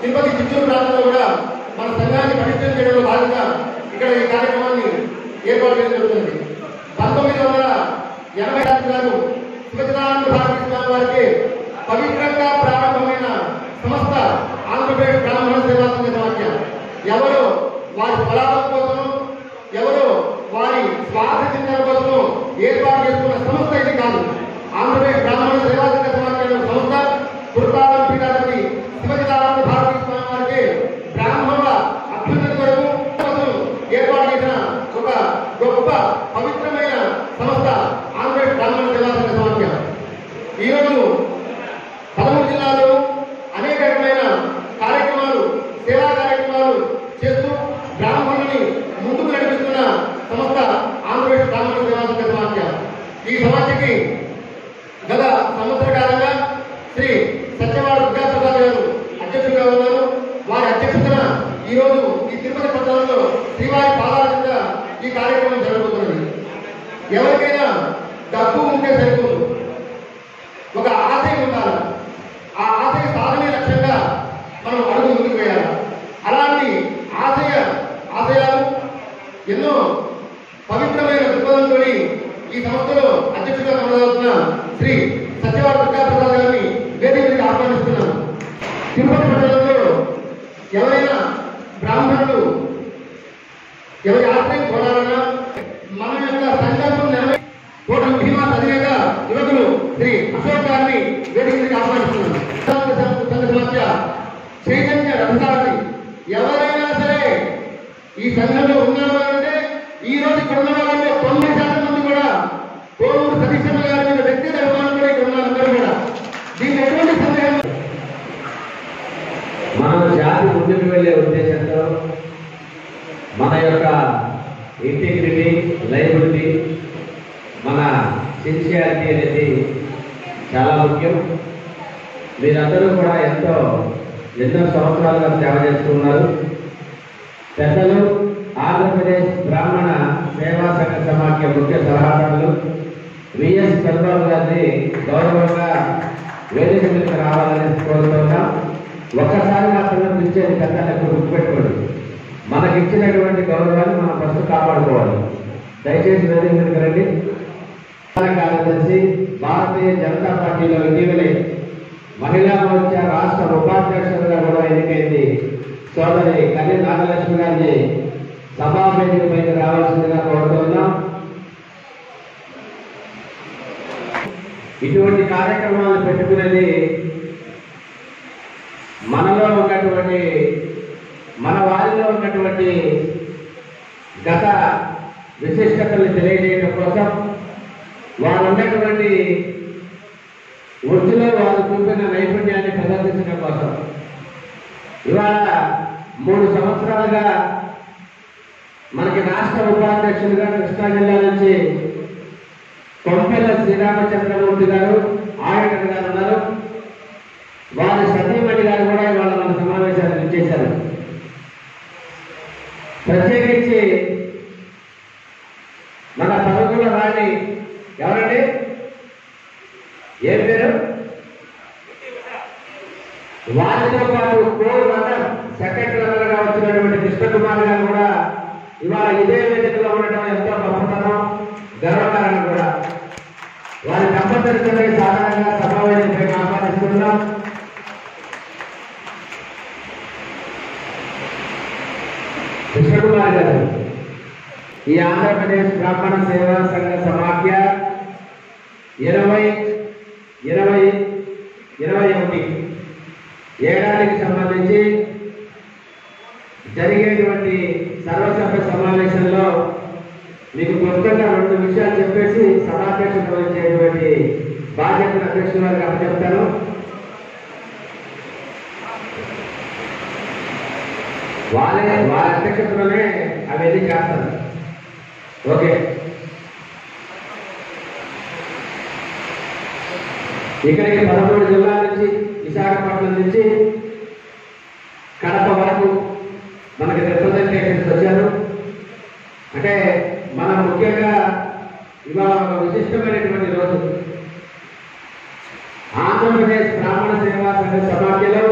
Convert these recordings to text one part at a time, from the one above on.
తిరుపతి చిత్తూరు ప్రాంతంలో కూడా మన సంఘాన్ని పటిష్టం చేయడంలో భాగంగా ఇక్కడ ఈ కార్యక్రమాన్ని ఏర్పాటు చేయడం జరుగుతుంది. 1980 గారు శివచిదానంద భారతీ స్వామి వారికి పవిత్రంగా ప్రారంభమైన సంస్థ ఆంధ్రప్రదేశ్ బ్రాహ్మణ సేవా సంఘ సమాఖ్య. ఎవరు వారి ఫలాల కోసం, ఎవరు వారి స్వార్థ చింతన కోసం ఏర్పాటు చేసుకున్న సంస్థ ఇది కాదు. ఆంధ్రప్రదేశ్ బ్రాహ్మణ సేవా సంఘ సమాఖ్య సంస్థ గురుపాదం పీఠాధిపతి శివచిదానంద భారతీ స్వామి వారికి బ్రాహ్మణుల అభ్యున్నతి కొరకు కోసం ఏర్పాటు చేసిన ఒక గొప్ప పవిత్రమైన సంస్థ ఆంధ్రప్రదేశ్ బ్రాహ్మణ సేవా సంఘ సమాఖ్య. ఈరోజు 13 జిల్లాల్లో అనేక రకమైన కార్యక్రమాలు, సేవా కార్యక్రమాలు చేస్తూ బ్రాహ్మణుని ముందుకు నడిపిస్తున్న సంస్థ ఆంధ్రప్రదేశ్ బ్రాహ్మణ సేవా సంఘ సమాఖ్య. ఈ సమాఖ్యకి గత సంవత్సర కాలంగా శ్రీ సత్యవాడ దుర్గాప్రసాద్ గారు అధ్యక్షుడిగా ఉన్నారు. వారి అధ్యక్షతన ఈరోజు ఈ తిరుపతి పట్టణంలో శ్రీవారి పాదాల కింద ఈ కార్యక్రమం జరగబోతున్నది. ఎవరికైనా డబ్బు ఉంటే సరిపోదు, ఒక ఆశయం ఉండాలి. ఆ ఆశయ సాధనే లక్ష్యంగా మనం అడుగు ముందుకు వేయాలి. అలాంటి ఆశయాలు ఎన్నో పవిత్రమైన దృక్పథంతో ఈ సంస్థలో అధ్యక్షుడిగా కొనసాగుతున్న శ్రీ సత్యవాడ దుర్గాప్రసాద్ గారిని వేదికకి ఆహ్వానిస్తున్నాను. తిరుపతి మండలంలో ఎవరైనా బ్రాహ్మణులు ఎవరి ఆశ్రయం కోరాలన్నా మన యొక్క సంకల్పం కోటం భీమాస్ అధినేత యువకులు శ్రీ అశోక్ గారిని వేదికకి ఆహ్వానిస్తున్నాను. సంఘ సమాఖ్య చైతన్య రథసారథి. ఎవరైనా సరే ఈ సంఘంలో ఉన్నారు అంటే ఈ రోజు ఇక్కడ ఉన్న వాళ్ళలో 90% మంది కూడా కోవూరు సతీశ్వర గారి మీద వ్యక్తిగత అభిమానం కూడా ఇక్కడ ఉన్నారు. అందరూ కూడా దీనికి ఎటువంటి సందేహం. మన జాతి ముందుకు వెళ్ళే ఉద్దేశంతో మన యొక్క ఇంటిగ్రిటీ, లైబిలిటీ, మన సిన్సియారిటీ అనేది చాలా ముఖ్యం. మీరందరూ కూడా ఎన్నో సంవత్సరాలుగా సేవ చేస్తున్నారు. పెద్దలు ఆంధ్రప్రదేశ్ బ్రాహ్మణ సేవా సంఘ సమాఖ్య ముఖ్య సలహాదారులు విఎస్ చంద్రబాబు గారిని గౌరవంగా వేదిక మీదకి రావాలని కోరుతున్నాం. ఒక్కసారి మాత్రమే పిలిచేది పెద్దలకు గుర్తుపెట్టుకోండి. మనకిచ్చినటువంటి గౌరవాన్ని మనం ఫస్ట్ కాపాడుకోవాలి. దయచేసి వేదిక మీదకి రండి. కార్యదర్శి భారతీయ జనతా పార్టీలో ఇటీవలే మహిళా మోర్చా రాష్ట్ర ఉపాధ్యక్షులుగా కూడా ఎన్నికైంది సోదరి కళ్యాణ నాగలక్ష్మి గారిని సభావేదిక పైకి రావాల్సిందిగా కోరుతున్నాం. ఇటువంటి కార్యక్రమాలు పెట్టుకునేది మనలో ఉన్నటువంటి, మన వారిలో ఉన్నటువంటి గత విశిష్టతల్ని తెలియజేయడం కోసం, వారు ఉన్నటువంటి వృత్తిలో వారు చూపిన నైపుణ్యాన్ని ప్రదర్శించడం కోసం ఇవాళ 3 సంవత్సరాలుగా మనకి రాష్ట్ర ఉపాధ్యక్షులుగా కృష్ణా జిల్లా నుంచి కొంపెల్ల శ్రీరామచంద్రమూర్తి గారు, ఆడిటర్ గారు ఉన్నారు. వారి సతీమణి గారు కూడా ఇవాళ మన సమావేశానికి ఇచ్చేశారు. ప్రత్యేకించి మన తణుకుల రాణి ఎవరండి, ఏం పేరు, వారితో పాటు కోర్ మండలం సెక్రటరీగా వచ్చినటువంటి కృష్ణకుమార్ గారు కూడా ఇవాళ ఇదే వేదికలో ఉండటం ఎంతో గొప్పతనం, గర్వకారణం కూడా. వారి కంపల్సరీ సాధారణంగా సమావేశంపై ఆహ్వానిస్తున్నాం. కృష్ణకుమార్ గారు ఈ ఆంధ్రప్రదేశ్ బ్రాహ్మణ సేవా సంఘ సమాఖ్య 2021 ఏడాదికి సంబంధించి జరిగేటువంటి సర్వసభ్య సమావేశంలో మీకు క్లుప్తంగా 2 విషయాలు చెప్పేసి సభాధ్యక్షుడు వహించేటువంటి బాధ్యతను అధ్యక్షుల వారికి అప్పచెప్తాను. వారి అధ్యక్షతలోనే అవన్నీ చేస్తారు. ఓకే, ఇక్కడికి 13 జిల్లాల నుంచి, విశాఖపట్నం నుంచి కడప వరకు మనకి రిప్రజెంటేషన్స్ వచ్చారు. అంటే మనం ముఖ్యంగా ఇవాళ ఒక విశిష్టమైనటువంటి రోజు. ఆంధ్రప్రదేశ్ బ్రాహ్మణ సేవా సంఘ సమాఖ్యలో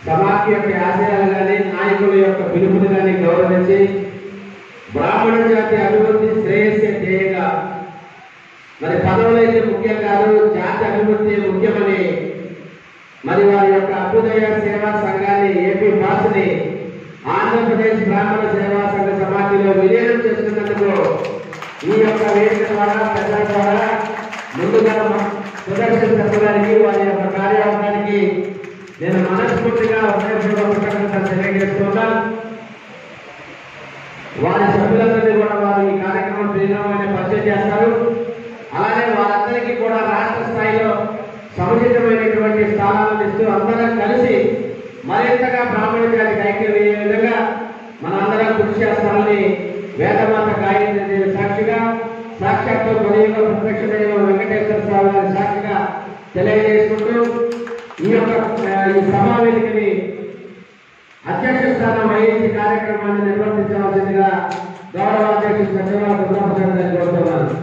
సమాఖ్య యొక్క ఆశయాలు కానీ నాయకుల యొక్క పిలుపుని కానీ గౌరవించి బ్రాహ్మణ జాతి అభివృద్ధి శ్రేయస్సు ధ్యేయంగా మరి పదవులు అయితే ముఖ్యం కాదు, జాతి అభివృద్ధి ముఖ్యమని మరి వారి యొక్క అభ్యుదయ సేవా సంఘాన్ని ఏపీ బాస్ని ఆంధ్రప్రదేశ్ బ్రాహ్మణ సేవా సంఘ సమాఖ్యలో విలీనం చేస్తున్నందుకు ఈ యొక్క వేదిక ద్వారా ప్రజల ద్వారా ముందుగా సుదర్శన్ సభ్యులకి వారి యొక్క కార్యవర్గానికి నేను మనస్ఫూర్తిగా కృతజ్ఞతలు తెలియజేస్తున్నాను. వారి సభ్యులందరినీ కూడా వారు ఈ కార్యక్రమం శ్రీరామైన పరిచయం చేస్తారు. అలానే వారందరికీ కూడా రాష్ట్ర స్థాయిలో సముచితమైనటువంటి స్థానాలను ఇస్తూ అందరం కలిసి మరింతగా బ్రాహ్మణ జాతికి ఐక్యం అయ్యే విధంగా మనందరం కృషి చేస్తామని వేదమాత గాయత్రి సాక్షిగా సాక్షాత్తు కలియుగ ప్రత్యక్ష దైవం వెంకటేశ్వర స్వామి గారి సాక్షిగా తెలియజేసుకుంటూ ఈ సమావేశికని అధ్యక్ష స్థానం వహించి కార్యక్రమాన్ని నిర్వర్తించవలసిందిగా గౌరవ అధ్యక్షుడు సత్యనారాయణ దుర్గాప్రసాద్ గారిని కోరుతున్నాను.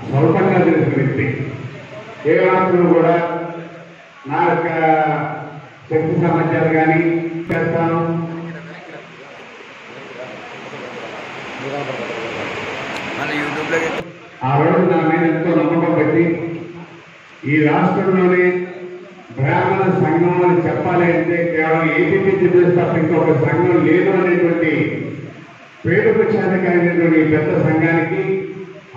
స్వల్పంగా తెలిసిన వ్యక్తి ఏ మాత్రం కూడా నా యొక్క శక్తి సామర్థ్యాలు కానీ చేస్తాను. ఆ రోజు నా మీద ఎంతో నమ్మకం పెట్టి ఈ రాష్ట్రంలోనే బ్రాహ్మణ సంఘం అని చెప్పాలి అంటే కేవలం ఏపీపీ తప్ప ఇంకొక సంఘం లేదు అనేటువంటి పేరుకు ఖ్యాతకైనటువంటి పెద్ద సంఘానికి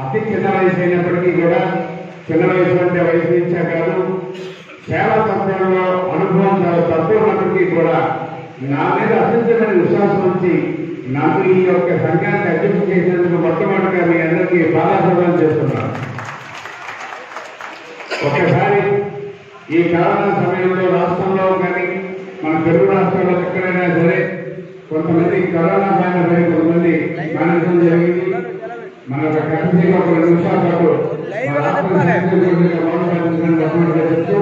అతి చిన్న వయసు అయినప్పటికీ కూడా చిన్న వయసు అంటే వయసు నుంచే కాదు సేవా తత్వంలో అనుభవం చాలా తక్కువ ఉన్నప్పటికీ కూడా నా మీద అత్యంతమైన విశ్వాసం వచ్చి నాకు ఈ యొక్క సంఘాన్ని అధ్యక్షం చేసినందుకు మొట్టమొదటిగా మీ అందరికీ బాధాప్రదానం చేస్తున్నాను. ఒక్కసారి ఈ కరోనా సమయంలో రాష్ట్రంలో కానీ మన తెలుగు రాష్ట్రాల్లో ఎక్కడైనా సరే కొంతమంది కరోనా బారిన పడి కొంతమంది మరణించడం జరిగింది. మన కరెన్సీగా ఒక 2 నిమిషాల పాటు మౌన పాటించడానికి తప్పనిసరిగా చెప్తూ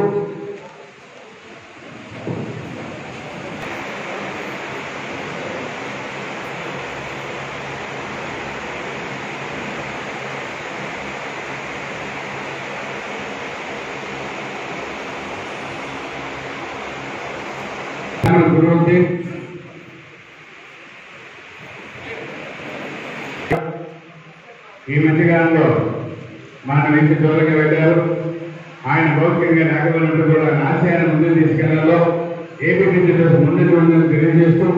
గురువుంది ఈ మధ్యకాలంలో మన వ్యక్తి జోలికి వెళ్ళారు. ఆయన భౌతికంగా లేకపోయినట్టు కూడా ఆశయాన్ని ముందుకు తీసుకెళ్లాలో ఏపీ టీచర్స్ ముందుకు ఉందని తెలియజేస్తూ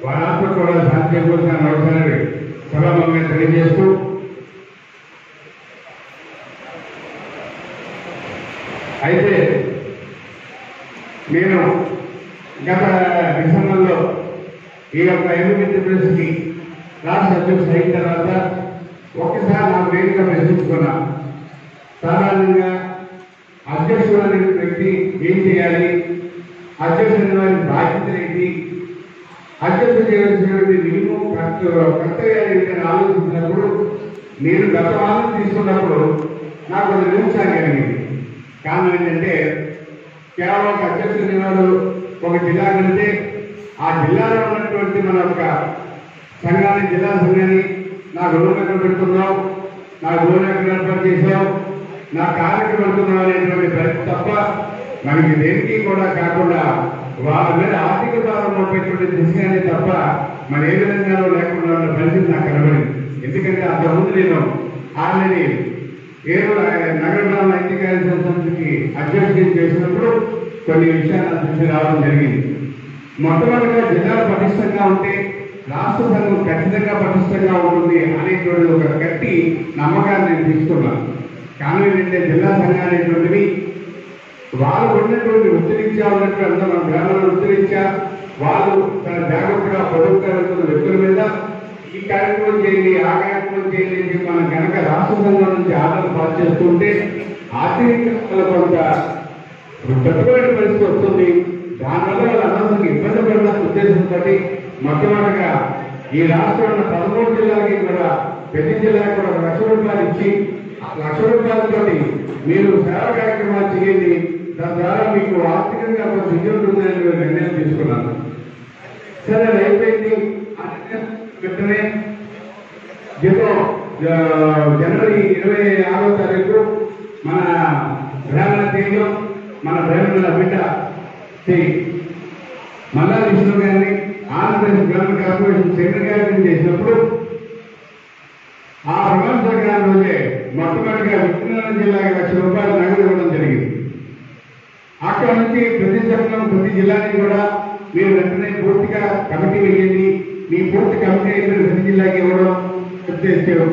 వారి ఆత్మ కూడా శాంతి చేకూర్చాలని అవసరాన్ని సభాముఖంగా తెలియజేస్తూ అయితే నేను గత డిసెంబర్లో ఈ యొక్క ఏపీ టీచర్స్కి రాష్ట్ర అధ్యక్షుడు అయిన తర్వాత ఒక్కసారి నాకు వేదిక ప్రశ్నించుకున్నా. సాధారణంగా అధ్యక్షుడు అనే వ్యక్తి ఏం చేయాలి, అధ్యక్షుడు వారి బాధ్యతలు ఏంటి, అధ్యక్షుడు చేయవలసినటువంటి మినిమం కర్తవ్యాలు ఏంటని ఆలోచించినప్పుడు నేను గత వారం తీసుకున్నప్పుడు నాకు ఒక నిమిషాలు కలిగింది. కారణం ఏంటంటే కేవలం ఒక అధ్యక్షుడు అనేవాడు ఒక జిల్లా కంటే ఆ జిల్లాలో ఉన్నటువంటి మన యొక్క సంఘాన్ని జిల్లా సంఘాన్ని నాకు రూమ్ ఎక్కడ పెడుతున్నావు, నాకు రూమ్ ఎక్కడ ఏర్పాటు చేసావు, నా కార్యక్రమం పెడుతున్నావు అనేటువంటి పరిస్థితి తప్ప మనకి దేనికి కూడా కాకుండా వాళ్ళ మీద ఆర్థిక భారం మోపేటువంటి దిశగానే తప్ప మరి ఏ విధంగానూ లేకుండా ఉన్న పరిస్థితి నాకు కనబడింది. ఎందుకంటే అంతకుముందు నేను ఆల్రెడీ నగర ఐక్యకార్య సంస్థకి అధ్యక్షుడు చేసినప్పుడు కొన్ని విషయాలు నా దృష్టి రావడం జరిగింది. మొట్టమొదటిగా జిల్లాలు పటిష్టంగా ఉంటే రాష్ట్ర సంఘం ఖచ్చితంగా పటిష్టంగా ఉంటుంది అనేటువంటి ఒక గట్టి నమ్మకాన్ని నేను తీసుకున్నాను. కానీ ఏంటంటే జిల్లా సంఘాలు అనేటువంటివి వాళ్ళు ఉన్నటువంటి వృత్తిరీత్యా ఉన్నటువంటి మన గ్రామాల వృత్తిరీత్యా వాళ్ళు తన జాగ్రత్తగా పొదుపుగా వెళ్తున్న వ్యక్తుల మీద ఈ కార్యక్రమం చేయండి ఆ కార్యక్రమం చేయండి అని చెప్పి మనం కనుక రాష్ట్ర సంఘం నుంచి ఆర్డర్ పాస్ చేస్తుంటే ఆర్థిక కొంత తట్టుబడి పరిస్థితి వస్తుంది. దానివల్ల వాళ్ళు అనవసరంగా ఇబ్బంది పడిన ఉద్దేశంతో మొట్టమొదటిగా ఈ రాష్ట్రంలో 13 జిల్లాలకి కూడా ప్రతి జిల్లాకి కూడా ₹1,00,000 ఇచ్చి ₹1,00,000 మీరు సేవా కార్యక్రమాలు చేయండి, దాని ద్వారా మీకు ఆర్థికంగా కొంచెం ఇది ఉంటుందని నిర్ణయం తీసుకున్నాను. సరే అయిపోయింది. వెంటనే జీతం జనవరి 26వ తారీఖు మన బ్రాహ్మణ తేజం మన బ్రాహ్మణుల బిడ్డ శ్రీ మల్లా విష్ణు గారిని ఆంధ్రప్రదేశ్ గ్రామీణ కార్పొరేషన్ సెక్రటరీ చేసినప్పుడు ఆ ప్రమాణ సంక్రాంతి రోజే మొట్టమొదటిగా విజయనగరం జిల్లాకి ₹1,00,000 నగదు ఇవ్వడం జరిగింది. అక్కడ నుంచి ప్రతి సంఘం ప్రతి జిల్లాకి కూడా మీరు వెంటనే పూర్తిగా కమిటీ వేయండి, మీ పూర్తి కమిటీ అయితే ప్రతి జిల్లాకి ఇవ్వడం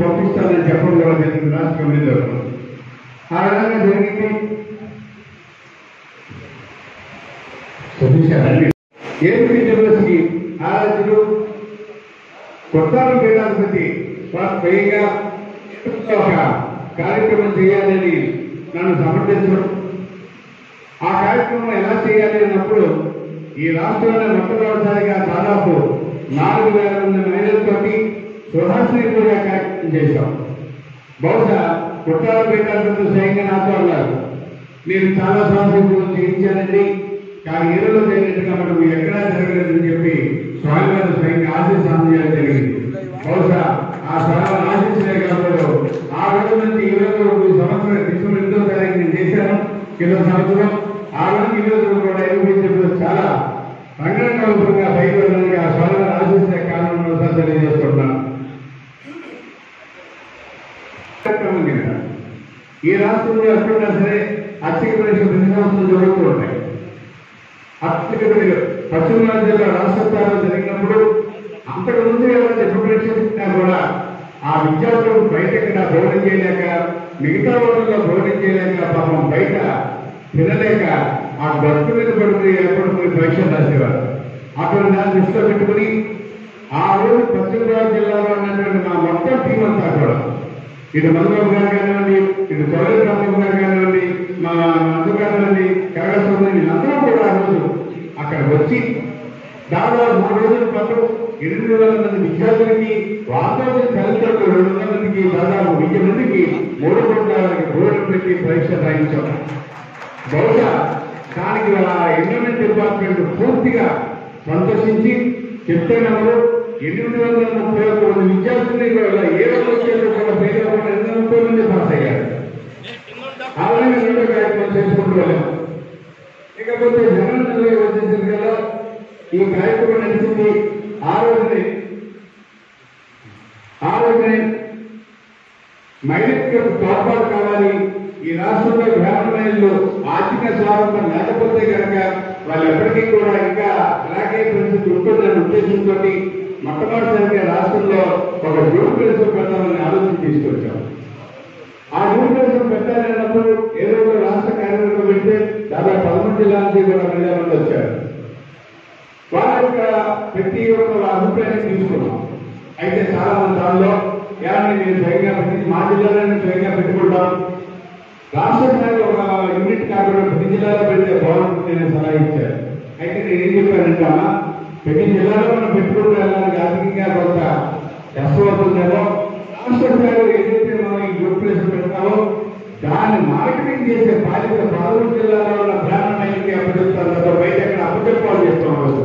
పంపిస్తానని చెప్పడం కూడా జరిగింది రాష్ట్ర కమిటీలో. ఆ విధంగా జరిగింది. ఏపీ యూనివర్సిటీ ఆరాధ్యులు కొట్టారం పీఠాధిపతి స్వయంగా ఒక కార్యక్రమం చేయాలని నన్ను సమర్థించడం, ఆ కార్యక్రమం ఎలా చేయాలి అన్నప్పుడు ఈ రాష్ట్రంలో మొట్టమొదటిసారిగా దాదాపు 4,000 మంది మహిళలతోటి సుహాసిని పూజ కార్యక్రమం చేశాం. బహుశా కొట్టారం పీఠాధిపతి స్వయంగా నాతో అన్నారు, మీరు చాలా సుహాసిని పూజ చేయించారండి, కానీ ఏదో జరిగినట్టుగా మనం ఎక్కడా జరగలేదని చెప్పి స్వామివారి స్వయంగా ఆశీస్సానం చేయడం జరిగింది. బహుశా ఆ స్వామి ఆశించలే కాదు. ఆ రోజు నుంచి ఈ రోజు సంవత్సరం డిసెంబర్ 8వ తారీఖు నేను చేశాను. కింద సంవత్సరం ఆ రోజు ఈ రోజు కూడా ఎదుగుపించే చాలా రంగరంగంగా బయట వెళ్ళడానికి ఆ స్వామివారి ఆశించే కారణం తెలియజేసుకుంటున్నాను. ఈ రాష్ట్రంలో ఎప్పుడైనా సరే ఆర్థిక పరీక్ష ప్రతి సంవత్సరం జరుగుతూ ఉంటాయి. పశ్చిమ గోదావరి జిల్లా రాష్ట్ర స్థాయిలో జరిగినప్పుడు అంతకు ముందు ఎవరైతే ప్రిపరేషన్ ఇచ్చినా కూడా ఆ విద్యార్థులు బయట ఇక్కడ భోజనం చేయలేక, మిగతా రోజుల్లో భోజనం చేయలేక, పాపం బయట తినలేక ఆ బస్సు మీద పడుకుని ఏర్పడుకుని పరీక్షలు రాసేవారు. అటువంటి దాన్ని దృష్టిలో పెట్టుకుని ఆ రోజు పశ్చిమ గోదావరి జిల్లాలో ఉన్నటువంటి మా మొత్తం టీం అంతా కూడా, ఇటు మధుబాబు గారు కానివ్వండి, ఇటు చౌదరి రామబాబు గారు కానివ్వండి, మా మందు కానివ్వండి, కరగస్వామి, అందరూ కూడా ఆ రోజు అక్కడ వచ్చి దాదాపు 3 రోజుల పాటు 800 మంది విద్యార్థులకి, వాస్తవ తల్లిదండ్రులు 200 మందికి, దాదాపు 1000 మందికి 3 కోట్ల భోజనం పెట్టి పరీక్ష రాయించాం. బహుశా దానికి ఎన్విరాన్మెంట్ డిపార్ట్మెంట్ పూర్తిగా సంతోషించి చెప్తున్నారు. 831 మంది విద్యార్థుల్ని కూడా ఏ రోజు కూడా పేరు 230 మంది పాస్ అయ్యారు. ఆ విధంగా రెండో కార్యక్రమం చేసుకుంటూ వెళ్ళాం. ఇకపోతే జగన్ వచ్చేసింది కదా, ఈ కార్యక్రమం నడిచింది. ఆ రోజునే మహిళలకు తోడ్పాటు కావాలి. ఈ రాష్ట్రంలో బ్రాహ్మణులు ఆర్థిక స్వాతంత్రం లేకపోతే కనుక వాళ్ళు ఎప్పటికీ కూడా ఇంకా అలాగే పరిస్థితి ఉంటుందనే ఉద్దేశంతో మొట్టమొదటిసారిగా రాష్ట్రంలో ఒక గ్రూప్ ప్రెసిడెంట్ పెట్టాలని ఆలోచన తీసుకొచ్చాం. ఆ గ్రూప్ ప్రెసిడెంట్ పెట్టాలన్నప్పుడు ఏదో ఒక రాష్ట్ర కార్యవర్గం పెడితే దాదాపు 11 జిల్లాల నుంచి కూడా ప్రజామంది వచ్చారు. వాళ్ళ యొక్క ప్రతి ఒక్క అభిప్రాయాన్ని తీసుకున్నాం. అయితే చాలా మంది దానిలో ఏమని నేను స్వయంగా పెట్టి మా జిల్లాలో స్వయంగా పెట్టుకుంటాం, రాష్ట్ర స్థాయిలో ఒక యూనిట్ కాకుండా ప్రతి జిల్లాలో పెడితే బాగుంటుంది అనే సలహా ఇచ్చారు. అయితే నేను ఏం చెప్పానంటే ప్రతి జిల్లాలో మనం పెట్టుకుంటూ వెళ్ళడానికి ఆర్థికంగా కొంత కష్టమవుతుందేమో, రాష్ట్ర స్థాయిలో ఏదైతే మనం ఈ గ్రూప్ ప్లేస్ పెడతామో దాన్ని మార్కెటింగ్ చేసే బాధ్యత 11 జిల్లాలో ఉన్న బ్రాహ్మణులకి అప్పచెప్తారు, బయట ఎక్కడ అప్పచెప్పాలని చెప్తాం.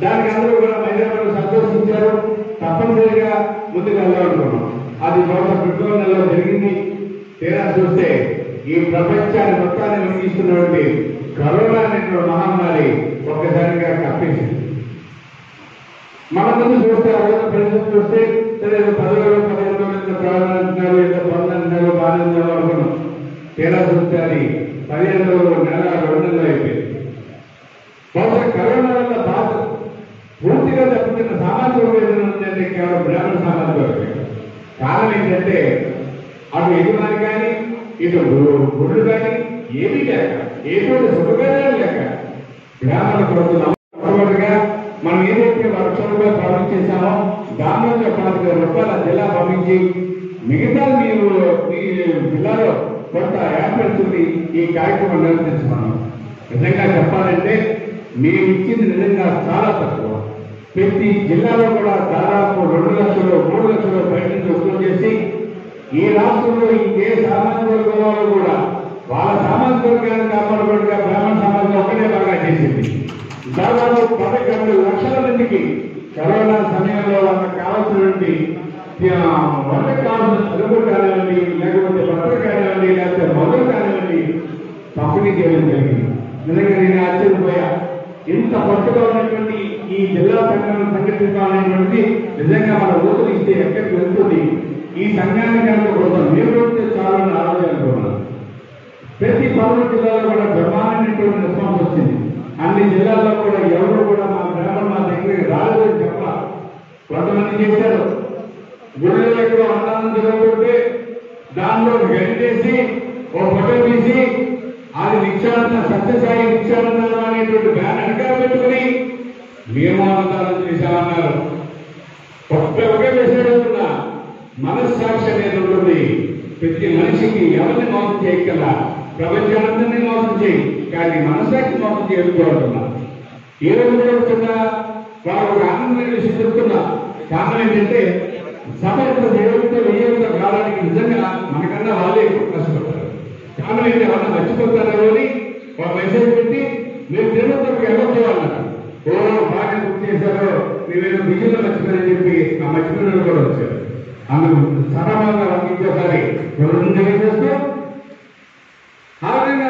దానికి అందరూ కూడా మహిళలు సంతోషించారు. తప్పనిసరిగా ముందుకు వెళ్ళాలనుకున్నాం. అది బహుశా ఫిబ్రవరి నెలలో జరిగింది. తీరా చూస్తే ఈ ప్రపంచాన్ని మొత్తాన్ని వెలిగిస్తున్నటువంటి కరోనా అనేటువంటి మహమ్మారి ఒక్కసారిగా కప్పించింది. మన ముందు చూస్తే ఆ రోజు పరిస్థితి చూస్తే 10 రోజులు 15 రోజులు ప్రారంభించారు, ఏదో 12 నెలలు బాధించారు అనుకున్నాం. తీరా చూస్తే అది 15 రోజులు, నెల 2 నెలలు అయిపోయింది. బహుశా కరోనా వల్ల బాధ పూర్తిగా దెబ్బతిన్న సామాజిక వర్గం ఉందంటే కేవలం బ్రాహ్మణ సామాజిక వర్గం. కారణం ఏంటంటే అటు యజమాని కానీ ఇటు గుళ్ళు కానీ ఏమీ లేక, ఏటువంటి సుఖభేదాలు లేక బ్రాహ్మణ కొడుకుగా మనం ఏదైతే 1,00,000 రూపాయలు పంపించేసామో దానిలో 15,000 రూపాయల జిల్లా పంపించి మిగతా మీరు మీ జిల్లాలో కొంత ఏర్పడుతుంది ఈ కార్యక్రమం నిర్వహించుకున్నాం. నిజంగా చెప్పాలంటే మేము ఇచ్చింది నిజంగా చాలా తక్కువ. ప్రతి జిల్లాలో కూడా దాదాపు 2 లక్షలు 3 లక్షలు బయట నుంచి వసూలు చేసి ఈ రాష్ట్రంలో ఇంకే సామాజిక వర్గంలో కూడా వాళ్ళ సామాజిక వర్గాన్ని కాపాడుకోవడానికి బ్రాహ్మణ సమాజం ఒక్కడే బాగా చేసింది. దాదాపు 11 లక్షల మందికి కరోనా సమయంలో వాళ్ళకి కావాల్సినటువంటి వంట కావాల్సిన చదువు కానివ్వండి, లేకపోతే బట్టలు కానివ్వండి, లేకపోతే మొదలు కానివ్వండి పంపిణీ చేయడం జరిగింది. నిజంగా నేను ఆశ్చర్యపోయా. ఇంత పట్టుగా ఉన్నటువంటి ఈ జిల్లా సంఘాన్ని సంఘటించాలనేటువంటి నిజంగా మన ఊరు ఇస్తే ఎక్కడికి వెళ్తుంది. ఈ సంఘాన్ని కనుక కొంత మేలుకొస్తే చాలని ఆలోచన అనుకున్నాను. ప్రతి 11 జిల్లాలో కూడా బ్రహ్మాండమైనటువంటి రెస్పాన్స్ వచ్చింది. అన్ని జిల్లాల్లో కూడా ఎవరు కూడా మా బ్రాహ్మణ మా దగ్గరికి రాలేదని చెప్పాలి. కొంతమంది చేశారు. గుళ్ళో ఎక్కడో అన్నాన్ని జరుగుతుంటే దానిలో గంటేసి ఓ ఫోటో తీసి అది నిత్యానంద సత్యసాయి నిత్యానంద అనేటువంటి బ్యాన్ వెనకాల పెట్టుకుని మేము ఆనందాలు చేశామన్నారు. ఒకే విషయంలో మనస్సాక్షి అనేది ఉంటుంది. ప్రతి మనిషికి ఎవరిని మోసం చేయగల ప్రపంచానందరినీ మోసం చేయి, కానీ మనస్సాక్షి మోసం చేసుకోవాలన్నా ఏ రోజు కూడా వచ్చినా వారు ఒక ఆనందమైన విషయం చెప్తున్నా. కారణం ఏంటంటే సమయంలో దేవుడితో వినియోగంతో కావడానికి నిజంగా మనకన్నా వాళ్ళే ఎక్కువ కష్టపడతారు. కారణం ఏంటి, వాళ్ళని మర్చిపోతారో అని ఒక మెసేజ్ పెట్టి మీరు తిరుమలకు వెళ్ళొచ్చేవాళ్ళన్నారు. బాగా గుర్తు చేశారో మీరేదో బిజీలో మర్చిపోయారని చెప్పి ఆ మర్చిపోయిన కూడా వచ్చారు. అందుకు సరళంగా ఇంకోసారి చేస్తూ ఆ విధంగా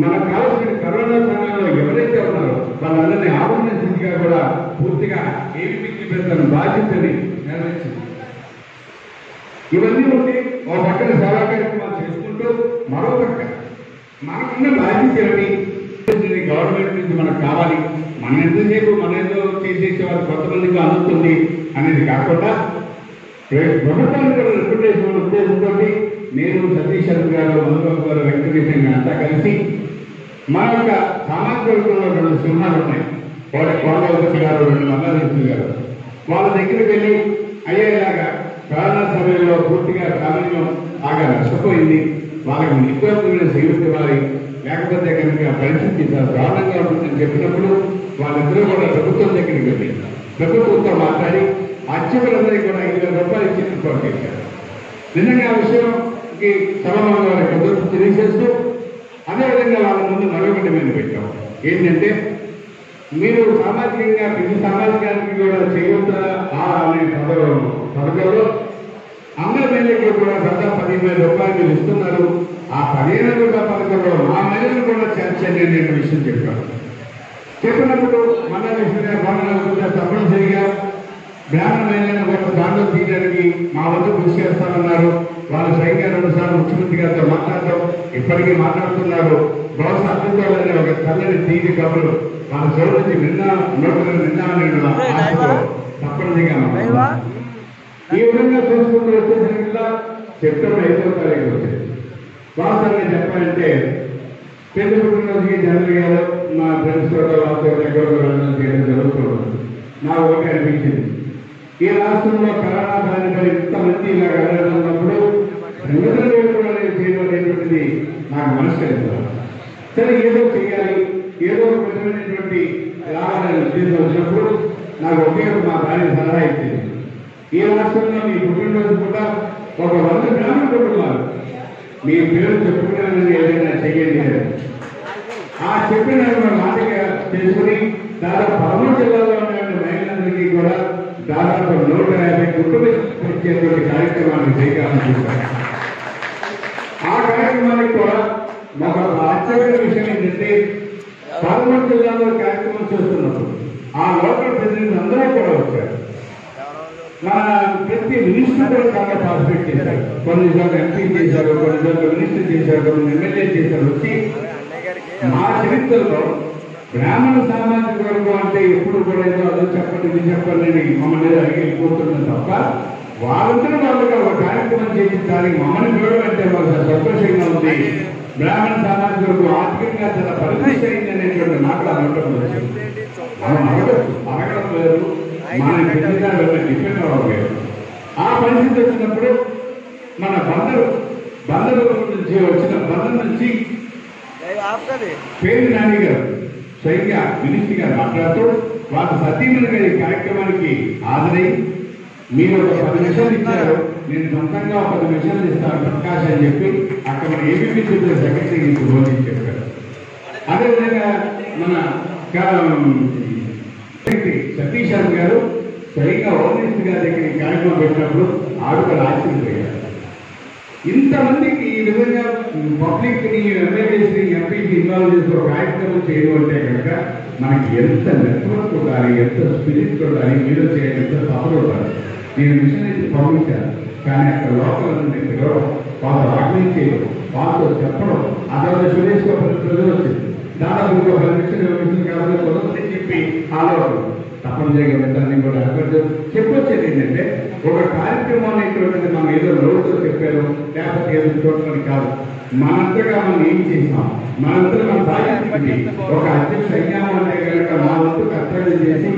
మనకు కావాల్సిన కరోనా సమయంలో ఎవరైతే ఉన్నారో వాళ్ళందరినీ ఆరోగ్య స్థితిగా కూడా పూర్తిగా ఏమి పిచ్చి పెడతాను బాధ్యతని నెరవేర్చింది. ఇవన్నీ ఉండి ఒక పక్కన సేవా కార్యక్రమాలు చేసుకుంటూ మరో పక్క మనకున్న బాధ్యత ఏమిటి, గవర్నమెంట్ నుంచి మనకు కావాలి, మన ఎంతసేపు మన ఏదో చేసేసే వారు కొంతమందికి అందుతుంది అనేది కాకుండా ప్రభుత్వానికి రిప్రజెంటేషన్ ఉద్దేశంతో నేను సతీష్ గారు, మధుబాబు గారు, వెంకటేశ్వర అంతా కలిసి మన యొక్క సామాజిక వర్గంలో 2 సింహాలు ఉన్నాయి. ఒకటి కోడవతి గారు, 2 మల్లారెడ్డి గారు. వాళ్ళ దగ్గరికి వెళ్ళి అయ్యేలాగా కరోనా సమయంలో పూర్తిగా ప్రాధాన్యం బాగా నష్టపోయింది, వాళ్ళకి నిత్యోపమైన సేవించే వారి లేకపోతే కనుక పరిస్థితి దారుణంగా ఉంటుందని చెప్పినప్పుడు వాళ్ళిద్దరూ కూడా ప్రభుత్వం దగ్గరికి వెళ్ళి ప్రభుత్వంతో మాట్లాడి అర్చకులందరికీ కూడా 5,000 రూపాయలు ఇచ్చి ఏర్పాటు చేశారు. నిజంగా ఆ విషయంకి సభమంగా వారి ప్రభుత్వం తెలియజేస్తూ అదేవిధంగా వాళ్ళ ముందు మరొకటి మేము పెట్టాం. ఏంటంటే మీరు సామాజికంగా ప్రతి సామాజికానికి కూడా చేయవద్దా అనే పథకంలో అందరి మహిళలకి కూడా దాదాపు 15,000 రూపాయలు మీరు ఇస్తున్నారు. ఆ 15,000 రూపాయల పథకంలో మా మహిళలు కూడా చేర్చండి అనే విషయం చెప్పారు. చెప్పినప్పుడు మన విషయంగా తప్పనిసరిగా బ్రాహ్మణమైన ఒక దాంట్లో తీయడానికి మా వంతు కృషి చేస్తామన్నారు. వాళ్ళు స్వయంగా 2 సార్లు ముఖ్యమంత్రి గారితో మాట్లాడటం ఇప్పటికీ మాట్లాడుతున్నారు. బహుశా అద్భుతాలనే ఒక చల్లని తీరి కబురు వాళ్ళ చోటు నుంచి విన్నామని తప్పనిసరిగా ఈ విధంగా చూసుకుంటూ వచ్చేసరికల్లా సెప్టెంబర్ 5వ తారీఖు వచ్చింది. వాస్తవంగా చెప్పాలంటే పెద్ద పుట్టినరోజుకి జనరల్ గారు మా ఫ్రెండ్స్ తోట వాళ్ళతో వెళ్ళడం చేయడం జరుగుతుంది. నాకు ఒకటి అనిపించింది, ఈ రాష్ట్రంలో కరోనా బాధితులు ఇంతమంది ఇలా వెళ్ళనున్నప్పుడు చేయడం అనేటువంటిది నాకు మనసు కలిగింది. సరే ఏదో చేయాలి, ఏదో ఒక విధమైనటువంటి లాభాలను ఉద్దేశం వచ్చినప్పుడు నాకు ఒకే మా భార్య సలహా ఇచ్చింది. ఈ రాష్ట్రంలో మీ పుట్టినరోజు కూడా ఒక 100 గ్రాముల కుటుంబాలు మీ పేరు చెప్పుకున్నానని ఏదైనా చెయ్యండి. ఆ చెప్పిన మాటగా చేసుకుని దాదాపు 13 జిల్లాలో ఉన్నటువంటి మహిళలందరికీ కూడా దాదాపు 150 కుటుంబాలు ఇచ్చేటువంటి కార్యక్రమాన్ని శ్రీకారం చేశారు. ఆ కార్యక్రమానికి కూడా ఒక ఆశ్చర్యమైన విషయం ఏంటంటే 13 జిల్లాలో కార్యక్రమం చేస్తున్నప్పుడు ఆ లోకల్ ప్రతినిధులు అందరూ కూడా వచ్చారు. మన ప్రతి మినిస్టర్ కూడా చాలా పార్టిసిపేట్ చేశారు. కొన్ని చోట్ల ఎంపీ చేశారు, కొన్ని చోట్ల మినిస్టర్ చేశారు, కొన్ని ఎమ్మెల్యే చేశారు. వచ్చి మా చరిత్రలో బ్రాహ్మణ సామాజిక వర్గం అంటే ఎప్పుడు కూడా ఏదో అదో చెప్పండి ఇది చెప్పండి మమ్మల్ని అడిగి వెళ్ళిపోతున్నాం తప్ప వాళ్ళందరూ వాళ్ళకి ఒక కార్యక్రమం చేయించడానికి మమ్మల్ని చూడడం అంటే వాళ్ళకి సంతోషంగా ఉంది. బ్రాహ్మణ సామాజిక వర్గం ఆర్థికంగా చాలా పరిస్థితి అయింది అనేటువంటి మాటలు అనడం మనం అడగడం లేదు, మన డిపెండ్ అవ్వలేదు. ఆ పరిస్థితి వచ్చినప్పుడు మన బందరు నుంచి వచ్చిన బందర్ నుంచి పేరు నాని గారు స్వయంగా మినిస్టర్ గారు మాట్లాడుతూ వాళ్ళ సతీమణి గారి కార్యక్రమానికి హాజరై మీరు ఒక 10 నిమిషాలు ఇచ్చారు, నేను సొంతంగా 10 నిమిషాలు ఇస్తాను ప్రకాష్ అని చెప్పి అక్కడ మన ఏబీపీ సెక్రటరీ రోజు చెప్పారు. అదేవిధంగా మన సతీష్ గారు స్వయంగా హోమ్ మినిస్టర్ గారి దగ్గర కార్యక్రమం పెట్టినప్పుడు ఆవిడ ఆశ్చర్యపోయారు. ఇంతమందికి ఈ విధంగా పబ్లిక్ ని ఎమ్మెల్యేస్ ఎంపీకి ఇన్వాల్వ్ చేసి ఒక కార్యక్రమం చేయడం అంటే కనుక మనకి ఎంత నెట్వర్క్ ఉండాలి, ఎంత స్పిరిట్ ఉండాలి, మీరు చేయాలి, ఎంత సఫర్ ఉండాలి. నేను మిషన్ అయితే పంపించాను, కానీ అక్కడ లోకల్ పిలవడం, వాళ్ళు ఆర్గనైజ్ చేయడం, వాళ్ళతో చెప్పడం, ఆ తర్వాత సురేష్ ప్రజలు వచ్చింది దాదాపు ఇంకో 10 నిమిషాలు కాబట్టి కుదరదని చెప్పి ఆలోచన తప్పనిసరిగా వెళ్తాన్ని కూడా చెప్పొచ్చేది ఏంటంటే ఒక కార్యక్రమం అనేటువంటిది మనం ఏదో రోజుతో చెప్పారు లేకపోతే ఏదో చూడటం కాదు. మనంతగా మనం ఏం చేసాం, మనంతా మన బాధ్యత ఒక అధ్యక్ష అయ్యాము అంటే కనుక మా వంతు కర్తవ్యం చేసి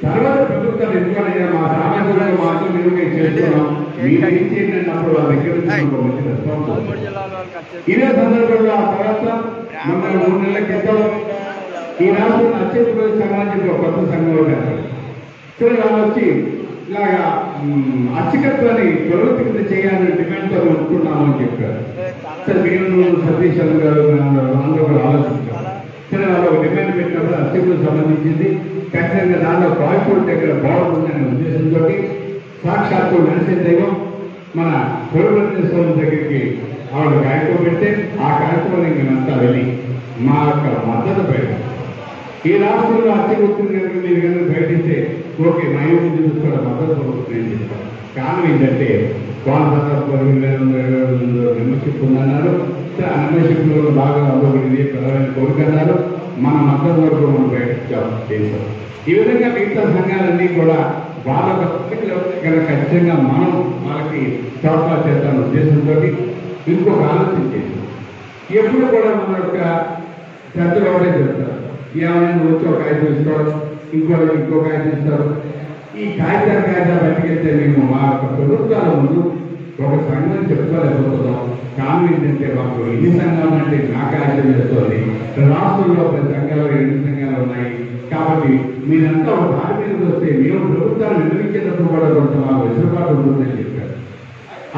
తర్వాత ప్రభుత్వాలు ఎందుకనైనా మా సామాజిక మాత్రం నిలువై చేస్తున్నాం, మీరు ఏం చేయండి అన్నప్పుడు వాళ్ళ దగ్గర మంచి రెస్పాన్స్. ఇదే సందర్భంలో ఆ తర్వాత మన 3 నెలల క్రితం ఈ రాష్ట్రంలో అత్యంత సంఘానికి ఒక కొత్త సంఘం ఉంటారు. సరే వాళ్ళు వచ్చి ఇలాగా అర్చకత్వాన్ని ప్రవృత్తి కింద చేయాలని డిమాండ్తో ఉంటున్నాము అని చెప్పారు. సరే మేము సతీష్ గారు అందరూ కూడా ఆలోచించారు. సరే వాళ్ళు ఒక డిమాండ్ పెట్టినప్పుడు అర్చకులకు సంబంధించింది ఖచ్చితంగా దానిలో ప్రాజెక్ట్ దగ్గర బాగుంటుందనే ఉద్దేశంతో సాక్షాత్తు నరసింహ దైవం మన ప్రభుత్వ స్వామి దగ్గరికి ఆవిడ కార్యక్రమం పెడితే ఆ కార్యక్రమానికి మేమంతా వెళ్ళి మా యొక్క మద్దతు పెట్టాం. ఈ రాష్ట్రంలో అత్యవృత్తిని కనుక మీరు కనుక బయటిస్తే ఓకే మా యూనిట్ కూడా మద్దతు పొందుతున్నాయని చెప్పారు. కారణం ఏంటంటే వాళ్ళ మెంబర్షిప్ ఉందన్నారు. ఆ మెంబర్షిప్లో బాగా అదొకటి ప్రధానమైన కోరిక అన్నారు. మన మద్దతు వరకు మనం బయటకు చేశాం. ఈ విధంగా మిగతా సంఘాలన్నీ కూడా వాళ్ళ ఖచ్చితంగా మనం వాళ్ళకి చోట్ల చేద్దాం ఉద్దేశంతో ఇంకొక ఆలోచన చేశాం. ఎప్పుడు కూడా మన యొక్క పెద్దలు ఒకటే చెప్తారు, ఏమైనా వచ్చి ఒక కాగితం ఇస్తారు, ఇంకో కాగితం ఇస్తారు. ఈ కాగితాలు బయటకెళ్తే మేము మా యొక్క ప్రభుత్వాల ముందు ఒక సంఘం చెప్పుకోలేకపోతున్నాం. కారణం ఏంటంటే మాకు ఎన్ని సంఘాలు అంటే నాకు ఆశ్చర్యం చేస్తుంది. రాష్ట్రంలో 10 సంఘాలు 2 సంఘాలు ఉన్నాయి. కాబట్టి మీరంతా ఒక దారి మీదకి వస్తే మేము ప్రభుత్వాలు నిర్వహించేటప్పుడు కూడా కొంత మాకు వెసులుబాటు ఉంటుందని చెప్పారు.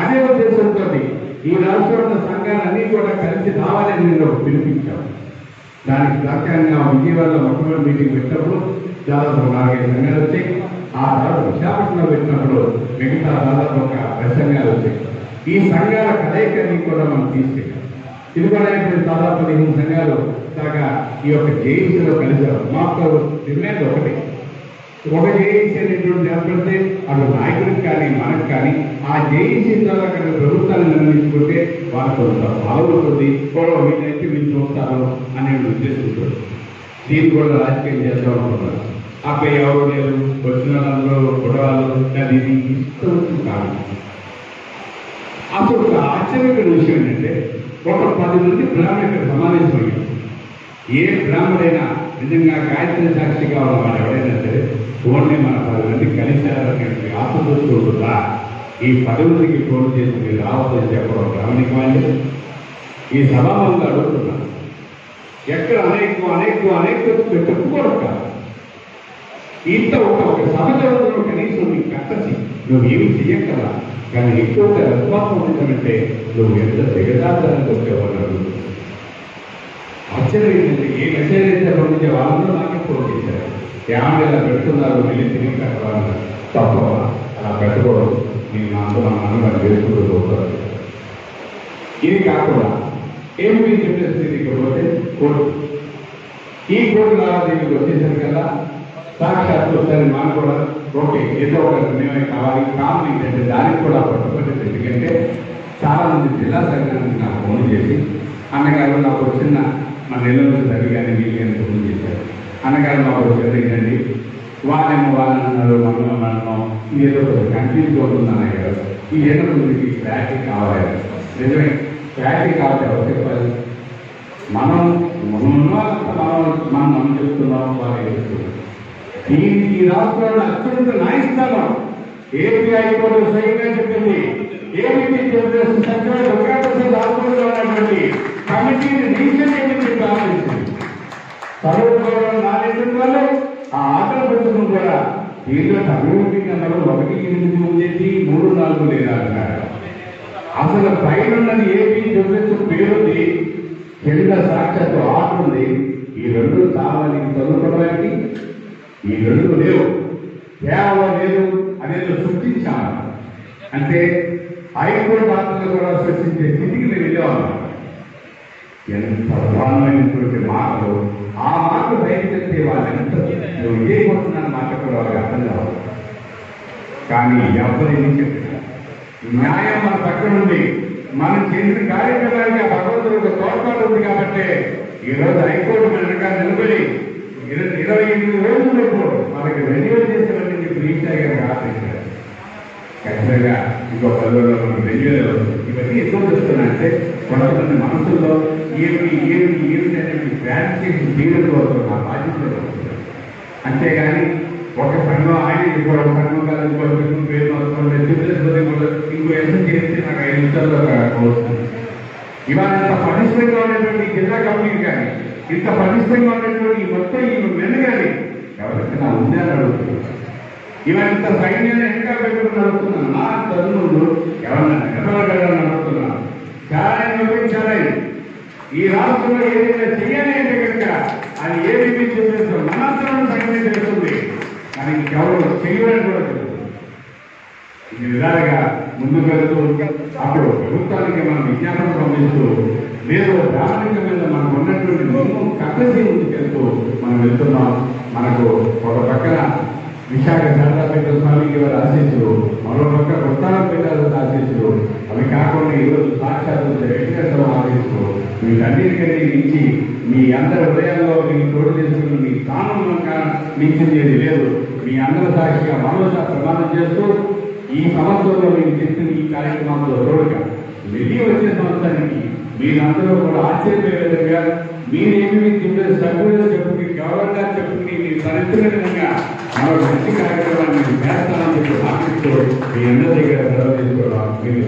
అదే ఉద్దేశంతో ఈ రాష్ట్రంలో సంఘాలన్నీ కూడా కలిసి రావాలని నేను పిలిపించాము. దానికి సాక్ష్యంగా విజయవాడలో మొట్టమొదటి మీటింగ్ పెట్టినప్పుడు దాదాపు 4-5 సంఘాలు వచ్చాయి. ఆ తర్వాత విశాఖపట్నంలో పెట్టినప్పుడు మిగతా దాదాపు ఒక 10 సంఘాలు వచ్చాయి. ఈ సంఘాల కలయికని కూడా మనం తీసుకెళ్ళాం. ఇది కూడా దాదాపు 15 సంఘాలు దాకా ఈ యొక్క జేఈసీలో కలిసారు. మాకు డిమాండ్ ఒక జేఈసీ అనేటువంటి ఏర్పడితే అటు నాయకుడికి కానీ మనకు కానీ ఆ జేఈసీ ద్వారా కనుక ప్రభుత్వాన్ని నిర్ణయించుకుంటే వాళ్ళకు కొంత బాగుంటుంది వీళ్ళైతే మీరు చూస్తారు అనే ఉద్దేశంతో దీన్ని కూడా రాజకీయం చేద్దాం అనుకున్నారు. అక్కడ ఎవరు లేరు, వచ్చిన వాళ్ళందరూ గొడవలు, అది ఇష్టం కాదు. అసలు ఒక ఆశ్చర్యకర విషయం ఏంటంటే ఒక 10 మంది బ్రాహ్మణులు సమావేశమయ్యారు. ఏ బ్రాహ్మడైనా నిజంగా గాయత్రి సాక్షిగా ఉన్న వాడు ఎవరైనా సరే ఓన్లీ మన 10 మంది కలిశారని ఆశదూస్తుందా ఈ 10 మందికి ఫోన్ చేసి మీరు రావద్దని చెప్పడం బ్రాహ్మణికి వాళ్ళు ఈ సభావంగా అడుగుతున్నారు. ఎక్కడ అనేక చెప్పుకోవడం కాదు. ఇంత ఒక సభ జరుగుతున్న కనీసం నీకు కట్టసి నువ్వేమి చెయ్యక్కరా, కానీ ఎక్కువగా రెస్పాన్స్ ఉంటుందంటే నువ్వు ఎంత దిగజారానికి వచ్చేవాళ్ళు. ఆశ్చర్యం ఏంటంటే ఏ మెసేజ్ అయితే పంపించే వాళ్ళందరూ నాకే ఫోన్ చేశారు. ఏమన్నా ఇలా పెడుతున్నారు, వెళ్ళి తిరిగి కట్టవాలన్నారు. తప్ప అలా పెట్టుకోవడం నేను అందరూ మనం చేసుకుంటూ పోతారు. ఇది కాకుండా ఏమి చెప్పేసి ఇకపోతే కోర్టు, ఈ కోర్టు లావాదేవీకి వచ్చేసరికల్లా సాక్షాత్తు సరే మనం కూడా ఓకే ఏదో ఒక నిర్ణయమే కావాలి. కారణం ఏంటంటే దానికి కూడా పట్టుబట్టింది. ఎందుకంటే చాలా మంది జిల్లా సంఘానికి నాకు ఫోన్ చేసి అన్నగారు నాకు చిన్న మన నెల్లూరు సరి కానీ వీళ్ళు అని ఫోన్ చేశారు. అన్నగారు మాకు జరిగిందండి, వాళ్ళేమో వాళ్ళన్నారు మనం ఏదో కన్ఫ్యూజ్గా ఉంటుంది అన్నగారు. ఈ ఏదో ముందుకి క్లారిటీ కావాలి. నిజమే క్లారిటీ కావాలి. ఎవరు చెప్పాలి? మనం చెప్తున్నాం, వాళ్ళు చెప్తున్నాం. ఈ రాష్ట్రంలో అత్యంత న్యాయస్థానం ఏపీ హైకోర్టు స్వయంగా చెప్పింది. ఏపీ ఉన్నటువంటి కమిటీని రీసెంట్ ప్రారంభించింది. చదువుకోవడం నాలుగు వాళ్ళు ఆ ఆటలు పెట్టుకుని కూడా దీంట్లో కమ్యూనిటీ నెంబర్ 1 ఉండేది 3 4 లేదా అన్నారు. అసలు పైన ఉన్నది ఏపీ జడ్జెస్ పేరుంది, కింద సాక్షాత్తు ఆర్డర్ ఉంది. ఈ 2 కావాలి చదువుకోవడానికి, ఈ 2 లేవు, కేవలం లేదు అనేది సృష్టించాము. అంటే హైకోర్టు పాత్రలు కూడా సృష్టించే స్థితికి మేము వెళ్ళేవాళ్ళం. ఎంత ప్రధానమైనటువంటి మాటలు, ఆ మాటలు బయటకెళ్తే వాళ్ళు ఎంత ఏమవుతుందని మాట్లాడుకునే వాళ్ళకి అర్థం కావాలి. కానీ ఎవరిని చెప్పిన న్యాయం మన పక్కన ఉంది. మనం చేసిన కార్యక్రమానికి ఆ భగవంతుడు తోడ్పాటు ఉంది. కాబట్టి ఈరోజు హైకోర్టు మన వెనకాల నిలబడి 28 రోజులకు మనకి రెన్యూవల్ చేసేవన్నీ చెప్పి రీచ్ గారికి ఆశించారు. ఖచ్చితంగా ఇంకో 10 రోజుల్లో మనకు రెన్యూవల్ అవుతుంది. ఇవన్నీ ఎందుకు చేస్తున్నాయంటే కొంతమంది మనసుల్లో ఏమిటి అనేది గ్రాండ్ చేసి తీరుతో నా బాధ్యతలు వస్తున్నాయి. అంతేగాని ఒక సంఘం ఆయన ఇంకో సంఘం కాదు, ఇంకో పేరు ఇంకో ఎంత చేస్తే నాకు 5 నిమిషాల్లో వస్తుంది. ఇవాళ ఇంత పటిష్టంగా ఉన్నటువంటి జిల్లా కమిటీ కానీ, ఇంత పటిష్టంగా ఉన్నటువంటి మొత్తం ఈ మెన్ను కానీ ఎవరికైనా ఉందని అడుగుతున్నారు. ఇవాళ ఇంత సైన్యాన్ని ఎక్కడ పెట్టుకుని నడుస్తున్నాను, నా చదువులు ఎవరన్నా నిలబడగలని అడుగుతున్నాను. చాలా చాలా ఈ రాష్ట్రంలో ఏదైనా చేయాలి అంటే కనుక అది ఏదైతే చేసేస్తాం మనంతరం సైన్యం చేస్తుంది, కానీ ఇంకెవరు చేయడానికి కూడా తెలుస్తుంది. ఈ విధాలుగా ముందుకు వెళ్తూ అప్పుడు ప్రభుత్వానికి మనం విజ్ఞాపన పంపిస్తూ లేదు ప్రాథమిక మీద మనకు ఉన్నటువంటి నియమం కట్టసి ముందుకెళ్తూ మనం వెళ్తున్నాం. మనకు ఒక పక్కన విశాఖ శారదాపేట స్వామికి వారి ఆశీస్సులు, మరో పక్క కొత్తాలం పెట్టాల్సిన ఆశీస్సులు, అవి కాకుండా ఈరోజు సాక్షాత్తు వెంకటేశ్వరం ఆశీస్సులు, వీటన్నిటికీ మించి మీ అందరి హృదయాల్లో మీకు తోడు చేసుకుని మీ స్థానంలో మించింది లేదు. మీ అందరి సాక్షిగా మరోసారి ప్రమాణం చేస్తూ ఈ సంవత్సరంలో మీకు చేసిన ఈ కార్యక్రమంలో తోడుగా వెళ్ళి వచ్చే సంవత్సరానికి మీరందరూ కూడా ఆశ్చర్యపోయే విధంగా మీరేమి చెప్పేది సభ్యులు చెప్పుకుని గౌరవంగా చెప్పుకుని మీరు తలెత్తిన విధంగా మరో మంచి కార్యక్రమాన్ని మీరు చేస్తానని చెప్పి ఆశిస్తూ మీ అందరి దగ్గర సెలవు తీసుకోవడం మీరు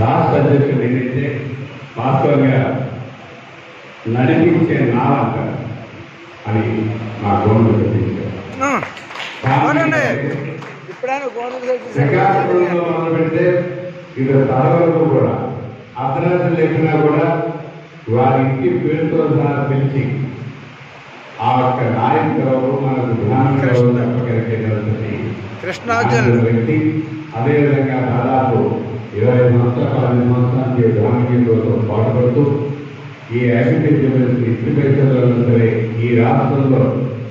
రాష్ట్ర అధ్యక్షుడు ఏంటంటే వాస్తవంగా నడిపించే నాలంట అని మా గవర్నమెంట్ చెప్పించారు. శ్రీకాకుళంలో మొదలు పెడితే ఇక్కడ తరగతులు కూడా అర్ధరాత్రి లేకున్నా కూడా వారి ఇంటి పేరుతో సహా పిలిచి ఆ యొక్క నాయకులు మనకు జ్ఞానం చెప్పగలిగేటువంటి వ్యక్తి. అదేవిధంగా దాదాపు 25 సంవత్సరాలు 10 సంవత్సరానికి గ్రామీణతో పాటుపడుతూ ఈ అగ్రికల్చర్ ఇంటి పరిస్థితుల్లో సరే ఈ రాష్ట్రంలో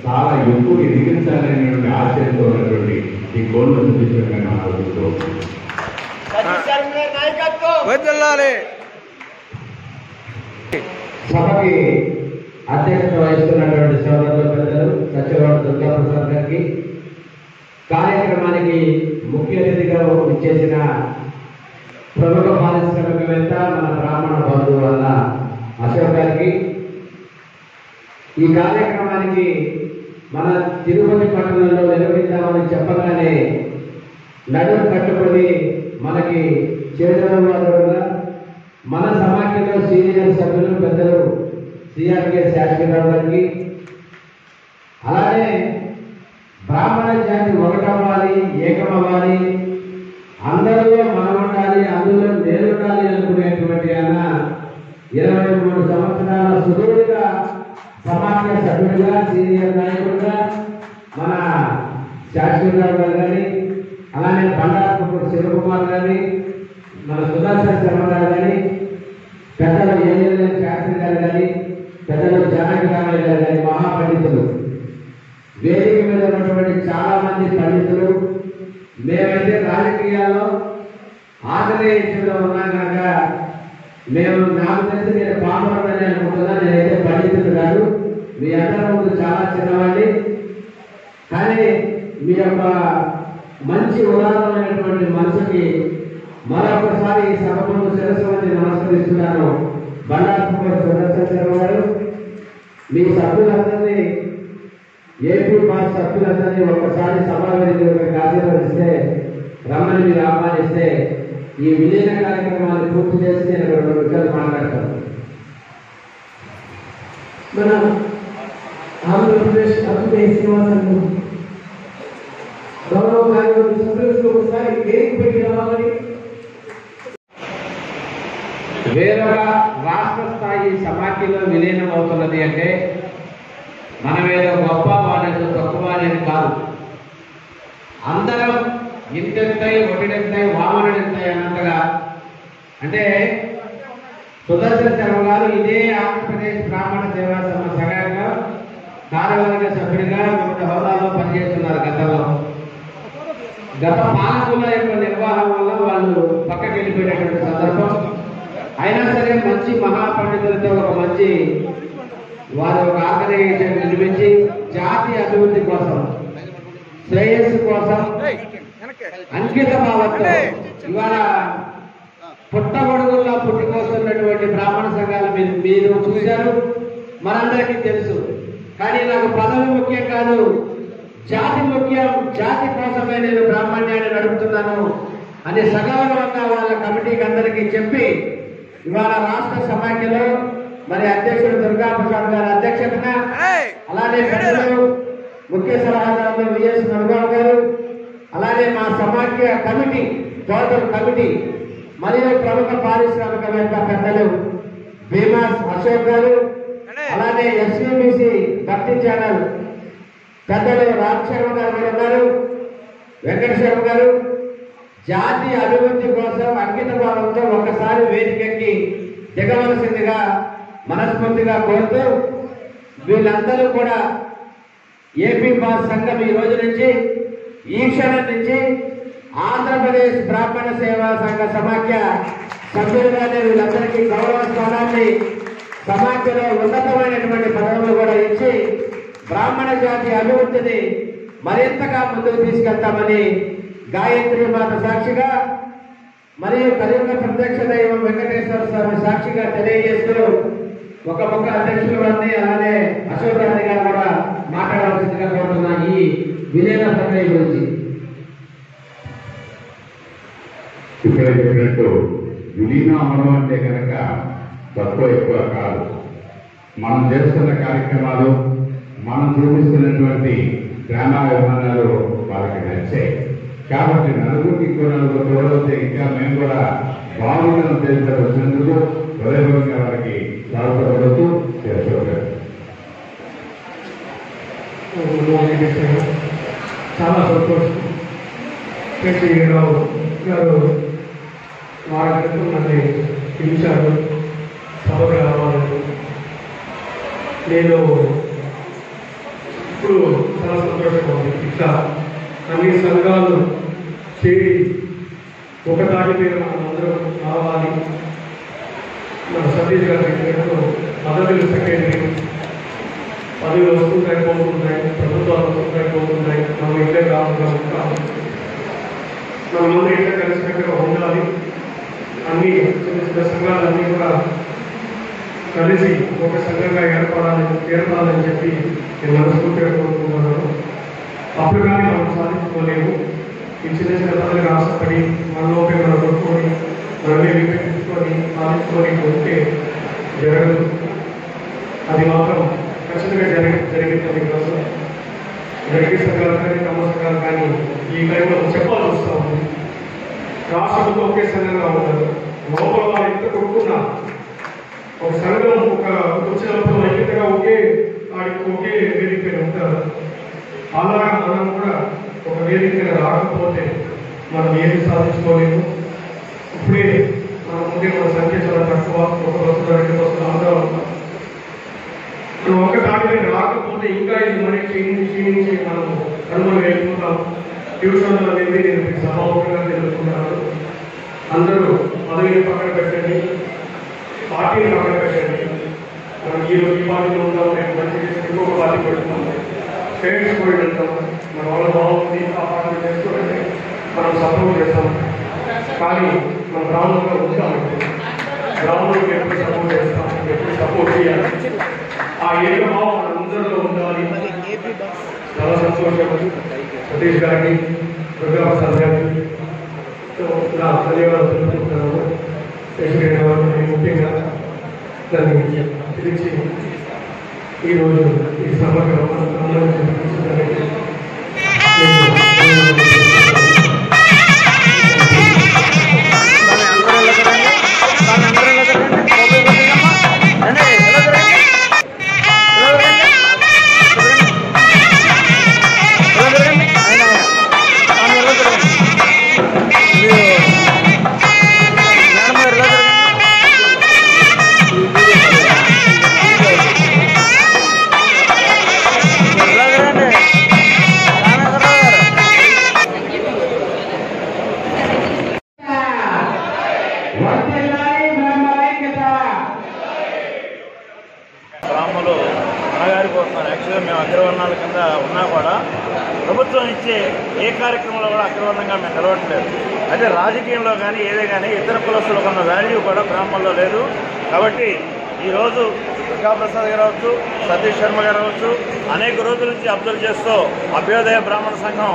చాలా ఎక్కువ ఎదిగించాలనేటువంటి గోల్ను చూపించడం ఆలోచిస్తూ సభకి అధ్యక్షత వహిస్తున్నటువంటి సోదరులు పెద్దలు సత్యవాడ దుర్గాప్రసాద్ గారికి, కార్యక్రమానికి ముఖ్య అతిథిగా ఇచ్చేసిన ప్రముఖ పారిశ్రామికవేత్త మన బ్రాహ్మణ బంధువు వల్ల అశోక్ గారికి, ఈ కార్యక్రమానికి మన తిరుపతి పట్టణంలో నిర్వహిద్దామని చెప్పగానే నడుము కట్టుకొని మనకి చేతుల వారుగా మన సమాఖ్యలో సీనియర్ సభ్యులు పెద్దలు సిఆర్కే శాస్త్రిరావు గారికి, అలానే బ్రాహ్మణ జాతి ఒకటవ్వాలి, ఏకమవ్వాలి, అందరిలో మనం ఉండాలి, అందులో నేను ఉండాలి అనుకునేటువంటి ఆయన 23 సంవత్సరాల సుదీర్ఘ సమాఖ్య సభ్యుడిగా, సీనియర్ నాయకుడిగా మన శాస్త్రిరావు గారు కానీ, అలానే బండారపు శివకుమార్ గారి, మన సుదర్శన్ శర్మ గారు కానీ, పెద్దలు ఏఎల్ఎం శాస్త్రి గారు కానీ, పెద్దలు జానకి రామయ్య గారు కానీ, మహాపండితులు, వేదిక మీద ఉన్నటువంటి చాలా మంది పండితులు, మేమైతే రాజకీయాల్లో ఆగ్రహించడంలో ఉన్నాం కనుక మేము నాకు తెలిసి నేను పాపరని అనుకుంటున్నా, నేనైతే పండితుడు కాదు, మీ అందరి ముందు చాలా చిన్నవాడిని, కానీ మీ యొక్క మంచి ఉదాహరణమైనటువంటి మనసుకి మరొకసారి ఈ సభ ముందు శిరస్సు వంచి నమస్కరిస్తున్నాను. బండారపు సుదర్శన్ శర్మ గారు, మీ సభ్యులందరినీ, ఏపీ పార్టీ సభ్యులందరినీ ఒక్కసారి సభా వేదికగా ఆశీర్వదిస్తే, రమ్మని మీరు ఆహ్వానిస్తే ఈ విలీన కార్యక్రమాన్ని పూర్తి చేసి నేను 2 నిమిషాలు మాట్లాడతాను. మన ఆంధ్రప్రదేశ్ అభివృద్ధి శ్రీనివాసన్ గౌరవ కార్యవర్గ సభ్యులకు ఒకసారి వేదికపైకి రావాలని. వేరొక రాష్ట్ర స్థాయి సమాఖ్యలో విలీనం అవుతున్నది అంటే మనమేదో గొప్ప వాడేదో తక్కువ అనేది కాదు. అందరం ఇంతెంతాయి, ఒకటెంతాయి, వామనుడెంతాయి అన్నట్టుగా. అంటే సుదర్శన్ శర్మ గారు ఇదే ఆంధ్రప్రదేశ్ బ్రాహ్మణ సేవా సంఘంగా కార్యవర్గ సభ్యుడిగా వివిధ హోదాల్లో పనిచేస్తున్నారు. గత పాలకుల యొక్క నిర్వహణ వల్ల వాళ్ళు పక్కకి వెళ్ళిపోయినటువంటి సందర్భం. అయినా సరే మంచి మహాపండితులతో ఒక మంచి వారి ఒక ఆర్గనైజేషన్ నిర్మించి జాతి అభివృద్ధి కోసం, శ్రేయస్సు కోసం అంకిత భావంతో ఇవాళ పుట్టగొడుగుల్లో పుట్టుకొస్తున్నటువంటి బ్రాహ్మణ సంఘాలు మీరు చూశారు, మనందరికీ తెలుసు. కానీ నాకు పదవి ముఖ్యం కాదు, జాతి ముఖ్యం, జాతి కోసమే నేను బ్రాహ్మణ్యాన్ని నడుపుతున్నాను అని సగౌరవంగా వాళ్ళ కమిటీకి అందరికీ చెప్పి ఇవాళ రాష్ట్ర సమాఖ్యలో మరి అధ్యక్షుడు దుర్గాప్రసాద్ గారి అధ్యక్షతన, అలానే పెద్దలు ముఖ్య సలహాదారులు విఎస్ నరగౌడ్ గారు, అలానే మా సమాఖ్య కమిటీ, టోటల్ కమిటీ, మరియు ప్రముఖ పారిశ్రామికవేత్త పెద్దలు భీమాస్ అశోక్ గారు, అలానే ఎస్వీబీసీ భక్తి ఛానల్ పెద్దలు రామ్ శర్మ గారు ఉన్నారు, వెంకట శర్మ గారు, జాతి అభివృద్ధి కోసం అంకిత భావంతో ఒకసారి వేదికకి దిగవలసిందిగా మనస్ఫూర్తిగా కోరుతూ, వీళ్ళందరూ కూడా ఏపీ పాస్ సంఘం ఈ రోజు నుంచి, ఈ క్షణం నుంచి ఆంధ్రప్రదేశ్ బ్రాహ్మణ సేవా సంఘ సమాఖ్య సభ్యులుగానే వీళ్ళందరికీ గౌరవ స్థానాన్ని, సమాఖ్యలో ఉన్నతమైనటువంటి పదవులు కూడా ఇచ్చి బ్రాహ్మణ జాతి అభివృద్ధిని మరింతగా ముందుకు తీసుకెళ్తామని గాయత్రి మాత సాక్షిగా మరియు కలియుగ ప్రత్యక్ష దైవం వెంకటేశ్వర స్వామి సాక్షిగా తెలియజేస్తూ ఒక ముఖ అధ్యక్షుల వారిని, అలానే అశోక్ గారి గారు కూడా మాట్లాడవలసిందిగా కోరుతున్నా ఈ విలీన ప్రక్రియ గురించి. ఇక్కడ చెప్పినట్టు విలీనం అవ్వడం అంటే కనుక తక్కువ ఎక్కువ కాదు. మనం చేస్తున్న కార్యక్రమాలు, మనం చూపిస్తున్నటువంటి గ్రామ విమానాలు వాళ్ళకి నచ్చాయి కాబట్టి నలుగురికి ఇంకో నలుగురు తోడవుతే ఇంకా మేము కూడా బాగుందని తెలిసినందుకు హృదయపూర్వకంగా వారికి స్వాగతపడుతూ చేస్తున్నారు. చాలా సంతోషం. రావు గారు వారి క్రితం నన్ను పిలిచారు సభకు రావాలని. నేను ఇప్పుడు చాలా సంతోషంగా ఉంది. ఇట్లా అన్ని సంఘాలు చేరి ఒక తాటి మీద మనం అందరం రావాలి. మన సతీష్ గారి చెప్పినట్టు పదవులు సెక్రటరీ పదవులు వస్తుంటాయి పోతుంటాయి, ప్రభుత్వాలు వస్తుంటాయి పోతుంటాయి, మనం ఇల్లే కాకుండా ఉంటాం. మనమందరూ ఇట్లా కలిసినట్టుగా ఉండాలి. అన్ని చిన్న చిన్న సంఘాలన్నీ కూడా కలిసి ఒక సంఘంగా ఏర్పడాలని చెప్పి నేను మనస్ఫూర్తిగా కోరుకుంటున్నాను. అప్పుడు కానీ మనం సాధించుకోలేము. ఈ చిన్న చిన్న పనులకు ఆశపడి మనలోపే మనం కొట్టుకొని మనమే విభజించుకొని సాధించుకొని ఉంటే జరగదు. అది మాత్రం ఖచ్చితంగా జరిగిందని కాదు. జరిగే సంఘాలు కానీ తమ సంఘాలు కానీ ఈ టైంలో చెప్పాల్సి వస్తూ ఉంది. రాష్ట్రంతో ఒకే సంఘంగా ఉంటారు. లోపల వాళ్ళు ఎంత కొట్టుకున్నా ఒక సంఘం ఒక వచ్చినప్పుడు ఐక్యతగా ఒకే వేదిక మీద ఉంటారు. అలాగా మనం కూడా ఒక వేదిక రాకపోతే మనం ఏది సాధించుకోలేము. ఇప్పుడే మన ముందే మన సంఖ్య చాలా తక్కువ, ఒక వస్తువు 2 వస్తువులు అందరూ ఉంటాం. మనం ఒక దాని మీద రాకపోతే ఇంకా ఇది మనకి క్షీణించి మనం అనుమతి వెళ్ళిపోతాం. ట్యూషన్లు అనేది నేను సభాముఖంగా తెలుసుకున్నాను. అందరూ పదవిని పక్కన పెట్టండి, పార్టీని పక్కన పెట్టండి. మనం ఈ పార్టీలో ఉంటాం, రేపు మంచి ఇంకొక పార్టీ పెడుతున్నాం, పేరెంట్స్ కూడా వెళ్తాం. మన వాళ్ళ బాగుంది ఆ పార్టీ చేసుకోవాలంటే మనం సపోర్ట్ చేస్తాం. కానీ మన గ్రామంలో ఉంటామంటే గ్రామంలోకి ఎప్పుడు సపోర్ట్ చేస్తాం, ఎప్పుడు సపోర్ట్ చేయాలి. ఆ ఏక భావం మన అందరిలో ఉండాలి. చాలా సంతోషం సతీష్ గారికి, దుర్గాప్రసాద్ గారికి నా ధన్యవాదాలు తెలుపుకుంటున్నాను. ప్రెసిడెంట్ గారు ముఖ్యంగా దాన్ని పిలిచి ఈరోజు ఈ సభకు గ్రామంలో అన్నగారి కోసం యాక్చువల్గా మేము అగ్రవర్ణాల కింద ఉన్నా కూడా ప్రభుత్వం ఇచ్చే ఏ కార్యక్రమంలో కూడా అగ్రవర్ణంగా మేము నిలవట్లేదు. అయితే రాజకీయంలో కానీ ఏదే కానీ ఇతర కులస్తులకు ఉన్న వాల్యూ కూడా బ్రాహ్మణంలో లేదు. కాబట్టి ఈరోజు దుర్గాప్రసాద్ గారు అవచ్చు, సతీష్ శర్మ గారు అవచ్చు, అనేక రోజుల నుంచి అబ్జర్వ్ చేస్తూ అభ్యోదయ బ్రాహ్మణ సంఘం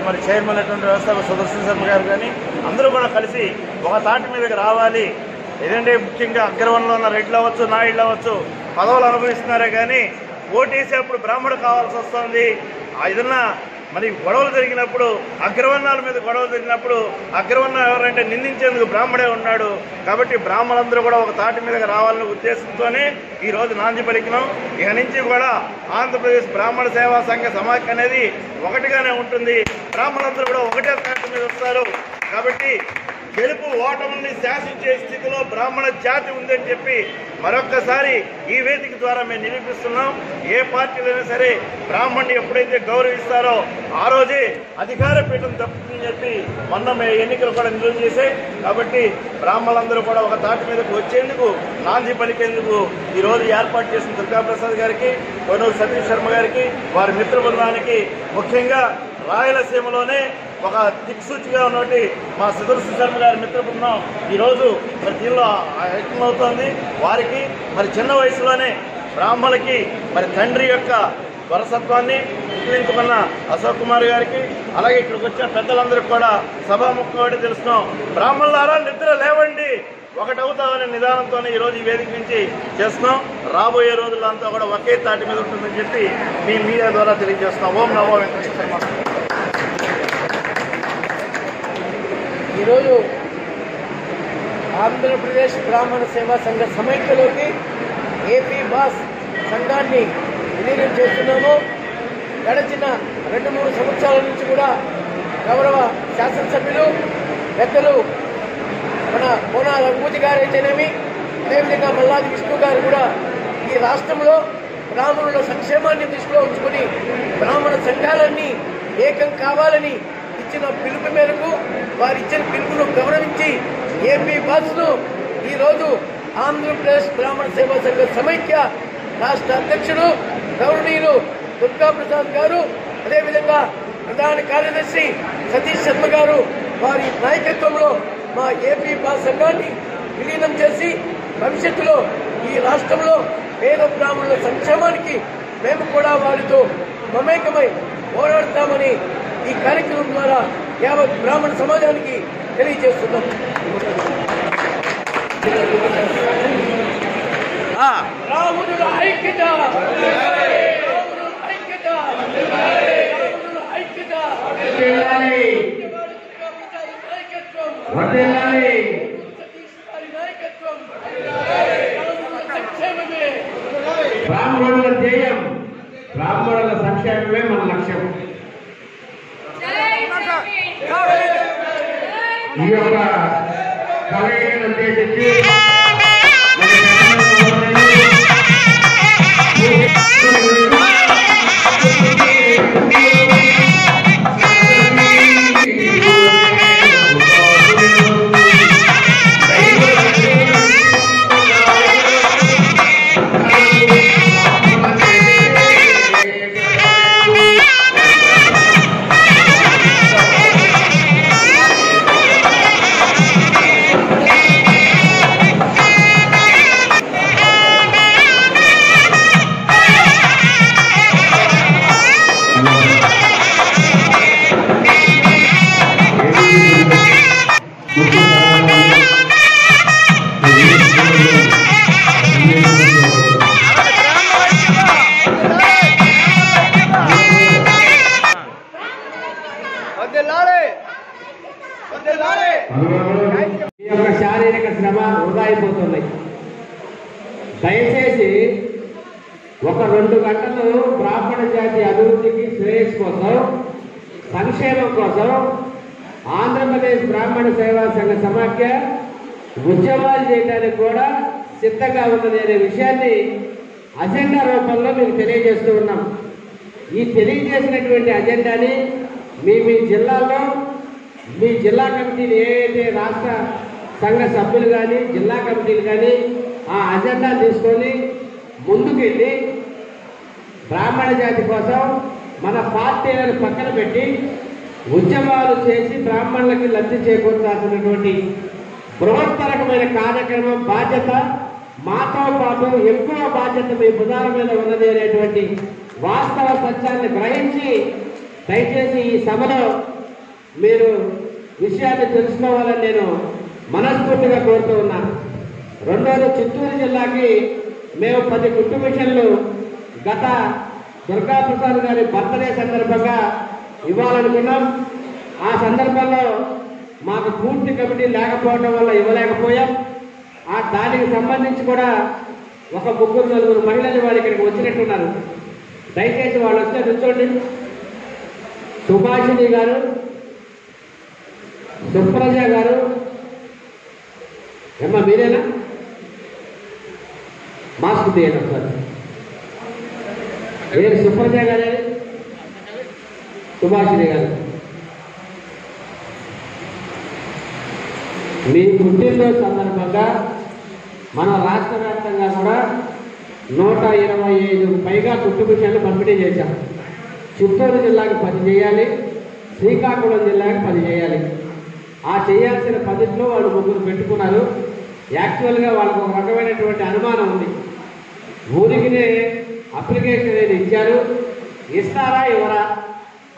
మరి చైర్మన్ అటువంటి వ్యవస్థ సుదర్శన్ శర్మ గారు కానీ అందరూ కూడా కలిసి ఒక తాటి మీదకి రావాలి. ఏదంటే ముఖ్యంగా అగ్రవర్ణంలో ఉన్న రెడ్లు అవ్వచ్చు, నాయుళ్ళు అవ్వచ్చు, పదవులు అనుభవిస్తున్నారే కానీ ఓటేసేప్పుడు బ్రాహ్మడు కావాల్సి వస్తుంది. ఏదన్నా మరి గొడవలు జరిగినప్పుడు అగ్రవర్ణాల మీద గొడవలు జరిగినప్పుడు అగ్రవర్ణం ఎవరంటే నిందించేందుకు బ్రాహ్మడే ఉన్నాడు. కాబట్టి బ్రాహ్మణులందరూ కూడా ఒక తాటి మీదకి రావాలనే ఉద్దేశంతోనే ఈరోజు నాంది పలికినాం. ఇక నుంచి కూడా ఆంధ్రప్రదేశ్ బ్రాహ్మణ సేవా సంఘ సమాఖ్య అనేది ఒకటిగానే ఉంటుంది. బ్రాహ్మణులందరూ కూడా ఒకటే తాటి మీద వస్తారు. కాబట్టి గెలుపు ఓటముల్ని శాసించే స్థితిలో బ్రాహ్మణ జాతి ఉందని చెప్పి మరొక్కసారి ఈ వేదిక ద్వారా మేము నిరూపిస్తున్నాం. ఏ పార్టీలైనా సరే బ్రాహ్మణ్ణి ఎప్పుడైతే గౌరవిస్తారో ఆ రోజే అధికార పీఠం తప్పుతుందని చెప్పి మొన్న ఎన్నికలు కూడా నిలువ చేశాయి. కాబట్టి బ్రాహ్మణులందరూ కూడా ఒక తాటి మీదకు వచ్చేందుకు నాంది పలికేందుకు ఈరోజు ఏర్పాటు చేసిన దుర్గాప్రసాద్ గారికి, కొనూరు సతీష్ శర్మ గారికి, వారి మిత్ర బృందానికి, ముఖ్యంగా రాయలసీమలోనే ఒక దిక్సూచిగా ఉన్నటువంటి మా సుదర్శన్ శర్మ గారి మిత్ర బృందం ఈరోజు మరి దీనిలో ఐక్యమవుతోంది. వారికి మరి చిన్న వయసులోనే బ్రాహ్మణులకి మరి తండ్రి యొక్క వారసత్వాన్ని విక్రయించుకున్న అశోక్ కుమార్ గారికి, అలాగే ఇక్కడికి వచ్చిన పెద్దలందరికీ కూడా సభాముఖంగా తెలుస్తున్నాం. బ్రాహ్మణులారా నిద్ర లేవండి, ఒకటవుతామనే నిదానంతోనే ఈరోజు ఈ వేదిక నుంచి చేస్తున్నాం. రాబోయే రోజుల్లో అంతా కూడా ఒకే తాటి మీద ఉంటుందని చెప్పి మీ మీడియా ద్వారా తెలియజేస్తున్నాం. ఓం నమో వెంకటేశ్వర. ఈరోజు ఆంధ్రప్రదేశ్ బ్రాహ్మణ సేవా సంఘ సమైక్యలోకి ఏపీ బాస్ సంఘాన్ని విలీనం చేస్తున్నాము. గడిచిన 2-3 సంవత్సరాల నుంచి కూడా గౌరవ శాసనసభ్యులు పెద్దలు మన కోన రఘుపతి గారు అయితేనేమి, అదేవిధంగా మల్లాది విష్ణు గారు కూడా ఈ రాష్ట్రంలో బ్రాహ్మణుల సంక్షేమాన్ని దృష్టిలో ఉంచుకొని బ్రాహ్మణ సంఘాలన్నీ ఏకం కావాలని ఇచ్చిన పిలుపు మేరకు వారు ఇచ్చిన పిలుపును గౌరవించి ఏపీ బస్ను ఈరోజు ఆంధ్రప్రదేశ్ బ్రాహ్మణ సేవా సంఘ సమైక్య రాష్ట్ర అధ్యక్షుడు గౌరవనీయులు దుర్గా ప్రసాద్ గారు, అదేవిధంగా ప్రధాన కార్యదర్శి సతీష్ శర్మ గారు వారి నాయకత్వంలో మా ఏపీ బాస్ సంఘాన్ని విలీనం చేసి భవిష్యత్తులో ఈ రాష్ట్రంలో పేద బ్రాహ్మణుల సంక్షేమానికి మేము కూడా వారితో మమేకమై పోరాడతామని ఈ కార్యక్రమం ద్వారా యావత్ బ్రాహ్మణ సమాజానికి తెలియజేస్తున్నాం. రామునుల ఐక్యత, రామునుల ఐక్యత, రామునుల ఐక్యత, బ్రాహ్మణుల ధ్యేయం, బ్రాహ్మణుల సంక్షేమమే మన లక్ష్యం. ఈ యొక్క కలయికను ఉద్దేశించి ఈ యొక్క శారీరక శ్రమ వృధా అయిపోతున్నాయి. దయచేసి ఒక 2 గంటలు బ్రాహ్మణ జాతి అభివృద్ధికి, శ్రేయస్ కోసం, సంక్షేమం కోసం ఆంధ్రప్రదేశ్ బ్రాహ్మణ సేవా సంఘ సమాఖ్య ఉద్యమాలు చేయడానికి కూడా సిద్ధంగా ఉన్నది అనే విషయాన్ని అజెండా రూపంలో మీకు తెలియజేస్తూ ఉన్నాం. ఈ తెలియజేసినటువంటి అజెండాని మీ జిల్లాలో మీ జిల్లా కమిటీలు ఏదైతే రాష్ట్ర సంఘ సభ్యులు కానీ జిల్లా కమిటీలు కానీ ఆ అజెండా తీసుకొని ముందుకెళ్ళి బ్రాహ్మణ జాతి కోసం మన పార్టీలను పక్కన పెట్టి ఉద్యమాలు చేసి బ్రాహ్మణులకి లబ్ధి చేకూర్చాల్సినటువంటి బృహత్తరకమైన కార్యక్రమం బాధ్యత మాతో పాటు ఎక్కువ బాధ్యత మీ భుజాల మీద ఉన్నది అనేటువంటి వాస్తవ సత్యాన్ని గ్రహించి దయచేసి ఈ సభలో మీరు విషయాన్ని తెలుసుకోవాలని నేను మనస్ఫూర్తిగా కోరుతూ ఉన్నాను. రెండోది, చిత్తూరు జిల్లాకి మేము 10 కుట్టు మిషన్లు గత దుర్గాప్రసాద్ గారి బర్త్డే సందర్భంగా ఇవ్వాలనుకున్నాం. ఆ సందర్భంలో మాకు పూర్తి కమిటీ లేకపోవడం వల్ల ఇవ్వలేకపోయాం. దానికి సంబంధించి కూడా ఒక 3-4 మహిళలు వాళ్ళు ఇక్కడికి వచ్చినట్టున్నారు. దయచేసి వాళ్ళు వస్తే కూర్చోండి. సుభాషిణి గారు, సుప్రజ గారు, ఏమ్మా మీరేనా? మాస్క్ తీయండి సార్. ఏది సుప్రజ గారే, సుభాషిణి గారు, మీ పుట్టినరోజు సందర్భంగా మన రాష్ట్ర వ్యాప్తంగా కూడా 125 పైగా కుట్టు మిషన్లు పంపిణీ చేశాం. చిత్తూరు జిల్లాకి 10 చేయాలి, శ్రీకాకుళం జిల్లాకి 10 చేయాలి. ఆ చేయాల్సిన 10లో వాళ్ళు 3 పెట్టుకున్నారు. యాక్చువల్గా వాళ్ళకు ఒక రకమైనటువంటి అనుమానం ఉంది. ఊరికినే అప్లికేషన్ అనేది ఇచ్చారు, ఇస్తారా ఇవ్వరా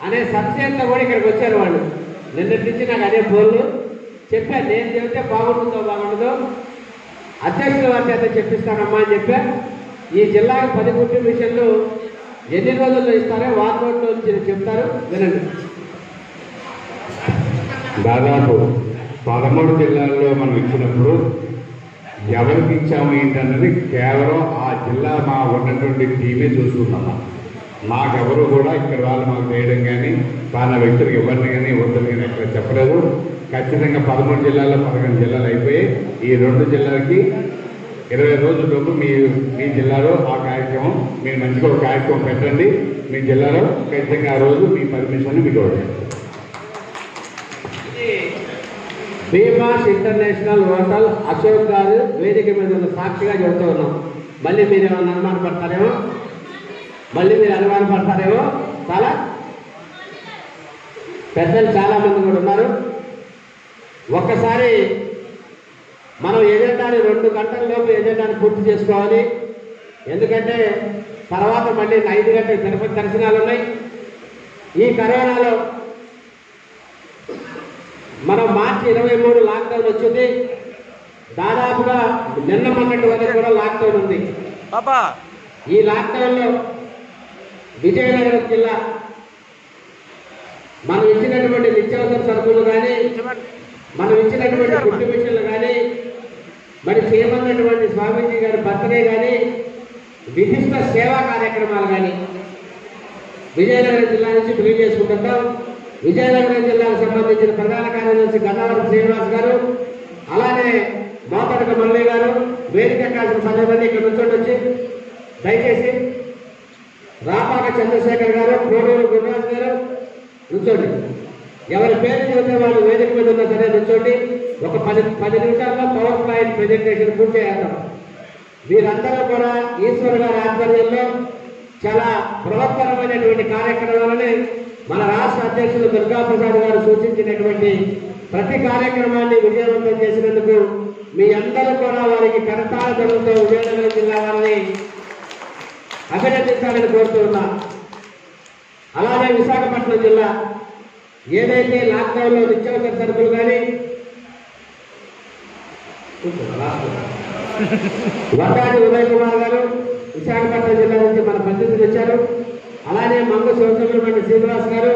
అనే సంశయంతో కూడా ఇక్కడికి వచ్చారు వాళ్ళు. నిన్నటి నుంచి నాకు అదే ఫోన్లు చెప్పాను. నేను చెబితే బాగుంటుందో బాగుంటుందో అధ్యక్షుల వారి చేత చెప్పిస్తానమ్మా అని చెప్పా. ఈ జిల్లాకి 10 కుట్టు మిషన్లు ఎన్ని రోజుల్లో ఇస్తారో వారం రోజుల్లో నుంచి చెప్తారు, వినండి. దాదాపు 13 జిల్లాల్లో మనం ఇచ్చినప్పుడు ఎవరికి ఇచ్చాము ఏంటన్నది కేవలం ఆ జిల్లా మా ఉన్నటువంటి టీమే చూసుకున్నాము. మాకెవరు కూడా ఇక్కడ వాళ్ళు మాకు వేయడం కానీ వాళ్ళ వ్యక్తులకు ఎవరిని కానీ వద్దని కానీ ఇక్కడ చెప్పలేదు. ఖచ్చితంగా 13 జిల్లాల్లో 11 జిల్లాలు అయిపోయి ఈ 2 జిల్లాలకి 20 రోజుల్లోపు మీ జిల్లాలో ఆ కార్యక్రమం మీరు మంచిగా ఒక కార్యక్రమం పెట్టండి. మీ జిల్లాలో ఖచ్చితంగా ఆ రోజు మీ పర్మిషన్ మీకు ఇవ్వండి. భీమాస్ ఇంటర్నేషనల్ హోటల్ అశోక్ గారు వేదిక మీద ఉన్న సాక్షిగా చెబుతూ ఉన్నాం. మళ్ళీ మీరు ఏమైనా అనుమానపడతారేమో చాలా పెద్దలు చాలా మంది కూడా ఉన్నారు. ఒక్కసారి మనం ఎజెండాని 2 గంటలలోపు ఎజెండాని పూర్తి చేసుకోవాలి. ఎందుకంటే తర్వాత మళ్ళీ 5 గంటల తిరుపతి దర్శనాలు ఉన్నాయి. ఈ కరోనాలో మనం మార్చి 23 లాక్డౌన్ వచ్చింది. దాదాపుగా నిన్న మొన్నటి వరకు కూడా లాక్డౌన్ ఉంది. ఈ లాక్డౌన్లో విజయనగరం జిల్లా మనం ఇచ్చినటువంటి నిత్యావసర సరుకులు కానీ, మనం ఇచ్చినటువంటి గుడ్డు మిషన్లు కానీ, మరి చేయమన్నటువంటి స్వామీజీ గారి బర్త్డే కానీ, విశిష్ట సేవా కార్యక్రమాలు కానీ విజయనగరం జిల్లా నుంచి బిలీవ్ చేసుకుంటుంటాం. విజయనగరం జిల్లాకు సంబంధించిన ప్రధాన కార్యదర్శి గన్నవరం శ్రీనివాస్ గారు, అలానే మోతడక మల్లయ్య గారు, వేదిక కాసిన 10 మంది ఇక్కడ నుంచోండి. దయచేసి రాపాక చంద్రశేఖర్ గారు, కోడూరు గురురాజు గారు నుంచోండి. ఎవరి పేరు చెబితే వాళ్ళు వేదిక మీద ఉన్నా సరే నుంచోండి. ఒక 10 నిమిషాల్లో పవర్ పాయింట్ ప్రెజెంటేషన్ పూర్తి చేద్దాం. వీరందరూ కూడా ఈశ్వర్ గారి ఆధ్వర్యంలో చాలా బృహత్తరమైనటువంటి కార్యక్రమాలని మన రాష్ట్ర అధ్యక్షులు దుర్గాప్రసాద్ గారు సూచించినటువంటి ప్రతి కార్యక్రమాన్ని విజయవంతం చేసినందుకు మీ అందరూ కూడా వారికి కరతాళ ధ్వనులతో విజయనగరం జిల్లా వారిని అభినందించాలని కోరుతూ ఉన్నా. అలానే విశాఖపట్నం జిల్లా ఏదైతే లాక్డౌన్లో నిత్యావసర సరుకులు కానీ, వడ్డాది ఉదయ్ కుమార్ గారు విశాఖపట్నం జిల్లా నుంచి మన ప్రతినిధులు వచ్చారు. అలానే మంగు శివసుబ్రహ్మణ్య శ్రీనివాస్ గారు,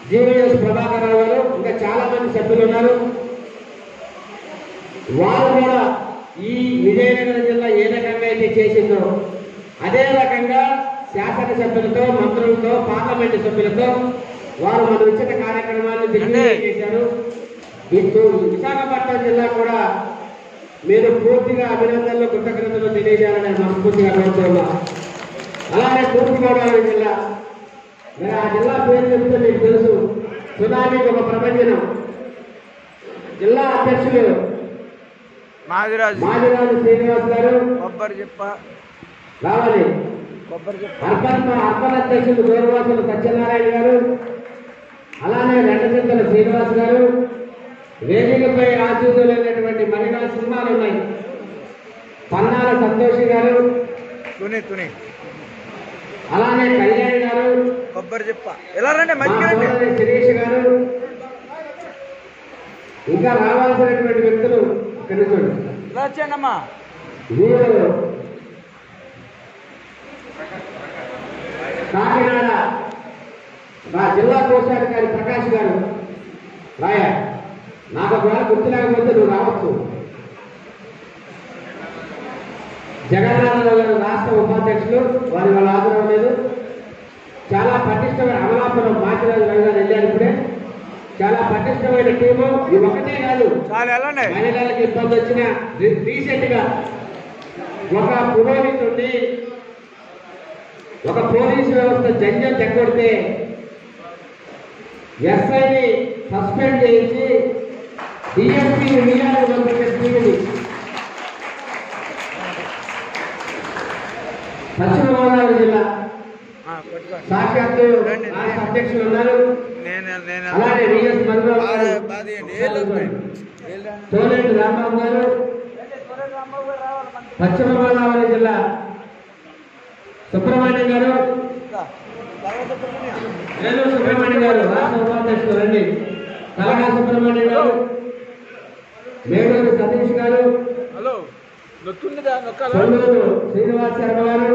జీవీఎస్ ప్రభాకర్ రావు గారు, ఇంకా చాలా మంది సభ్యులు ఉన్నారు. వారు కూడా ఈ విజయనగరం జిల్లా ఏ రకంగా అయితే చేసిందో అదే రకంగా శాసనసభ్యులతో, మంత్రులతో, పార్లమెంటు సభ్యులతో వారు మన ఇచ్చిన కార్యక్రమాన్ని దిగ్విజయం చేశారు. విశాఖపట్నం జిల్లా కూడా మీరు పూర్తిగా అభినందనలు, కృతజ్ఞతలు తెలియజేయాలని మనస్ఫూర్తిగా కోరుతున్నాం. అలానే తూర్పుగోదావరి జిల్లా, మరి ఆ జిల్లా పేరు చెప్తే మీకు తెలుసు, సునామీకి ఒక ప్రపంచం. జిల్లా అధ్యక్షులు మాదిరాజు శ్రీనివాస్ గారు రావాలి. అర్బన్ అధ్యక్షులు గౌరవాసులు సత్యనారాయణ గారు, అలానే రెండచింతల శ్రీనివాస్ గారు, వేదికపై ఆశీర్వదమైనటువంటి మహిళా సినిమాలు ఉన్నాయి. పన్నాల సంతోషి గారు, అలానే కళ్యాణి గారు, శిరీష్ గారు, ఇంకా రావాల్సినటువంటి వ్యక్తులు ఇక్కడ చూడండి. వీరు కాకినాడ మా జిల్లా కోశాధికారి ప్రకాష్ గారు రాయా. నాకు ఒకవేళ గుర్తు లేకపోతే నువ్వు రావచ్చు. జగన్నాథరావు గారు రాష్ట్ర ఉపాధ్యక్షులు, వారి వాళ్ళ ఆదరణ లేదు. చాలా పటిష్టమైన అమలాపురం మాచిరాజు గారు వెళ్ళారు ఇప్పుడే. చాలా పటిష్టమైన టీము. ఇది ఒకటే కాదు, మహిళలకు ఇబ్బంది వచ్చిన రీసెంట్ గా ఒక పురోహితుడిని, ఒక పోలీసు వ్యవస్థ జంజం చెక్కొడితే ఎస్ఐని సస్పెండ్ చేయించి డిఎస్పీ నియాలకు పంపించింది. పశ్చిమ గోదావరి జిల్లా సాక్షాత్తు రాష్ట్ర అధ్యక్షులు ఉన్నారు. అలానే విఎస్ తోలేటి రాంబాబు గారు, పశ్చిమ గోదావరి జిల్లా సుబ్రహ్మణ్యం గారు, వేలూరు సుబ్రహ్మణ్యం గారు రాష్ట్ర ఉపాధ్యక్షులు రండి. కలగా సుబ్రహ్మణ్యం గారు, మేడూరు సతీష్ గారు, కొల్లూరు శ్రీనివాస్ శర్మ గారు,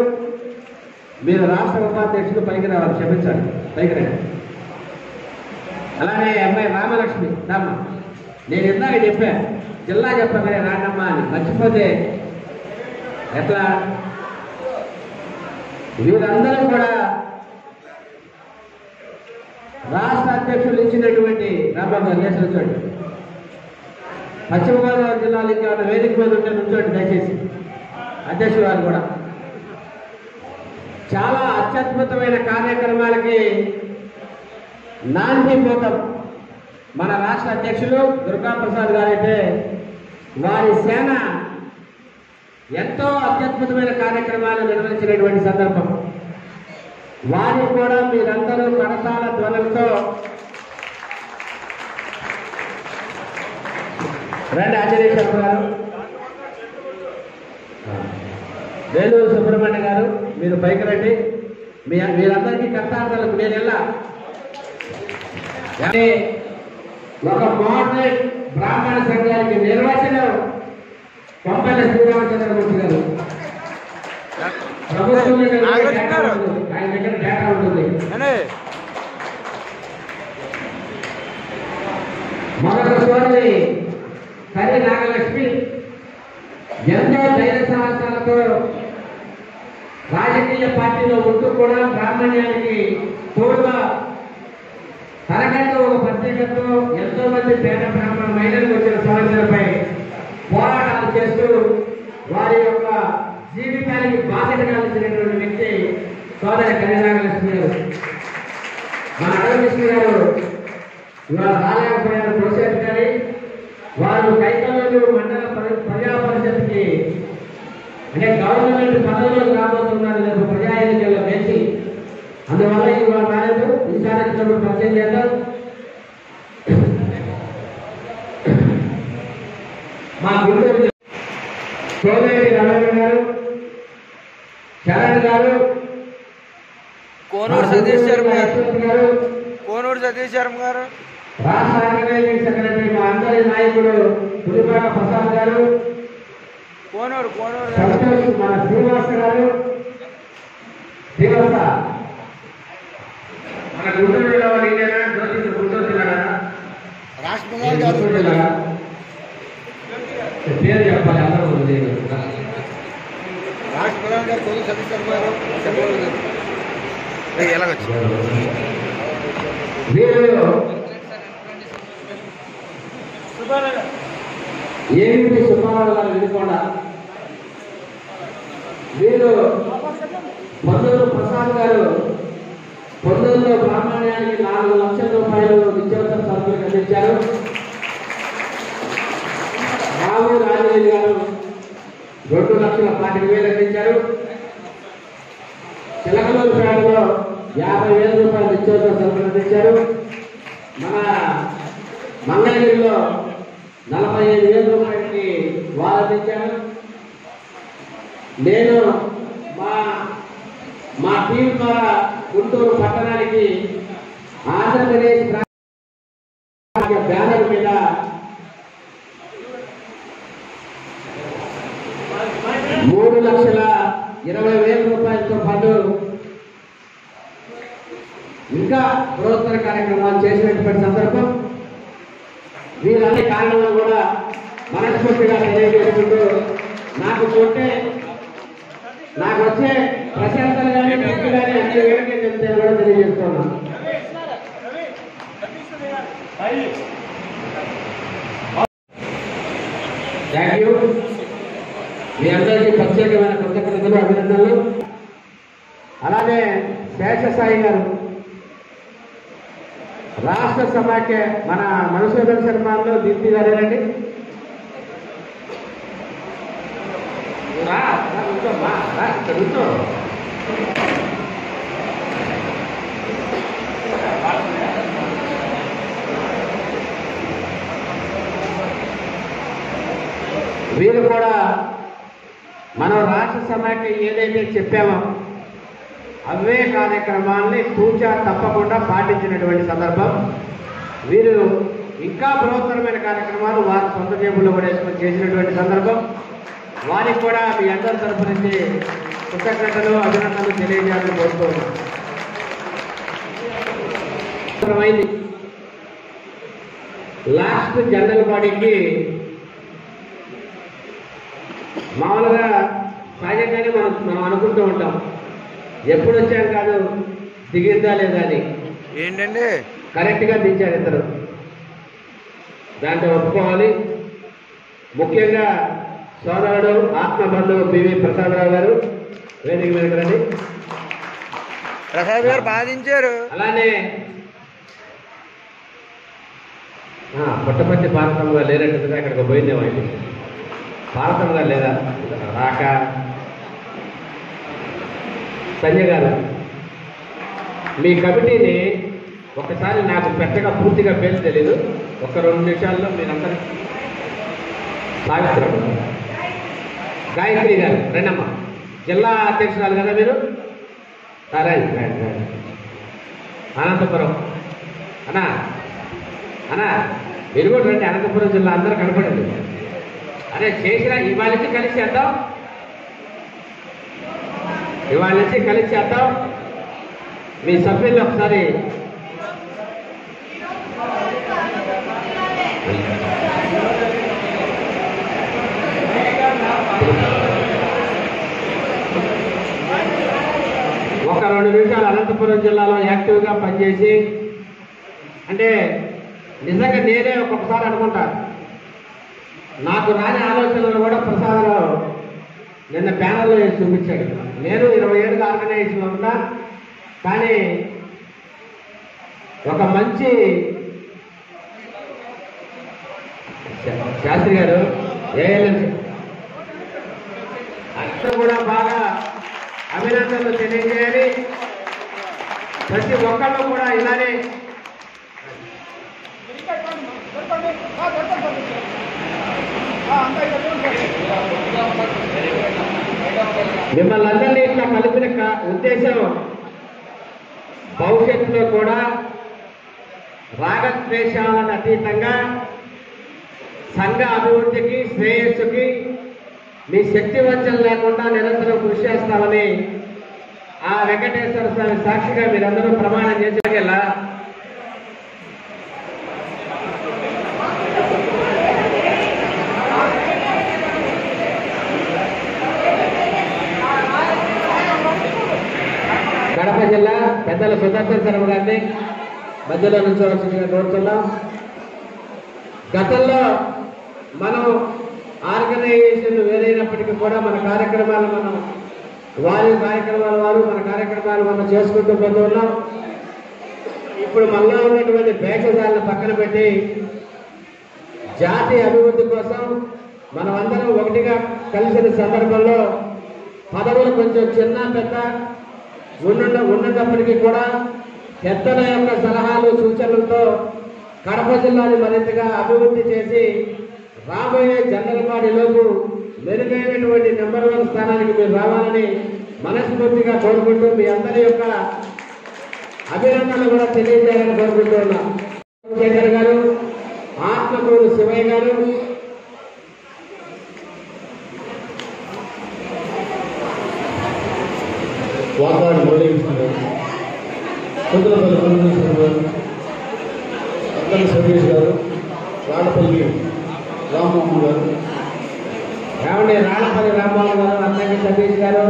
మీరు రాష్ట్ర ఉపాధ్యక్షులు పైకి రావాలి, క్షమించండి, పైకి రండి. అలానే అమ్మాయి రామలక్ష్మి రామ్మ, నేను ఇందాక చెప్పా జిల్లా చెప్పగానే రాండమ్మా అని, మర్చిపోతే ఎట్లా? వీరందరూ కూడా రాష్ట్ర అధ్యక్షులు ఇచ్చినటువంటి రాంబాబు గారు చూడండి. పశ్చిమ గోదావరి జిల్లాలో ఇంకా వేదిక మీద ఉంటే నుంచోండి దయచేసి. అధ్యక్షుడు గారు కూడా చాలా అత్యద్భుతమైన కార్యక్రమాలకి నాందీభూతం మన రాష్ట్ర అధ్యక్షులు దుర్గాప్రసాద్ గారైతే వారి సేన ఎంతో అత్యద్భుతమైన కార్యక్రమాలు నిర్వహించినటువంటి సందర్భం. వారికి కూడా మీరందరూ కరతాళ ధ్వనులతో రండి. ఆంజనేయ శర్మ గారు, వేలూరు సుబ్రహ్మణ్య గారు మీరు పైకి రండి. మీరందరికీ కర్తార్థాలకు నేను ఎలా ఒక మోడరేట్ బ్రాహ్మణ సంఘానికి నిర్వచనం కొంపల్లి శ్రీరామచంద్రమూర్తి గారు. ప్రభుత్వం ఆయన దగ్గర డేటా ఉంటుంది. మొదటి సోదరి కరి నాగలక్ష్మి ఎంతో ధైర్య సాహసాలతో రాజకీయ పార్టీలో ఉంటూ కూడా బ్రాహ్మణ్యానికి తోడుగా తనకంటూ ఒక ప్రత్యేకతతో ఎంతో మంది పేద బ్రాహ్మణ మహిళలకు వచ్చిన సమస్యలపై పోరాటాలు చేస్తూ వారి యొక్క జీవితానికి బాధ్యత కలిగినటువంటి వ్యక్తి సోదరి కన్యానాగలక్ష్మి గారు. మన అడవికృష్ణ గారు ఇవాళ రాలేకపోయారు కోశాధికారి. వారు కైకలూరు మండల ప్రజా పరిషత్కి అంటే గవర్నమెంట్ పదవులకు రాబోతున్నారు రేపు ప్రజా ఎన్నికల్లో వేసి, అందువల్ల ఇవాళ రాలేదు. ఈసారి వచ్చినప్పుడు పరిచయం చేద్దాం. మా గుంటూరు సోదరి రమణ గారు, శరణ్ గారు, కోనూరు సతీష్ శర్మ గారు, కోనూరు సతీష్ శర్మ గారు, రాష్ట్ర ఆర్గనైజింగ్ సెక్రటరీ మా అందరి నాయకుడు పులిపాక ప్రసాద్ గారు, కోనూరు సంతోష్ మన శ్రీనివాస గారు, శ్రీనివాస మన గుంటూరు జిల్లా వారు ఇదేనా? జ్యోతి గుంటూరు జిల్లా కదా? గుంటూరు జిల్లా పేరు చెప్పాలి అందరూ ఉంది. రాష్ట్ర ప్రధాని గారు కోనూరు సతీష్ శర్మ గారు ఎలాగొచ్చు వీరు ఏమిటి సుబ్బారావు గారు వినుకొండ. వీరు పొందూరు ప్రసాద్ గారు పొందూరులో బ్రాహ్మణ్యానికి 4 లక్షల రూపాయలు నిత్యావసర సరుకులు అందించారు. రావు రాజేంద్ర గారు 2,40,000 అందించారు. చిలకలూరు పేటలో 50,000 రూపాయలు నిత్యావసర సరుకులు అందించారు. మన మంగళగిరిలో 45,000 రూపాయలకి వారు అందించారు. నేను మా టీం ద్వారా గుంటూరు పట్టణానికి ఆంధ్రప్రదేశ్ బ్యానర్ మీద ₹3,20,000 పాటు ఇంకా బృహత్తర కార్యక్రమాలు చేసినటువంటి సందర్భం. వీరన్ని కారణాలు కూడా మనస్ఫూర్తిగా తెలియజేసుకుంటూ నాకు వచ్చే ప్రశంసలు కానీ వ్యక్తి కానీ అన్ని వేడికే చెప్తే కూడా తెలియజేస్తున్నాను. Thank you. మీ అందరికీ ప్రత్యేకమైన కృతజ్ఞతలు, అభినందనలు. అలానే శేషసాయి గారు రాష్ట్ర సమాఖ్య మన మధుసూదన్ శర్మలో దీప్తి గారేనండి. వీరు కూడా మనం రాష్ట్ర సమాఖ్య ఏదైతే చెప్పామో అవే కార్యక్రమాల్ని తూచా తప్పకుండా పాటించినటువంటి సందర్భం. వీరు ఇంకా బృహత్తరమైన కార్యక్రమాలు వారి సొంత జేబుల్లో కూడా వేసుకొని చేసినటువంటి సందర్భం. వారికి కూడా మీ అందరి తరఫు నుంచి కృతజ్ఞతలు, అభినందనలు తెలియజేయాలని కోరుతున్నాను. లాస్ట్ జనరల్ బాడీకి మామూలుగా సహజంగానే మనం అనుకుంటూ ఉంటాం ఎప్పుడు వచ్చాం కాదు దిగిద్దా లేదా అని. ఏంటండి కరెక్ట్గా దించారు ఇద్దరు, దాంట్లో ఒప్పుకోవాలి. ముఖ్యంగా సోదరుడు ఆత్మబంధువు పివి ప్రసాదరావు గారు వేదిక మీద రండి. ప్రసాద్ గారు బాధించారు. అలానే పుట్టపర్తి పార్వతమ్మ గారు లేనట్టుగా ఇక్కడికి పోయిందేమో అయితే పార్వతమ్మ గారు లేదా రాక సంజయ్ గారు మీ కమిటీని ఒకసారి నాకు పెద్దగా పూర్తిగా పేరు తెలీదు, ఒక 2 నిమిషాల్లో మీరందరూ సావిత్రం గాయత్రి గారు రెండమ్మ జిల్లా అధ్యక్షురాలు కదా మీరు. రండి అనంతపురం అన్నా అన్నా మీరు కూడా రండి. అనంతపురం జిల్లా అందరూ కనపడండి. అరే చేసిన ఇవాళ నుంచి కలిసి చేద్దాం, ఇవాళ నుంచి కలిసి చేద్దాం. మీ సభ్యులు ఒకసారి ఒక 2 నిమిషాలు అనంతపురం జిల్లాలో యాక్టివ్గా పనిచేసి, అంటే నిజంగా నేనే ఒక్కొక్కసారి అనుకుంటాను, నాకు రాని ఆలోచనలు కూడా ప్రసాదరావు నిన్న ప్యానల్లో వేసి చూపించాడు. నేను 20 ఏళ్ళుగా ఆర్గనైజేషన్లో ఉన్నా, కానీ ఒక మంచి శాస్త్రి గారు ఏఎల్ఎం అందరూ కూడా బాగా అభినందనలు తెలియజేయాలి. ప్రతి ఒక్కళ్ళు కూడా ఇలానే మిమ్మల్ని అందరినీ ఇట్లా కలిపిన ఉద్దేశం భవిష్యత్తులో కూడా రాగద్వేషాలను అతీతంగా సంఘ అభివృద్ధికి శ్రేయస్సుకి మీ శక్తి వంచన లేకుండా నిరంతరం కృషి చేస్తామని ఆ వెంకటేశ్వర స్వామి సాక్షిగా మీరందరూ ప్రమాణం చేసేలా కడప జిల్లా పెద్దల సుదర్శన్ శర్మ గారిని మధ్యలో నుంచోవలసిందిగా కోరుతున్నాం. గతంలో మనం ఆర్గనైజేషన్ వేరైనప్పటికీ కూడా మన కార్యక్రమాలు మనం వారి కార్యక్రమాల వారు మన కార్యక్రమాలు మనం చేసుకుంటూ పోతూ ఉన్నాం. ఇప్పుడు మనలో ఉన్నటువంటి భేషజాలను పక్కన పెట్టి జాతి అభివృద్ధి కోసం మనం అందరం ఒకటిగా కలిసిన సందర్భంలో పదవులు కొంచెం చిన్న పెద్ద ఉన్నప్పటికీ కూడా పెద్దల యొక్క సలహాలు సూచనలతో కడప జిల్లాని మరింతగా అభివృద్ధి చేసి రాబోయే జనరల్ బాడీలోపు మెరుగైనటువంటి నెంబర్ 1 స్థానానికి మీరు రావాలని మనస్ఫూర్తిగా కోరుకుంటూ మీ అందరి యొక్క అభినందనలు కూడా తెలియజేయాలని కోరుకుంటూ ఉన్నాం. శేఖర్ గారు, ఆత్మకూరు శివయ్య గారు, వాతావరణ మురళీకృష్ణ గారు, కుందలపల్లి మురళీకృష్ణ గారు, అక్కల సతీష్ గారు, రాళ్ళపల్లి రామ్మోహన్ గారు, ఏమండి రాళ్ళపల్లి రామ్మోహన్ గారు, అన్నయ్య సతీష్ గారు,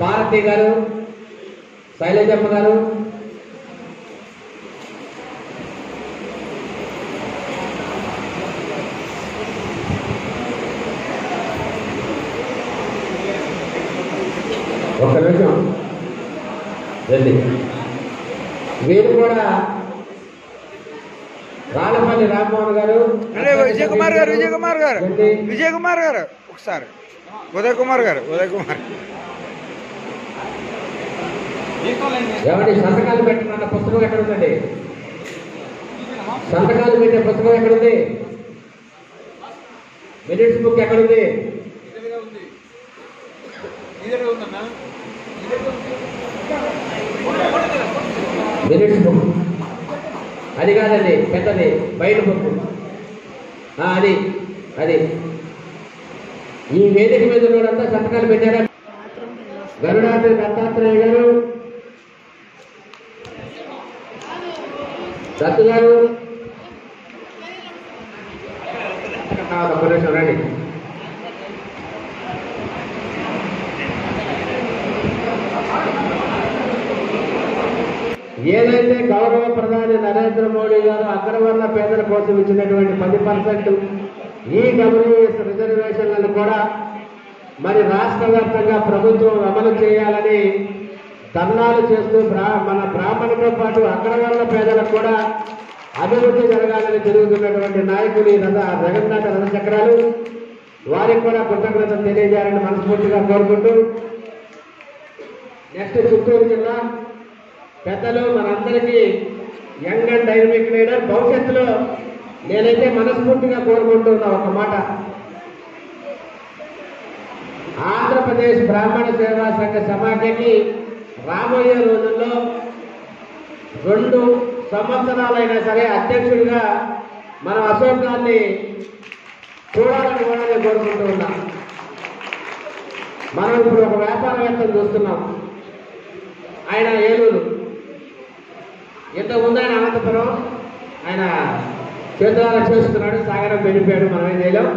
భారతి గారు, శైలజమ్మ గారు, ఒక్క నిమిషం రండి. వీరు కూడా రాళ్ళపల్లి రామ్మోహన్ గారు, విజయ్ కుమార్ గారు ఒకసారి ఉదయ్ కుమార్ ఏమండి సంతకాలు పెట్టిన పుస్తకం ఎక్కడుందండి? సంతకాలు పెట్టే పుస్తకం ఎక్కడుంది? మినిట్స్ బుక్ ఎక్కడుంది? మినిట్స్ బుక్ అది కాదండి, పెద్దది బయట బుక్. అది అది ఈ వేదిక మీద ఉన్నదంతా సంతకాలు పెట్టారా? గరుడాద్రి దత్తాత్రేయ గారు, దత్తు గారు, ఒక్క నిమిషం రండి. ఏదైతే గౌరవ ప్రధాని నరేంద్ర మోడీ గారు అగ్రవర్ణ పేదల కోసం ఇచ్చినటువంటి 10% ఈ డబ్ల్యూఎస్ రిజర్వేషన్లను కూడా మరి రాష్ట్ర వ్యాప్తంగా ప్రభుత్వం అమలు చేయాలని ధర్నాలు చేస్తూ మన బ్రాహ్మణులతో పాటు అగ్రవర్ణ పేదలకు కూడా అభివృద్ధి జరగాలని తిరుగుతున్నటువంటి నాయకులు జగన్నాథ రథచక్రాలు వారికి కూడా కృతజ్ఞతలు తెలియజేయాలని మనస్ఫూర్తిగా కోరుకుంటూ నెక్స్ట్ చిత్తూరు జిల్లా పెద్దలు మనందరికీ యంగ్ అండ్ డైనమిక్ లీడర్ భవిష్యత్తులో నేనైతే మనస్ఫూర్తిగా కోరుకుంటున్నా ఒక మాట, ఆంధ్రప్రదేశ్ బ్రాహ్మణ సేవా సంఘ సమాఖ్యకి రాబోయే రోజుల్లో 2 సంవత్సరాలైనా సరే అధ్యక్షుడిగా మనం అశోక్ గారిని చూడాలని కూడా నేను కోరుకుంటూ ఉన్నా. మనం ఇప్పుడు ఒక వ్యాపారవేత్తను చూస్తున్నాం, ఆయన ఏలూరు, ఇంతకుముందు ఆయన అనంతపురం, ఆయన చేతులారా చేస్తున్నాడు, సాగరం వెళ్ళిపోయాడు, మనం ఏం చేయలేం.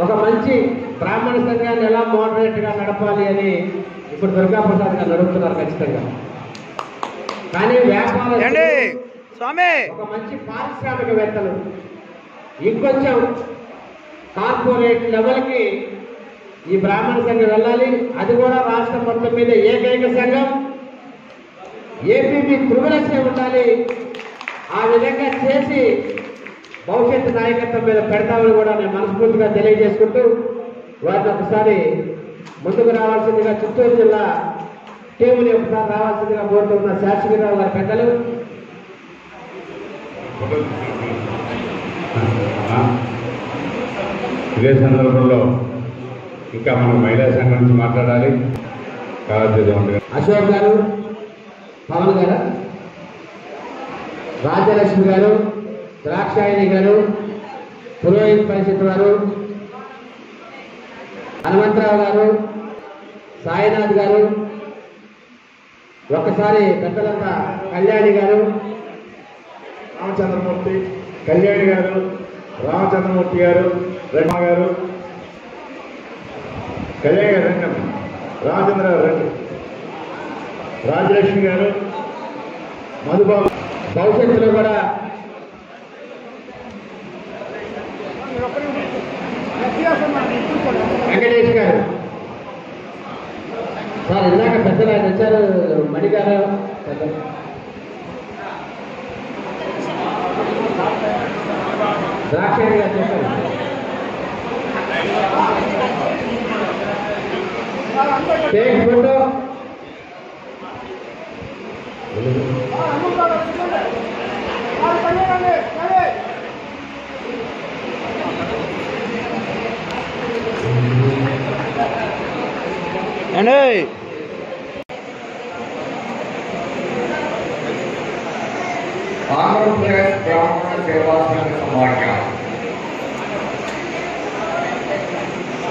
ఒక మంచి బ్రాహ్మణ సంఘాన్ని ఎలా మోడరేట్గా నడపాలి అని ఇప్పుడు దుర్గాప్రసాద్ గారు నడుపుతున్నారు ఖచ్చితంగా. కానీ వ్యాపారం ఒక మంచి పారిశ్రామికవేత్తలు ఇంకొంచెం కార్పొరేట్ లెవెల్కి ఈ బ్రాహ్మణ సంఘం వెళ్ళాలి. అది కూడా రాష్ట్రం మొత్తం మీద ఏకైక సంఘం ఏపీపీ త్రిభులసే ఉండాలి. ఆ విధంగా చేసి భవిష్యత్తు నాయకత్వం మీద పెడతామని కూడా నేను మనస్ఫూర్తిగా తెలియజేసుకుంటూ వారిని ఒకసారి ముందుకు రావాల్సిందిగా చిత్తూరు జిల్లా టీముని ఒకసారి రావాల్సిందిగా కోరుతున్న శాస్త్రిరావు గారి పెద్దలు. ఇదే సందర్భంలో ఇంకా మనం మహిళా సంఘం నుంచి మాట్లాడాలి. అశోక్ గారు, పవన్ గారు, రాజ్యలక్ష్మి గారు, ద్రాక్షాయణి గారు, పురోహిత్ పరిషత్ గారు, హనుమంతరావు గారు, సాయినాథ్ గారు, ఒక్కసారి పెద్దలంతా కళ్యాణి గారు, రామచంద్రమూర్తి, కళ్యాణి గారు, రామచంద్రమూర్తి గారు, రమా గారు, కళ్యాణి గారు రండి, రామచంద్ర గారు రండి, రాజలక్ష్మి గారు, మధుబాబు, భవిష్యత్తులో కూడా వెంకటేష్ గారు, సార్ ఇందాక పెద్దలు ఆయన వచ్చారు, మణి గారు పెద్దలు, ద్రాక్షాయణి గారు చెప్పారు. Take photo. ఆంధ్రప్రదేశ్ బ్రాహ్మణ సేవా సంఘ సమాఖ్య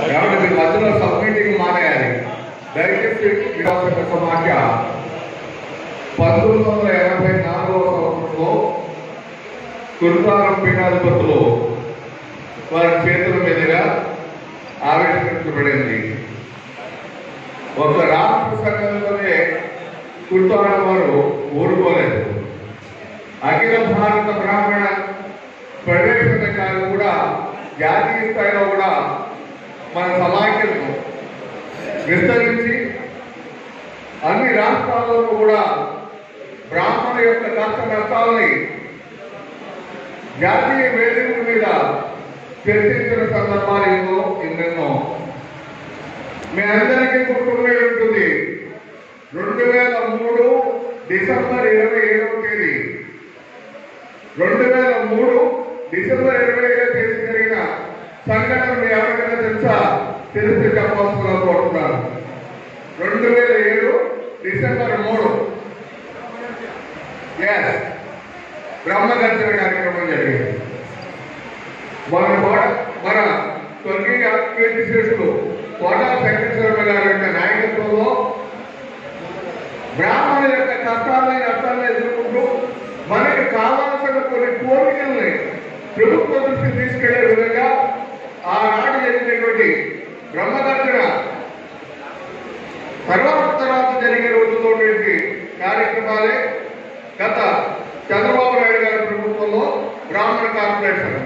కాబట్టి మీ మధ్యలో సబ్ మీటింగ్ మానేయాలి. దయచేసి సంఘ సమాఖ్య 1984 సంవత్సరంలో కుర్తారం పీఠాధిపతులు వారి చేతుల మీదుగా ఆవిష్కరించబడింది. ఒక రాష్ట్ర సంఘంలోనే కుర్తారం వారు ఊరుకోలేదు. అఖిల భారత బ్రాహ్మణ ప్రవేశ కార్యం కూడా జాతీయ స్థాయిలో కూడా మన సమాఖ్యలను విస్తరించి అన్ని రాష్ట్రాల్లో కూడా బ్రాహ్మణ యొక్క కష్ట నష్టాలని జాతీయ వేదిక మీద చర్చించిన సందర్భాలు ఎన్నెన్నో. మీ అందరికీ గుర్తుండే ఉంటుంది, 2003 డిసెంబర్ 27వ తేదీ 2003 డిసెంబర్ 27వ తేదీ జరిగిన సంఘటన మీ ఎవరికైనా తెలుసా? తెలిసి చెప్పవలసిన కోరుతున్నాను. 2007 డిసెంబర్ 3 బ్రహ్మగర్జన కార్యక్రమం జరిగింది. మన స్వర్గీయ కీర్తిశేషులు కోటా వెంకటేశ్వర గారి యొక్క నాయకత్వంలో బ్రాహ్మణుల యొక్క కష్టాలని నష్టాలను ఎదుర్కొంటూ మనకి కావాల్సిన కొన్ని కోరికల్ని ప్రభుత్వ దృష్టికి తీసుకెళ్లే విధంగా ఆనాడు జరిగినటువంటి బ్రహ్మగర్జన తర్వాత జరిగే రోజుల్లో కార్యక్రమాలే గత చంద్రబాబు నాయుడు గారి ప్రభుత్వంలో బ్రాహ్మణ కార్పొరేషన్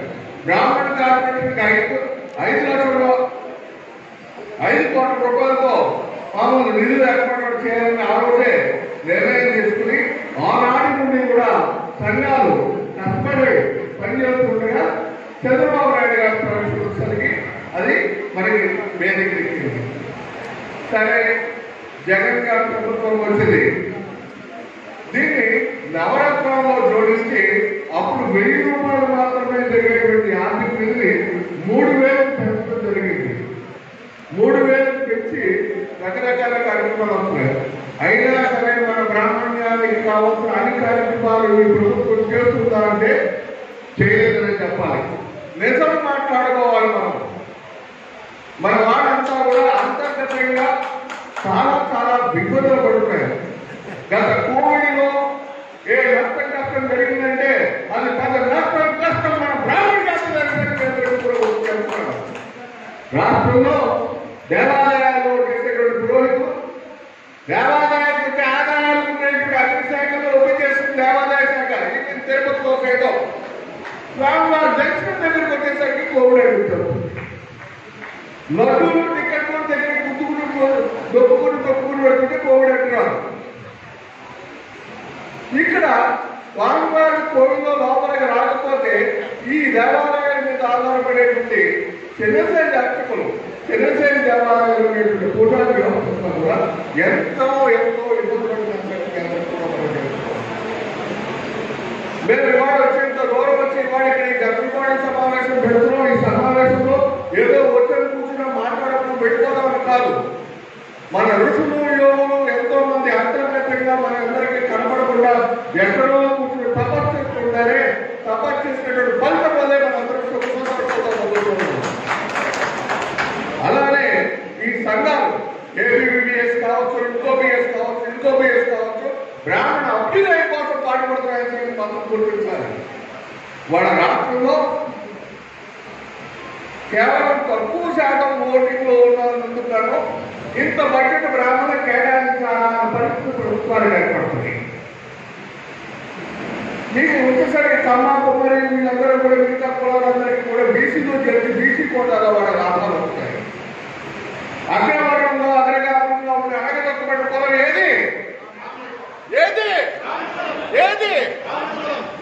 బ్రాహ్మణ కార్పొరేషన్కి 5 కోట్ల రూపాయలతో మామూలు నిధులు ఏర్పాటు చేయాలని ఆ రోజే నిర్ణయం తీసుకుని ఆనాటి నుండి కూడా సంఘాలు కష్టపడి పనిచేస్తుండగా చంద్రబాబు నాయుడు గారి ప్రవేశించడానికి అది మనకి వేదిక. సరే, జగన్ గారి ప్రభుత్వం వచ్చింది. దీన్ని నవరత్నాల్లో జోడిస్తే అప్పుడు 1000 రూపాయలు మాత్రమే జరిగేటువంటి ఆర్థిక నిధిని 3000 పెంచడం జరిగింది. 3000 పెంచి రకరకాల కార్యక్రమాలు వస్తున్నాయి. అయినా సరే మన బ్రాహ్మణ్యానికి కావాల్సిన అన్ని కార్యక్రమాలు ఈ ప్రభుత్వం చేస్తుందా అంటే చేయలేదని చెప్పాలి. నిజం మాట్లాడుకోవాలి. మన వాళ్ళంతా కూడా అంతర్గతంగా చాలా దిగ్గుదల పడుతున్నాయి. గత కోవిడ్లో ఏ నష్టం జరిగిందంటే అది పెద్ద నష్టం మన బ్రాహ్మణ చెప్తున్నాను. రాష్ట్రంలో దేవాలయాల్లో చేసేటువంటి పురోహితులు, దేవాలయానికి ఆదాయాలు ఉండేటువంటి అన్ని శాఖల్లో ఉపయోగిస్తుంది దేవాదాయ శాఖ. ఇది తిరుపతిలో సైతం స్వామివారి దర్శనం దగ్గరికి వచ్చేసరికి కోవిడ్ అడుగుతారు. లడ్డూలు టికెట్లు దగ్గర దొక్కుకుని పెట్టుకుంటే కోవిడ్ అంటున్నారు. ఇక్కడ స్వామివారి కోవిడ్లో లోపలికి రాకపోతే ఈ దేవాలయాల మీద ఆధారపడేటువంటి చిన్నశైలి అర్చకులు, చిన్నశైలి దేవాలయాలు ఉండేటువంటి పూజారి వ్యవస్థ కూడా ఎంతో ఇబ్బందులు మేము ఇవాళ వచ్చేంత దూరం వచ్చి ఇవాళ ఇక్కడ ఈ గర్భపాడ సమావేశం పెడుతున్నాం. ఈ సమావేశంలో ఏదో వచ్చని కూర్చున్నా మాట్లాడకుండా పెట్టుకోవడం కాదు. మన ఋషులు యోగులు ఎంతో మంది అంతర్గతంగా మన అందరికీ కనపడకుండా ఎక్కడో కూర్చుని తపస్సు చేస్తుంటారే. తపస్సు చేసినటువంటి ఫలితం వల్లే మన అందరూ అలానే ఈ సంఘాలు ఏబీబీఎస్ కావచ్చు, ఇంకోబిఎస్ కావచ్చు బ్రాహ్మణ అభ్యుదయం కోసం పాటుపడుతున్నాయని మనం గుర్తించాలి. వాళ్ళ రాష్ట్రంలో కేవలం తక్కువ శాతం ఓటింగ్లో ఉన్నందుకు ఇంత బడ్జెట్ బ్రాహ్మణ కేటాయించాలన్న పరిస్థితి ప్రభుత్వాలు ఏర్పడుతుంది. మీకు వచ్చేసరికి కమ్మా కుమ్మరి వీళ్ళందరూ కూడా మిగతా కులాలందరికీ కూడా బీసీలో చేసి బీసీ కోటాలో వాళ్ళ లాభాలు వస్తాయి. అగ్రవర్గంలో అగ్రగామంలో ఉన్న అడగదొక్కబడ్డ కులం ఏది?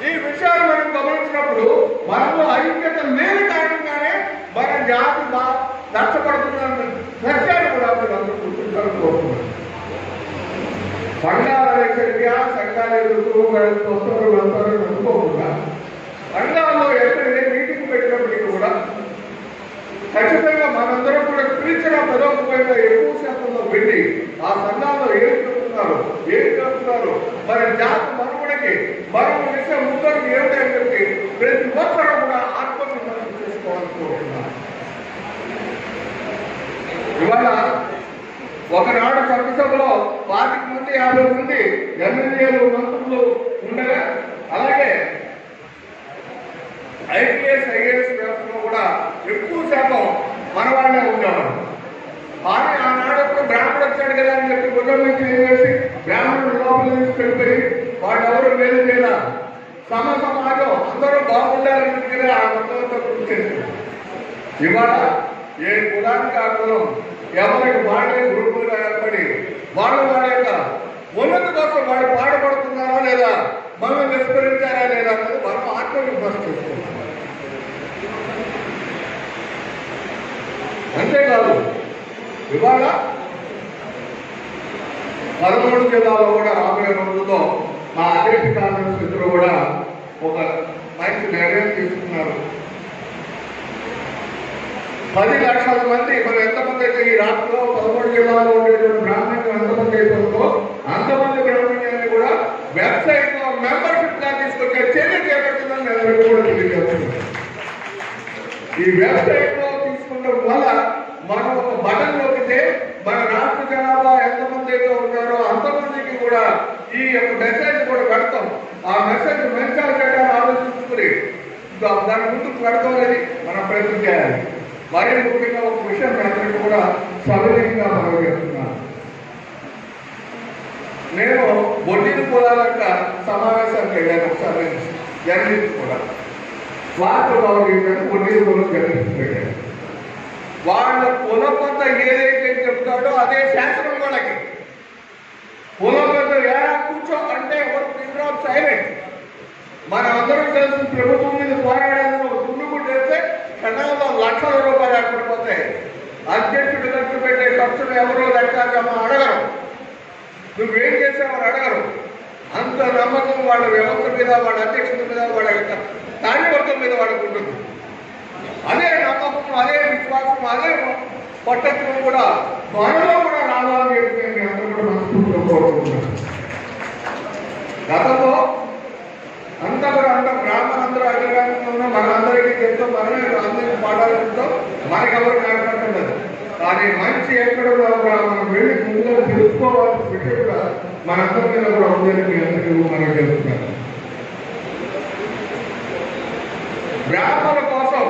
ఈ విషయాలు మనం గమనించినప్పుడు మనలో ఐక్యత లేని కారణంగానే మన జాతి నష్టపడుతున్న సత్యాన్ని కూడా అందరూ గుర్తించాలని కోరుతున్నారు. సంఘాల వైఖరిగా సంఘాలు వస్తువులు అనుకోకుండా సంఘాల్లో ఎక్కడైతే మీటింగ్ పెట్టినప్పటికీ కూడా ఖచ్చితంగా మనందరం కూడా పిలిచిన పెరగకపోయినా ఎక్కువ శాతంలో వెళ్ళి ఆ సంఘాల్లో ఏం చేస్తున్నారు మరి జాతి మనుగడకి మరొక విషయం ముందరికి ఏమిటని చెప్పి ప్రతి ఒక్కరూ కూడా ఆత్మవిశ్వాసం చేసుకోవాలనుకుంటున్నారు. ఇవాళ ఒకనాడు చట్టసభలో 25 మంది 50 మంది ఎమ్మెల్యేలు మంత్రులు ఉండగా అలాగే ఐపీఎస్ ఐఏఎస్ వ్యవస్థలో కూడా ఎక్కువ శాతం మన వాళ్ళే ఉండేవాడు. కానీ ఆనాడు బ్రాహ్మణుడు వచ్చాడు కదా అని చెప్పి భుజం నుంచి వేసి బ్రాహ్మణుడు లోపల నుంచి వెళ్ళిపోయి వాళ్ళు ఎవరు వేలు లేదా సమాజం అందరూ బాగుండాలని ఆ మొత్తంతో కృషి చేశారు. ఇవాళ ఏ కులానికి ఆ కులం ఎవరికి వాళ్ళే గ్రూపులుగా ఏర్పడి వాళ్ళ యొక్క ఉన్నతి కోసం వాళ్ళు పాటుపడుతున్నారా లేదా, మనం విస్మరించారా లేదా అన్నది మనం ఆత్మవిశ్వాసం చేసుకుంటాం. అంతేకాదు ఇవాళ 13 జిల్లాలో కూడా రాబోయే రోజుల్లో మా అధ్యక్ష కాంగ్రెస్ మిత్రులు కూడా ఒక మంచి నిర్ణయం తీసుకున్నారు. 10 లక్షల మంది మరి ఎంతమంది అయితే ఈ రాష్ట్రంలో 13 జిల్లాలో ఉండేటువంటి బ్రాహ్మణులు ఎంతమంది అయితే ఉందో అంతమంది బ్రాహ్మణ్యాన్ని కూడా వెబ్సైట్ లో మెంబర్షిప్ గా తీసుకొచ్చే చర్య చేపట్టిందని అందరికీ కూడా తెలియజేస్తున్నారు. ఈ వెబ్సైట్ లో తీసుకుంటాం వల్ల మనం ఒక బటన్ నొక్కితే మన రాష్ట్ర జనాభా ఎంతమంది అయితే ఉంటారో అంతమందికి కూడా ఈ యొక్క మెసేజ్ కూడా పెడతాం. ఆ మెసేజ్ మంచిగా చేయడానికి ఆలోచించుకుని దాని ముందుకు పెడతామని మనం ప్రయత్నం చేయాలి. మరీ ముఖ్యంగా ఒక విషయం అందరికీ కూడా సవినయంగా మనం చేస్తున్నాను. నేను బొడ్డిని పొలాలంట సమావేశానికి వెళ్ళాను ఒకసారి జర్నలిస్ట్ కూడా. వాటర్ బాగుంది కొన్ని పెట్టారు. వాళ్ళ కులపంత ఏదైతే చెప్తాడో అదే శాస్త్రం వాళ్ళకి. కులపంత కూర్చో అంటే ఎవరు సైలెంట్. మన అందరం కలిసి ప్రభుత్వం మీద పోరాడేందుకు ఒక తుండుకు చేస్తే క్షణంలో లక్షల రూపాయలు ఏర్పడిపోతాయి. అధ్యక్షుడు ఖర్చు పెట్టే ఖర్చును ఎవరో లెక్కాజమా అడగరు, నువ్వేం చేసావని అడగరు. అంత నమ్మకం వాళ్ళ వ్యవస్థ మీద, వాళ్ళ అధ్యక్షుల మీద, వాళ్ళ కార్యకర్తల మీద వాళ్ళకు ఉంటుంది. అదే నమ్మకం, అదే విశ్వాసం, అదే పట్టణం కూడా మనలో కూడా రావాలని చెప్పి నేను అందరూ కూడా మనస్ఫూర్తిగా కోరుకుంటున్నాను. గతంలో అంతా కూడా బ్రాహ్మణందరూ అగ్రగామిగా ఉన్నా మనందరికీ చెప్తాం, మనమే అందరికీ పాఠాలు చెప్తాం, మనకెవరు కనపడలేదు. కానీ మంచి ఎక్కడ కూడా మనం వెళ్ళి ముందుగా తెలుసుకోవాల్సిన విషయం కూడా మనందరి మీద కూడా ఉందని మీ అందరికీ మనం చెప్తున్నాను. బ్రాహ్మణుల కోసం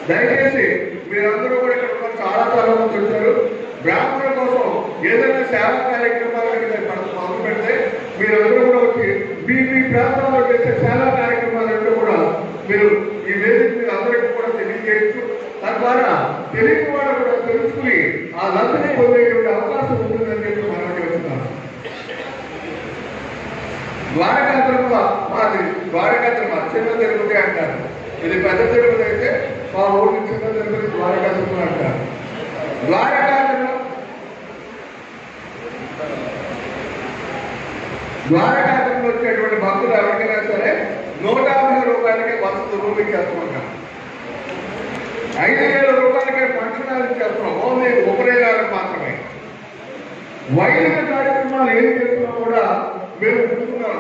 దయచేసి మీరందరూ కూడా ఇక్కడ చాలా మంది వచ్చారు. బ్రాహ్మణుల కోసం ఏదైనా సేవా కార్యక్రమాలకి మొదలు పెడితే మీరందరూ కూడా వచ్చి మీ ప్రాంతాల్లో చేసే సేవా కార్యక్రమాలంటే కూడా మీరు ఈ వేదిక మీద అందరికీ కూడా తెలియజేయచ్చు. తద్వారా తెలియని వాళ్ళు కూడా తెలుసుకుని ఆ లబ్ధిని పొందేటువంటి అవకాశం ఉంటుందని చెప్పి మనం చెప్తున్నాం. ద్వారకా తిరుమల చిన్న తిరుపతి అంటారు. ఇది పెద్ద తిరుపతి అయితే మా ఊరికి చిన్న తిరుపతి ద్వారకా తిరుమల అంటారు. ద్వారకా తిరుమల వచ్చేటువంటి భక్తులు ఎవరికైనా సరే 150 రూపాయలకే వసతి రూమ్ ఇచ్చేస్తున్నాం. 5,000 రూపాయలకే ఫంక్షన్ ఇచ్చేస్తున్నాం. ఓన్లీ ఉపనయనాలకు మాత్రమే. వైదిక కార్యక్రమాలు ఏం చేస్తున్నా కూడా మేము చూస్తున్నాం.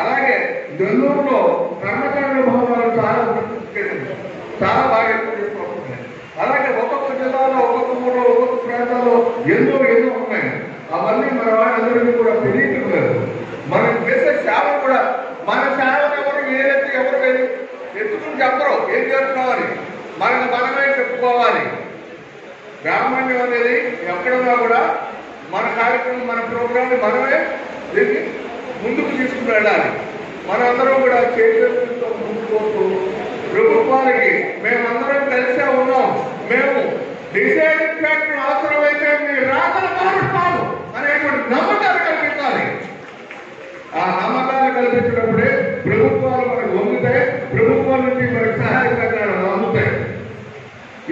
అలాగే నెల్లూరులో కర్మకాండ భవనాలు చాలా బాగా ఎక్కువ చేసుకోవాలి. అలాగే ఒక్కొక్క జిల్లాలో, ఒక్కొక్క ఊళ్ళో, ఒక్కొక్క ప్రాంతాల్లో ఎన్నో ఉన్నాయి. అవన్నీ మన వాళ్ళందరికీ కూడా తెలియటం లేదు. మనం చేసే సేవ కూడా మన సేవను ఎవరు ఏదైతే ఎవరు లేదు ఎత్తుకుని చెప్పరు ఏం చేస్తున్నామని, మనకు మనమే చెప్పుకోవాలి. బ్రాహ్మణ్యం అనేది ఎక్కడున్నా కూడా మన కార్యక్రమం, మన ప్రోగ్రాంని మనమే దీన్ని ముందుకు తీసుకుని వెళ్ళాలి. మనందరం కూడా చేతులతో ముందుకు ప్రభుత్వానికి మేమందరం కలిసే ఉన్నాం. మేము డిసైడింగ్ ఫ్యాక్టర్ అవసరమైతే మీరు రాగల మారుస్తాము అనేటువంటి నమ్మకాలు కల్పించాలి. ఆ నమ్మకాలు కల్పించినప్పుడే ప్రభుత్వాలు మనకు వందుతాయి. ప్రభుత్వాల నుంచి మనకు సహాయ సహకారాలు అందుతాయి.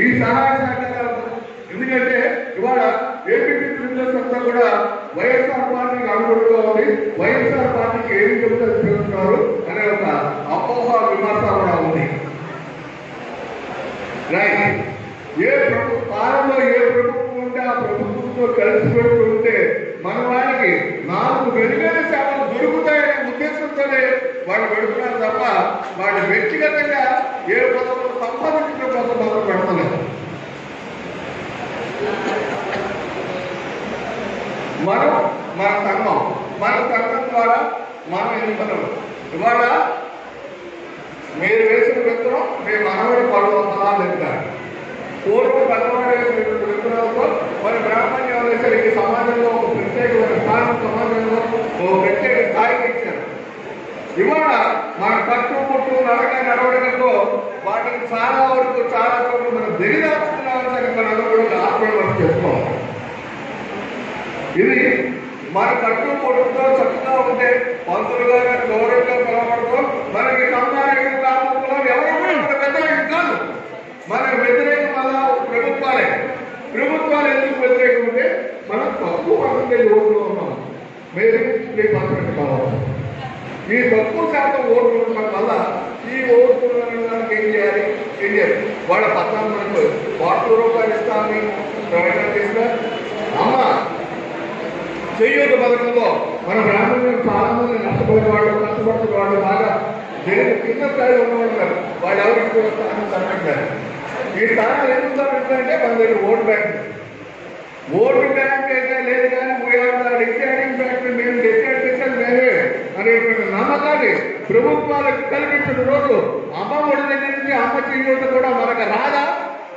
ఈ సహాయ సహకారాలు ఎందుకంటే ఇవాళ ఏపీ బిజినెస్ అంతా కూడా వైఎస్ఆర్ పార్టీకి అనుగుణంగా ఉంది. వైఎస్ఆర్ పార్టీకి ఏమి చెబుతున్నారు అనే ఒక అపోహ విమర్శ కూడా ఉంది. రైట్. పాలనలో ఏ ప్రభుత్వం ఉంటే ఆ ప్రభుత్వంతో కలిసి పెడుతూ ఉంటే మన వారికి 4 మెరుగైన సేవలు దొరుకుతాయనే ఉద్దేశంతోనే వాళ్ళు పెడుతున్నారు తప్ప వాళ్ళు వ్యక్తిగతంగా ఏ పదవులు సంపాదించడం కోసం మొదలు పెడతలేదు. మన సంఘం ద్వారా మనం ఎన్నికలు ఇవాళ మీరు వేసిన విత్తనం మీ మనవడి పలు ఫలాలు ఎత్తారు. పూర్వం పెద్దవాడు వేసిన విత్తనాలతో మరి బ్రాహ్మణ్యం వేసరికి సమాజంలో ఒక ప్రత్యేకమైన స్థానం, సమాజంలో ఒక ప్రత్యేక స్థాయికి ఇచ్చారు. ఇవాళ మన కట్టు పుట్టు నడవడంతో వాటిని చాలా వరకు చాలా చోట్ల మనం దిగదాచుకున్నామని మనందరూ ఆత్మీయ చెప్పుకోవాలి. ఇది మన కట్టు పొట్టుతో చక్కగా ఉంటే పంతులు గారు గౌరవంగా పిలవడంతో మనకి సంపాదన కాకుండా ఎవరు పెద్ద కాదు. మన వ్యతిరేకం వల్ల ప్రభుత్వాలు ఎందుకు వ్యతిరేకం ఉంటే మనం తక్కువ పర్సెంటేజ్ ఓట్లు ఉన్నాం. మీరు 3% కావాలి. ఈ తక్కువ శాతం ఓట్లు ఉండడం వల్ల ఈ ఓట్లు దానికి ఏం చేయాలి? వాళ్ళ 14 కోట్ల రూపాయలు ఇస్తామని ప్రకటన చేసిన అమ్మ చేయూత పథకంలో మన బ్రాహ్మణులు చాలా మంది నష్టపోయిన వాళ్ళు, కష్టపడుతున్న వాళ్ళు, బాగా కింద స్థాయిలో ఉన్నవాళ్ళు వాళ్ళు ఎవరికి కూడా స్థానం తగ్గట్లేదు. ఈ స్థానాలు ఎందుకంటే మన దగ్గర ఓటు బ్యాంక్ అయితే లేదు కానీ డిసైడింగ్ ఫ్యాక్టర్ మేము డిసైడ్ చేసేది మేమే అనేటువంటి నమ్మకాన్ని ప్రభుత్వాలకు కల్పించిన రోజు అమ్మఒడి దగ్గర నుంచి అమ్మ చేయూత కూడా మనకు రాదా,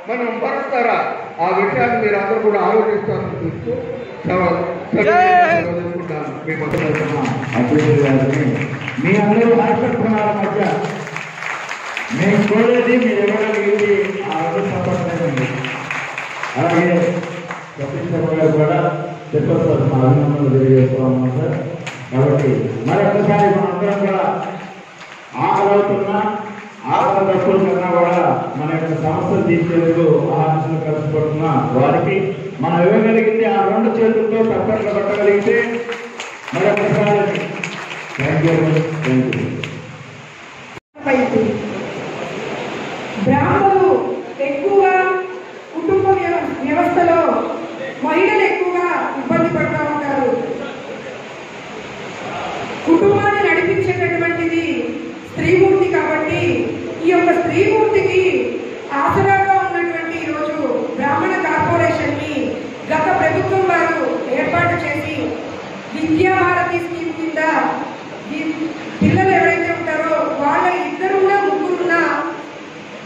మనం భరుస్తారా? ఆ విషయాన్ని మీరు అందరూ కూడా ఆలోచిస్తారని చూస్తూ మీ అందరూ రాష్ట్ర మధ్య మేము కోరేది మీరు ఇవ్వగలిగింది ఆ రెండు సంపర్కండి. అలాగే సతీష్ గారు కూడా చెప్పేస్తారు మా అభినందనలు తెలియజేస్తా ఉన్నాం సార్. కాబట్టి మరొకసారి మనందరం కూడా ఆకలవుతున్నా ఆకలి తప్పుల కన్నా కూడా మన యొక్క సమస్యలు తీసేందుకు ఆలోచన కలుసుకుంటున్న వారికి మనం ఇవ్వగలిగింది ఆ రెండు చేతులతో తప్పట్లు పట్టగలిగితే మరొకసారి థ్యాంక్ యూ. బ్రాహ్మణులు ఎక్కువగా కుటుంబ వ్యవస్థలో మహిళలు ఎక్కువగా ఇబ్బంది పడుతూ ఉంటారు. కుటుంబాన్ని నడిపించేటటువంటిది స్త్రీమూర్తి కాబట్టి ఈ యొక్క స్త్రీమూర్తికి ఆసరాగా ఉన్నటువంటి ఈరోజు బ్రాహ్మణ కార్పొరేషన్ ని గత ప్రభుత్వం వారు ఏర్పాటు చేసి విద్యాభారతి స్కీమ్ కింద పిల్లలు ఎవరైతే ఉంటారో వాళ్ళ ఇద్దరున్నా ముగ్గురున్నా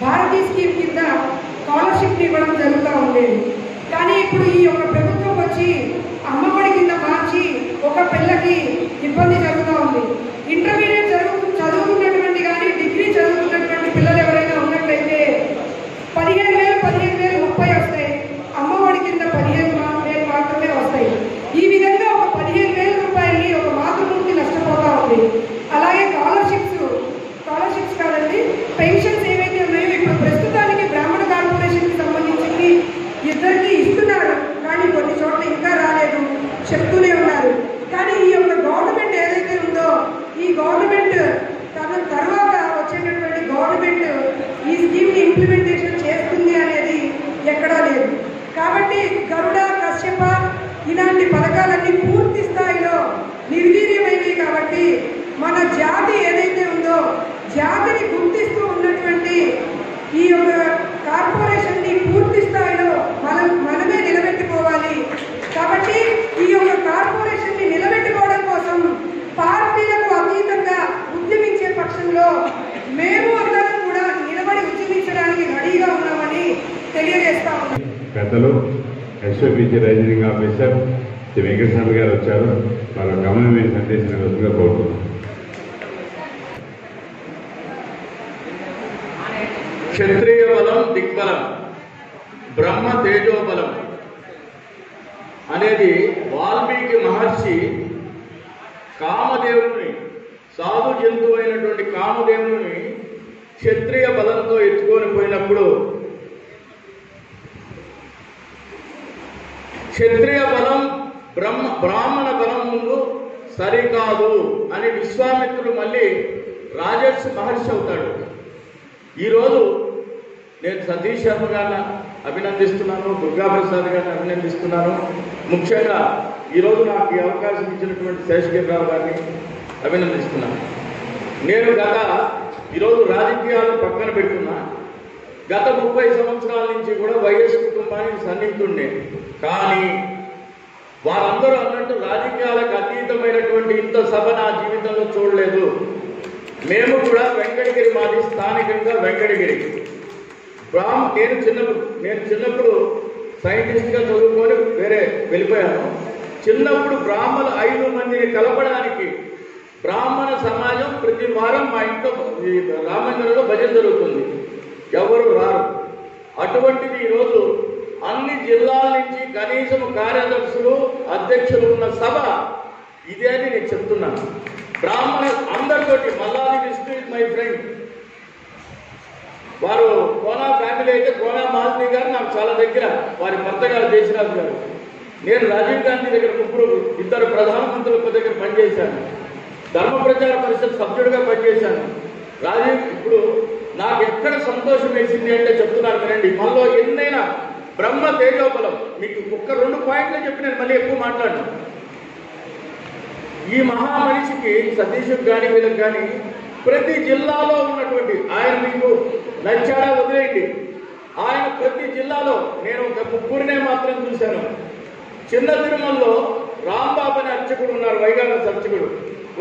భారతీ స్కీమ్ కింద స్కాలర్షిప్ ఇవ్వడం జరుగుతూ ఉండేది. కానీ ఇప్పుడు ఈ యొక్క ప్రభుత్వం వచ్చి అమ్మఒడి కింద మార్చి ఒక పిల్లకి ఇబ్బంది జరుగుతూ ఉంది. ఇంటర్మీడియట్ చదువుకున్నటువంటి కానీ డిగ్రీ చదువుకున్నటువంటి పిల్లలు ఎవరైనా ఉన్నట్లయితే 15,000 30 వస్తాయి. అమ్మఒడి కింద 15,000 మాత్రమే వస్తాయి. ఈ విధంగా ఒక 15,000 రూపాయలని ఒక మాతృమూర్తి నష్టపోతా ఉంది. అలాగే స్కాలర్షిప్స్ కాదండి, పెన్షన్స్ ఏవైతే ఉన్నాయో ఇప్పుడు ప్రస్తుతానికి బ్రాహ్మణ కార్పొరేషన్కి సంబంధించి ఇద్దరికి ఇస్తున్నారు. కానీ కొన్ని చోట్ల ఇంకా రాలేదు, చెప్తూనే ఉన్నారు. కానీ ఈ యొక్క గవర్నమెంట్ ఏదైతే ఉందో ఈ గవర్నమెంట్ తన తర్వాత వచ్చేటటువంటి గవర్నమెంట్ ఈ స్కీమ్ని ఇంప్లిమెంటేషన్ చేస్తుంది అనేది ఎక్కడా లేదు. కాబట్టి గరుడ, కశ్యప ఇలాంటి పథకాలన్నీ పూర్తి స్థాయిలో నిర్వీర్యమైనవి. కాబట్టి మన జాతి ఏదైతే ఉందో జాతిని గుర్తిస్తూ ఉన్నటువంటి ఈ యొక్క కార్పొరేషన్ని పూర్తి స్థాయిలో మనమే నిలబెట్టుకోవాలి. కాబట్టి ఈ యొక్క కార్పొరేషన్ని నిలబెట్టుకోవడం కోసం పార్టీలకు అతీతంగా ఉద్యమించే పక్షంలో మేము అందరం కూడా నిలబడి ఉద్యమించడానికి రెడీగా ఉన్నామని తెలియజేస్తా ఉన్నాం. పెద్దలు ఎస్ఓపిజి రైజింగ్ ఆఫీసర్ శ్రీ వెంకటేశ్వర గారు వచ్చారు. వాళ్ళ గమనమైన సందేశం వస్తుందిగా కోరుతున్నాం. క్షత్రియ బలం దిగ్బలం, బ్రహ్మ తేజోబలం అనేది వాల్మీకి మహర్షి కామదేవుని, సాధు జంతువు అయినటువంటి కామదేవుని క్షత్రియ బలంతో ఎత్తుకొని పోయినప్పుడు క్షత్రియ బలం బ్రాహ్మణ బలం ముందు సరికాదు అని విశ్వామిత్రుడు మళ్ళీ రాజర్షి మహర్షి అవుతాడు. ఈరోజు నేను సతీష్ శర్మ గారిని అభినందిస్తున్నాను, దుర్గాప్రసాద్ గారిని అభినందిస్తున్నాను. ముఖ్యంగా ఈరోజు నాకు ఈ అవకాశం ఇచ్చినటువంటి శేషగిరిరావు గారిని అభినందిస్తున్నాను. నేను ఈరోజు రాజకీయాలను పక్కన పెట్టుకున్నా. గత 30 సంవత్సరాల నుంచి కూడా వైఎస్ కుటుంబానికి సన్నిహితుండే. కానీ వారందరూ అన్నట్టు రాజకీయాలకు అతీతమైనటువంటి ఇంత సభ నా జీవితంలో చూడలేదు. మేము కూడా వెంకటగిరి, మాది స్థానికంగా వెంకటగిరి. నేను చిన్నప్పుడు సైంటిస్ట్గా చదువుకొని వేరే వెళ్ళిపోయాను. చిన్నప్పుడు బ్రాహ్మణులు 5 మందిని కలపడానికి బ్రాహ్మణ సమాజం ప్రతి వారం మా ఇంట్లో రామందిరంలో భజన జరుగుతుంది. ఎవరు రారు. అటువంటిది ఈరోజు అన్ని జిల్లాల నుంచి కనీసం కార్యదర్శులు, అధ్యక్షులు ఉన్న సభ ఇదే అని నేను చెప్తున్నాను. బ్రాహ్మణ అందరితోటి Malladi Vishnu is my friend. వారు కోనా ఫ్యామిలీ అయితే కోనా మాధవి గారు నాకు చాలా దగ్గర, వారి భర్త గారు దేశరాజు గారు. నేను రాజీవ్ గాంధీ దగ్గర 2 ప్రధానమంత్రుల దగ్గర పనిచేశాను. ధర్మ ప్రచార పరిషత్ సభ్యుడిగా పనిచేశాను. ఇప్పుడు నాకు ఎక్కడ సంతోషం వేసింది అంటే చెప్తున్నాను వినండి. మనలో ఎన్నైనా బ్రహ్మ తేజోబలం, మీకు 2 పాయింట్లు చెప్పి నేను మళ్ళీ ఎక్కువ మాట్లాడను. ఈ మహా మనిషికి సతీష్కి కానీ వీళ్ళకి కానీ ప్రతి జిల్లాలో ఉన్నటువంటి ఆయన, మీకు నచ్చాడా వదిలేయండి, ఆయన ప్రతి జిల్లాలో నేను ఒక 3 మాత్రం చూశాను. చిన్న తిరుమలలో రాంబాబు అనే అర్చకుడు ఉన్నారు, వైగానస్ అర్చకుడు.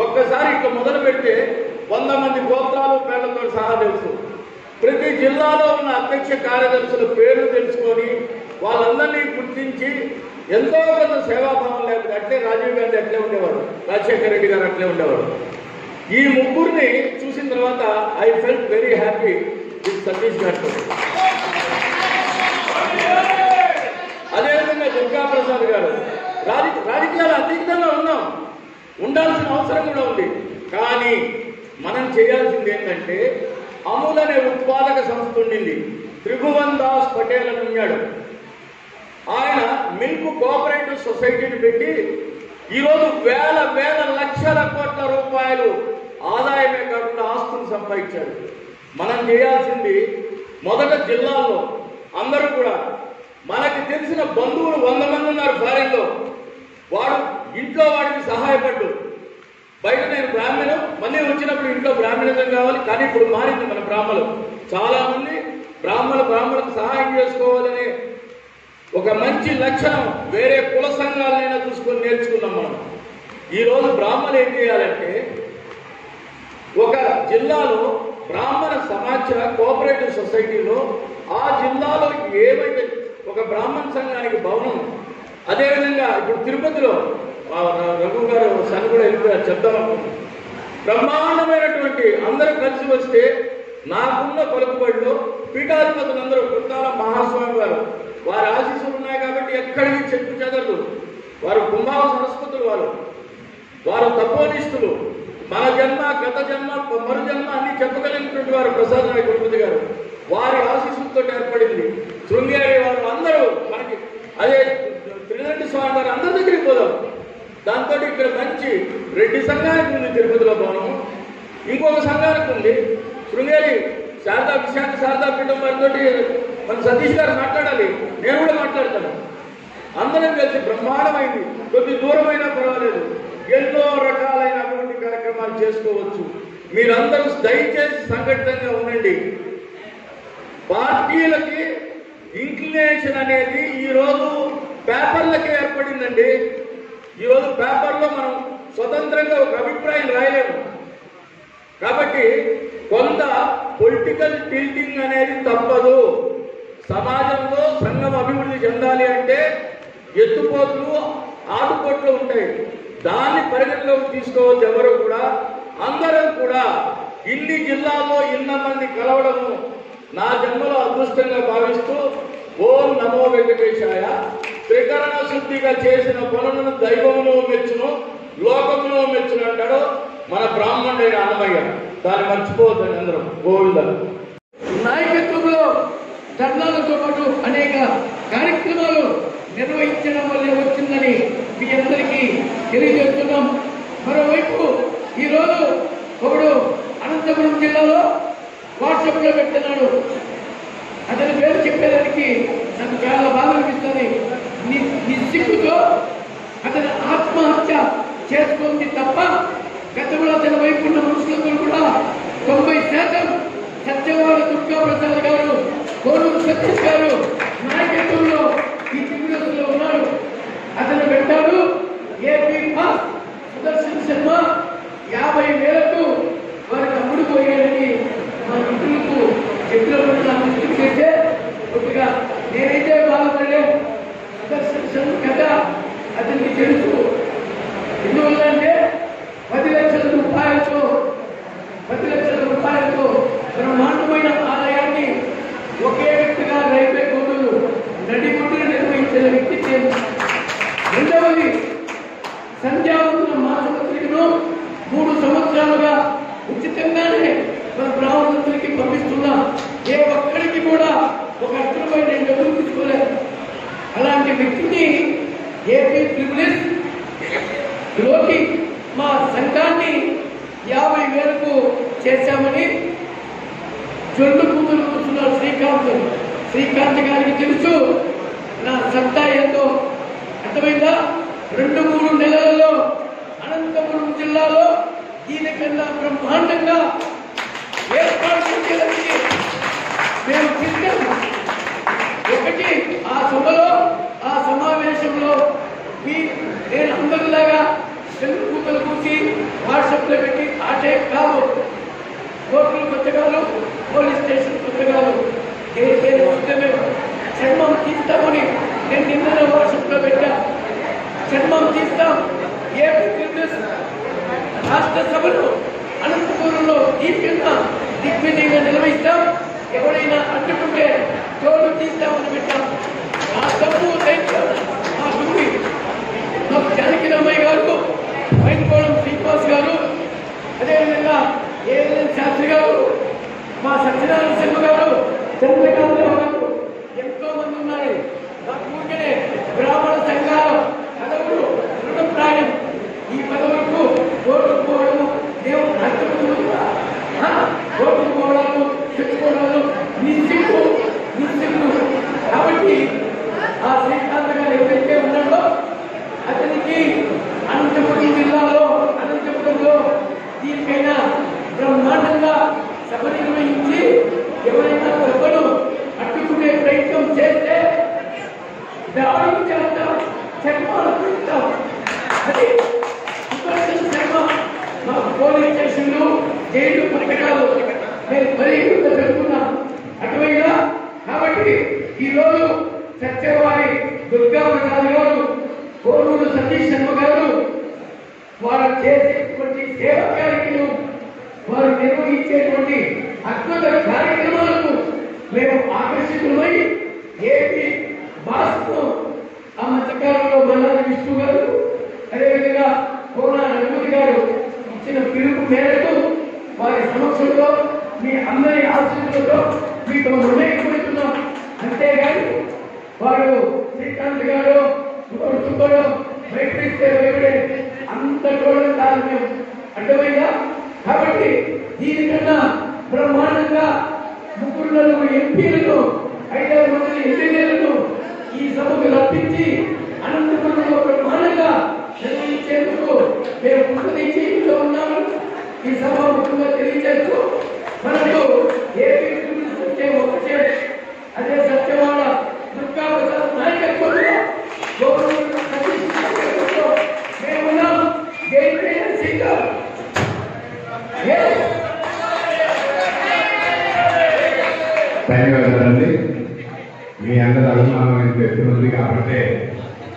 ఒక్కసారి ఇట్లా మొదలు పెడితే 100 మంది గోత్రాలు పేర్లతో సహా తెలుసు. ప్రతి జిల్లాలో ఉన్న అధ్యక్ష కార్యదర్శుల పేర్లు తెలుసుకొని వాళ్ళందరినీ గుర్తించి ఎంతో కొంత సేవాభావం లేకపోతే అట్లే రాజీవ్ గాంధీ అట్లే ఉండేవాడు, రాజశేఖర రెడ్డి గారు అట్లే ఉండేవాడు. ఈ ముగ్గురిని చూసిన తర్వాత I felt very happy with Satish గారితో. అదేవిధంగా దుర్గా ప్రసాద్ గారు రాజకీయాలు అతీతంగా ఉన్నాం, ఉండాల్సిన అవసరం కూడా ఉంది. కానీ మనం చేయాల్సింది ఏంటంటే అమూల్ అనే ఉత్పాదక సంస్థ ఉండింది, త్రిభువన్ దాస్ పటేల్ అని ఉన్నాడు. ఆయన మిల్క్ కోఆపరేటివ్ సొసైటీని పెట్టి ఈరోజు వేల వేల లక్షల కోట్ల రూపాయలు ఆదాయమే కాకుండా ఆస్తులు సంపాదించాడు. మనం చేయాల్సింది మొదట జిల్లాల్లో అందరూ కూడా, మనకి తెలిసిన బంధువులు 100 మంది ఉన్నారు ఫారెన్లో, వాడు ఇంట్లో వాడికి సహాయపడ్డు. బయట నేను బ్రాహ్మణం, మళ్ళీ వచ్చినప్పుడు ఇంట్లో బ్రాహ్మణిజం కావాలి, కానీ ఇప్పుడు మారింది మన బ్రాహ్మణులు. చాలా మంది బ్రాహ్మణులకు సహాయం చేసుకోవాలనే ఒక మంచి లక్షణం వేరే కుల సంఘాలైనా చూసుకొని నేర్చుకున్నాం మనం. ఈరోజు బ్రాహ్మణులు ఏం చేయాలంటే ఒక జిల్లాలో బ్రాహ్మణ సమాజ కోఆపరేటివ్ సొసైటీలో ఆ జిల్లాలో ఏమైతే ఒక బ్రాహ్మణ సంఘానికి భవనం, అదేవిధంగా ఇప్పుడు తిరుపతిలో రఘు గారు సన్ కూడా వెళ్ళిపోయారు చెప్తామనుకుంటున్నాం, బ్రహ్మాండమైనటువంటి అందరూ కలిసి వస్తే నాకున్న పలుకుబడిలో పీఠాధిపతులందరూ కుర్తాల మహాస్వామి గారు వారి ఆశీస్సులు ఉన్నాయి కాబట్టి ఎక్కడికి చెట్టు చెదరు, వారు కుంభావ సరస్వతులు, వారు తపోనిష్ఠులు, మన జన్మ గత జన్మ మరు జన్మ అన్ని చెప్పగలిగినటువంటి వారు ప్రసాద్ నాయక్ తిరుపతి గారు, వారి ఆశీస్సులతో ఏర్పడింది. శృంగేరి వారు అందరూ మనకి, అదే త్రిదండి స్వామి వారు అందరి దగ్గరికి పోదాం. దాంతో ఇక్కడ మంచి రెడ్డి సంఘానికి ఉంది తిరుపతిలో భవనం, ఇంకొక సంఘానికి ఉంది శృంగేరి విశాఖ శారదాపీఠం వారితో మన సతీష్ గారు మాట్లాడాలి, నేను కూడా మాట్లాడతాను. అందరం కలిసి బ్రహ్మాండమైంది, కొద్ది దూరమైనా పర్వాలేదు, ఎన్నో రకాలైన అభివృద్ధి కార్యక్రమాలు చేసుకోవచ్చు. మీరందరూ దయచేసి సంఘటితంగా ఉండండి. పార్టీలకి ఇంక్లినేషన్ అనేది ఈరోజు పేపర్లకే ఏర్పడిందండి. ఈరోజు పేపర్లో మనం స్వతంత్రంగా ఒక అభిప్రాయం రాయలేము. కాబట్టి కొంత పొలిటికల్ టిల్టింగ్ అనేది తప్పదు. సమాజంలో సంఘం అభివృద్ధి చెందాలి అంటే ఎత్తుపోట్లు ఆటుపోట్లు ఉంటాయి, దాన్ని పరిగణలోకి తీసుకోవచ్చు. ఎవరు కూడా అందరం కూడా ఇన్ని జిల్లాల్లో మంది కలవడము నా జన్మలో అదృష్టంగా భావిస్తూ ఓం నమో వెంకటేశాయ. త్రికరణ శుద్ధిగా చేసిన పనులను దైవమును మెచ్చును లోకమును మెచ్చును అంటాడు మన బ్రాహ్మణుడైన అన్నమయ్య. దాన్ని మర్చిపోవద్దని అందరం. గోవింద నాయకత్వంలో ధర్నాలతో పాటు అనేక కార్యక్రమాలు నిర్వహించడం వల్లే వచ్చిందని మీ అందరికీ తెలియజేస్తున్నాం. మరోవైపు ఈరోజు ఒకడు అనంతపురం జిల్లాలో వాట్సాప్లో పెడుతున్నాడు, అతని పేరు చెప్పేదానికి నాకు చాలా బాధ అనిపిస్తుంది. నిస్సిగ్గుతో అతను ఆత్మహత్య చేసుకుంది తప్ప గతంలో అతని వైపు ఉన్న మనుషులందరూ కూడా 90% సత్యవాడ దుర్గా ప్రసాద్ గారు, కోడూరు సతీష్ గారు నాయకత్వంలో ఈ టీంలో ఉన్నారు. అతను పెట్టాడు ఏపీ పాస్ సుదర్శన్ శర్మ 50,000కు వారికి అమ్ముడు పోయాడని మా మిత్రులకు చెప్పినప్పుడు నా మిత్రులు చేస్తే కొద్దిగా నేనైతే బాధపడలే. సుదర్శన్ శర్మ కదా అతనికి తెలుసు. ఎందువల్ల అంటే 10 లక్షల రూపాయలతో బ్రహ్మాండమైన ఆలయాన్ని ఒకే వ్యక్తిగా రైల్వే కోడూరు నడిగుడ్డును నిర్వహించిన వ్యక్తి నేను. రెండవది సంధ్యావంతుల మాసపత్రికను 3 సంవత్సరాలుగా ఉచితంగానే మన బ్రాహ్మణులందరికీ పంపిస్తున్నా. ఏ ఒక్కడికి కూడా ఒక అర్థమై 2 డబ్బులు తీసుకోలేదు. అలాంటి వ్యక్తిని ఏపీ ట్రిబ్యునల్ లోకి మా సంఘాన్ని 50,000కు చేశామని జొల్లు కూతురు కూర్చున్నారు శ్రీకాంత్ గారికి తెలుసు నా సత్తా ఏందో. అర్థమైందా? 2-3 నెలలలో అనంతపురం జిల్లాలో దీనికన్నా బ్రహ్మాండంగా ఏర్పాటు చేసేదానికి మేము సిద్ధం. ఒకటి ఆ సభలో ఆ సమావేశంలో నేను అందరిలాగా తెలుగు కూతురు కూర్చి వాట్సాప్లో పెట్టి ఆటే కాదు, కోర్టులు పుస్తకాలు, పోలీస్ స్టేషన్ పుస్తకాలు చర్మం తీస్తామని నేను నిన్న వాట్సాప్లో పెట్టా. చర్మం తీస్తాం. ఏ రాష్ట్ర సభను అనంతపురంలో దీనికన్నా దిగ్విజయంగా నిర్వహిస్తాం. ఎవరైనా అడ్డుకుంటే తోడు తీస్తామని పెట్టాం. ఆ తప్పు మాకుంది. మాకు జానకిరామయ్య గారు, వైద్యకోళం శ్రీనివాస్ గారు, అదేవిధంగా ఏఎల్ శాస్త్రి గారు, మా సత్యనారాయణ శర్మ గారు, చంద్రకాంతరావు గారు, ఎంతో మంది ఉన్నారు. నాకు ఊరికనే బ్రాహ్మణ సంఘాల పదవులు రుణప్రాయం. ఈ పదవులకు ఓటుకుపోవడము దేవుడు హత్తుకుంటుందా? ఓటుకుపోవడాలు, తెచ్చుకోవడాలు నిశ్చిప్పు. కాబట్టి ఆ శ్రీకాంత్ గారు ఎవరైతే ఉన్నాడో అతనికి అనంతపురం జిల్లాలో అనంతపురంలో దీనికైనా బ్రహ్మాండంగా సభ నిర్వహించి ఎవరైనా సభను అడ్డుకునే ప్రయత్నం చేస్తే దాడులు చేస్తాం, చర్మాలు పెడతాం. అది సుదర్శన్ శర్మ మా పోలీస్ స్టేషన్లు, జైలు ప్రకటాలు నేను పరిగణలో పెట్టుకున్నాం. అటువైనా కాబట్టి ఈరోజు సత్యవారి దుర్గా ప్రసాద్ గారు, కోరూరు సతీష్ శర్మ గారు వారు చేసేటువంటి సేవా కార్యక్రమం, వారు నిర్వహించేటువంటి అద్భుత కార్యక్రమాలకు మేము ఆకర్షితులమై ఏపీ భాషను ఆ మధ్యకాలంలో మల్లాది విష్ణు గారు, అదేవిధంగా కోనా రఘుమతి గారు ఇచ్చిన పిలుపు మేరకు వారి సమక్షంలో మీ అందరి ఆశీస్సులతో మీకు నిర్ణయించుకుంటున్నాం. అంతేగాని వారు శ్రీకాంత్ గారు సుబ్బడు బయటిస్తే అంత చూడడం కాదు మేము అడ్డమైందా. కాబట్టి దీనికన్నా బ్రహ్మాండంగా 3 ఎంపీలను 5 మంది ఎమ్మెల్యేలను ఈ సభకు రప్పించి అనంతపురంలో బ్రహ్మాండంగా నిర్వహించేందుకు మేము కృతజ్ఞతతో ఇంట్లో ఉన్నాము. ఈ సభ ముఖ్యంగా తెలియజేస్తూ మనకు ఏపీ ఒకటే, అదే సత్యవాడ దుర్గా ప్రసాద్ నాయకత్వంలో మేమున్నాం. ధన్యవాదాలండి. మీ అందరి అభిమానం ఎంత ఎత్తునుంది కాబట్టి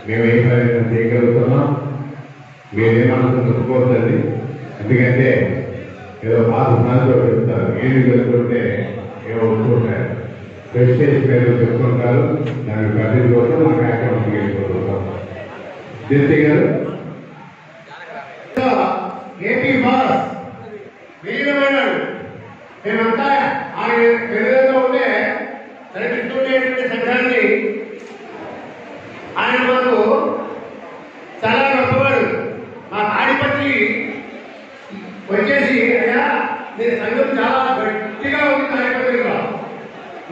మేము ఏ ప్రయత్నం చేయగలుగుతున్నాం. మీరేమన్నా చెప్పుకోవద్దండి. ఎందుకంటే ఏదో బాధతో చెప్తారు, ఏమి జరుగుతుంటే ఏమో ఉంటుంటారు, ప్రెస్టేజ్ పేరు చెప్తుంటారు. దానికి పట్టించుకోవడం మా కార్యక్రమం వెళ్ళిపోతుంటాం. జయంతి గారు ఏపీ బాస్ వీరమైనాడు. మేమంతా ఆయన విధంగా ఉంటే నడిపిస్తుండేటువంటి సంఘాన్ని ఆయన మనకు చాలా గొప్పవాడు. మా తాడిపత్రి వచ్చేసి అయ్యా నేను సంఘం చాలా గట్టిగా ఉంది. తాడిపత్రిలో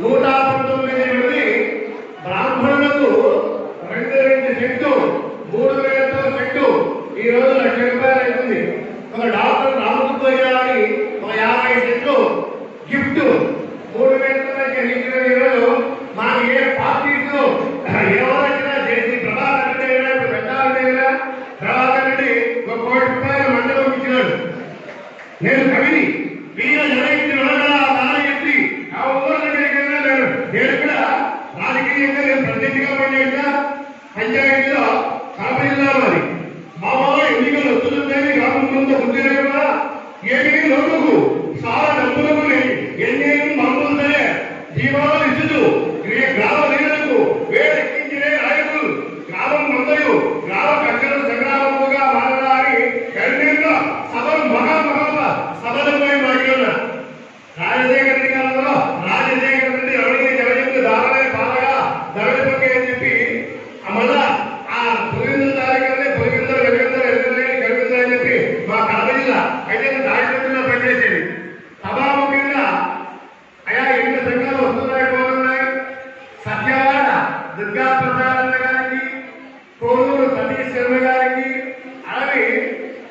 119 మంది బ్రాహ్మణులకు 2 సెంటు 3,000తో సెంటు ఈ రోజు ₹1,00,000 అవుతుంది. ఒక డాక్టర్ రామసుబ్బయ్య అని ఒక 50 సెంట్లు గిఫ్ట్ 3,000తో గ్రహించిన ఈరోజు మాకు ఏ పార్టీస్ ఎవరైనా చేసి ప్రభాకర్ రెడ్డి అయినా పెద్ద ప్రభాకర్ రెడ్డి ₹1,00,00,000 మండలం ఇచ్చినాడు. నేను కవిని వీళ్ళ జనహితులు చెప్పి ఆ ఊళ్ళ దగ్గరికి వెళ్ళాను. నేను కూడా రాజకీయంగా నేను ప్రతినిధిగా పనిచేసిన పంచాయతీలో కడప జిల్లా మరి మామూలు ఎన్నికలు వస్తుందని రాకుండా ముందుగా కూడా ఏమీ లోటుకు చాలా డబ్బులకు ఎన్ని మందులు సరే జీవాలు ఇచ్చుతూ గ్రామ లీడర్లకు వేడెక్కించిన నాయకులు గ్రామం మందయు గ్రామ కట్టల సంగ్రామముగా మారడానికి కఠినంగా సభలు సభలపై మాట్లాడిన రాజశేఖర రెడ్డి కాలంలో రాజశేఖర రెడ్డి ఎవరికి జగజంకు దారలే బాధగా దళితపై అని చెప్పి మళ్ళా ఆ పులిందల తారీఖులనే పులిందలు గడిపిందని చెప్పి మా కడప జిల్లా అయితే రాజమండ్రిలో పనిచేసేది. సభాముఖంగా అయా ఎన్ని సంఘాలు వస్తున్నాయి పోతున్నాయి. సత్యవాడ దుర్గా ప్రసాద్ గారికి, కోరూరు సతీష్ శర్మ గారికి, అలాగే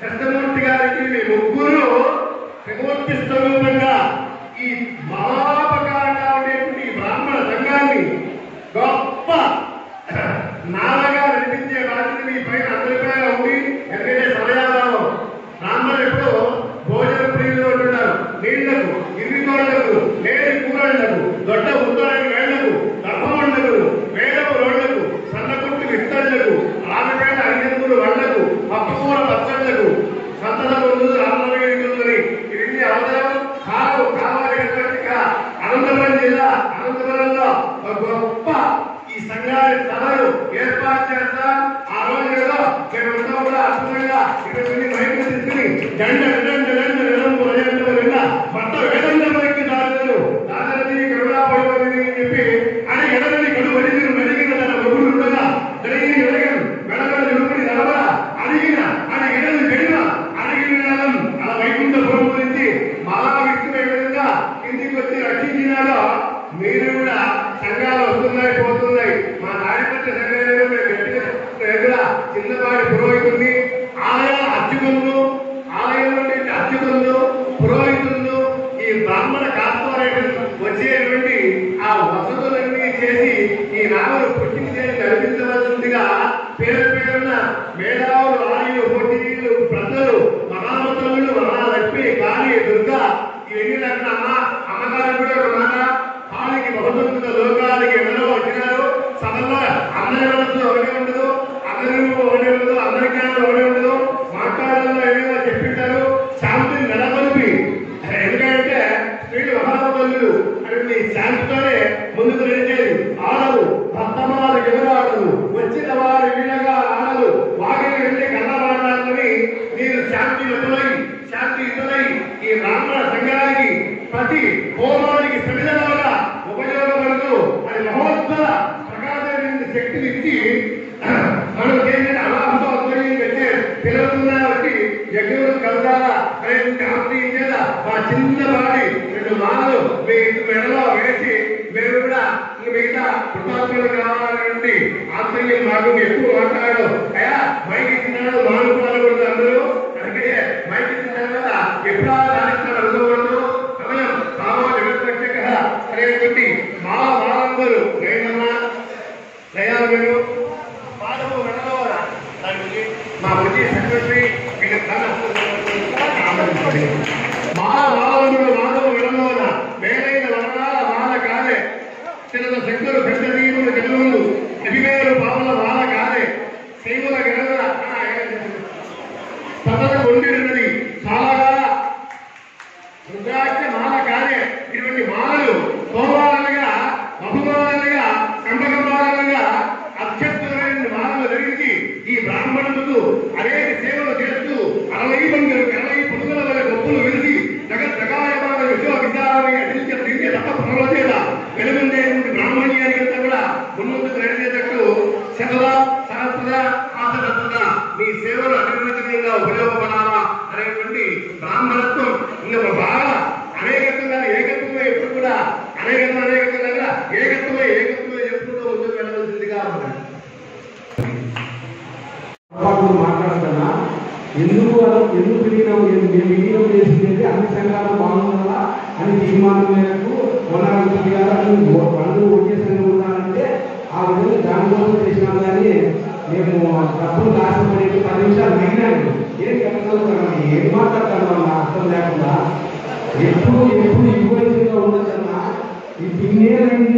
కృష్ణమూర్తి గారికి మీ ముగ్గురు త్రిమూర్తి స్వరూపంగా ఈ మహాపకారంగా ఉండేటువంటి బ్రాహ్మణ సంఘాన్ని గొప్ప నాలుగా నడిపించే బాధ్యత మీ పైన అందరిపై ఉంది. ఎందుకంటే సమయాభావం బ్రాహ్మణులు ఎప్పుడూ భోజన ప్రియులు ఉంటున్నారు. నీళ్లకు, ఇన్ని కోళ్లకు, లేని కూరళ్లకు, దొడ్డ ఉత్తరానికి వేళ్లకు, గర్భమండలకు, వేడపు రోడ్లకు, సన్నకుట్టు విస్తళ్లకు, ఆమెపేట అన్నింగులు వళ్లకు, పప్పుకూర పచ్చళ్లకు, సంతల ముందు రామనగరి అనంతపురం జిల్లా అనంతపురంలో ఒక గొప్ప ఈ సంఘాన్ని సభలు ఏర్పాటు చేస్తా. ఆ రోజు ఏదో మేమంతా కూడా అద్భుతంగా 20 మైకులు తీసుకుని జెండ భర్త వేదంలోకి దాదాపు కరుణాపడి అని చెప్పి అని ఎడలని కడుబడి మెలిగిన తన ప్రభుడుగా జరిగిన ఎడగను మెడగల నిలుపుని నడవల అడిగిన అని ఎడలు గడిన అడిగిన అలా వైకుంఠపురం గురించి మహా వ్యక్తి విధంగా కిందికి వచ్చి రక్షించినారో మీరు కూడా సంఘాలు వస్తున్నాయి పోతున్నాయి. మా నాయకత్వ సంఘాలు గట్టిగా చిన్నపాటి పురోహితుల్ని ఆలయ అర్చకులను ఆలయం నుండి అర్చకులను పురోహితులను ఈ బ్రాహ్మణ కార్పొరేషన్ వచ్చేటువంటి ఆ వసతులన్నీ చేసి ఈ నామను పుట్టిన చేసి నడిపించవలసిందిగా పేరు పేరున్న మేధావులు ఆయులు పోటీలు ప్రజలు మహామంత్రులు మహాలక్ష్మి కాళీ దుర్గా ఇవన్నీ లేకుండా అమ్మగారు కూడా ఒక మాట కాళీకి బహుమతుల లోకాలకి ఎందరో వచ్చినారు. సభలో అందరి మనసు ఒకటే ఉండదు, అందరి ఒకటే ఉండదు, అందరి జ్ఞానం ఒకటే ఉండదు. మాట్లాడాలో ఏదో చెప్పింటారు. శాంతిని నెలకొల్పి ఎందుకంటే స్త్రీలు మహాబలు అటువంటి శాంతితోనే ముందుకు నడిచేది. ఆడలు భక్తమాలు ఎవరాడదు, వచ్చిన వారు వీళ్ళగా ఆడలు వాగిని వెళ్ళి కళ్ళమాడాలని మీరు శాంతియుతులై ఈ బ్రాహ్మణ సంఘానికి ప్రతి హోమానికి సమిధలాగా ఉపయోగపడుతూ అది మహోత్సవ ప్రకాశమైన శక్తిని ఇచ్చి మనం చేసిన అలాంటి ఆధ్వర్యం వచ్చే పిల్లలున్నా బట్టి యజ్ఞులు కలగాల అనేటువంటి ఆశ్రయించేద మా చిన్నపాటి 2 మాలలు మీ మెడలో వేసి మేము కూడా మిగతా కృతజ్ఞతలు కావాలనేటువంటి ఆశ్రయం మాకు ఎక్కువ మాట్లాడు. అయ్యా మైకి ఇచ్చినాడు మానుకోవాలకూడదు అందరూ. అందుకే మైకి ఇచ్చిన కదా ఎప్పుడా దానికి అనుకోవద్దు. సమయం సామాజిక వివక్షక అనేటువంటి మాలందరూ నేనన్నా దయాలు మాధవు మెడలోన మా ప్రతి సెక్రటరీ మాధవుడు మాధవ మెడలోన మేలైన వరదాల మాల కాదే చిన్న శంకరు పెద్ద నీరుడు గెలువులు ఎదివేరు పావుల మాల కాదే శైవుల గెలవ సతత కొండిరున్నది చాలా రుద్రాక్ష మాల కాదే. ఇటువంటి మాలలు సోమాలుగా బహుమాలుగా కంబకంబాలుగా అత్యద్భుతమైన మాలలు ధరించి ఈ బ్రాహ్మణులకు అనేక సేవలు చేస్తూ 60 పొడుగుల వల్ల గొప్పలు వెలిసి జగద్రగాయమాన విశ్వవిద్యాలయ అధిక తప్ప ప్రవచేత వెలుగుండేటువంటి బ్రాహ్మణ్యానికి అంతా కూడా ముందుకు నడిచేటట్టు శతల సహస్ర ఆసరత్న మీ సేవలు అభివృద్ధిగా ఉపయోగపడాలా అనేటువంటి బ్రాహ్మణత్వం ఇంకా బాగా అనేకత్వంగా ఏకత్వమే ఎప్పుడు కూడా అనేకత్వం ఏకత్వమే ఎప్పుడు ముందుకు వెళ్ళవలసిందిగా ఉంటుంది. మాట్లాడుతున్నా ఎందుకు విలీనం చేసింది అన్ని సంఘాలు బాగుండాలా అని తీర్మానం మేరకు మొన్నటి గారు వాళ్ళు ఒకే సంఘం ఉండాలంటే ఆ విధంగా దానికోసం చేసినాం. కానీ మేము డబ్బులు ఆశపడే 10 నిమిషాలు మిగిలినాను. ఏం చెప్పగలుగుతాను, ఏం మాట్లాడతాను అర్థం లేకుండా ఎప్పుడు ఇవ్వగా ఉండదన్నా. ఈ పిన్నేళ్ళని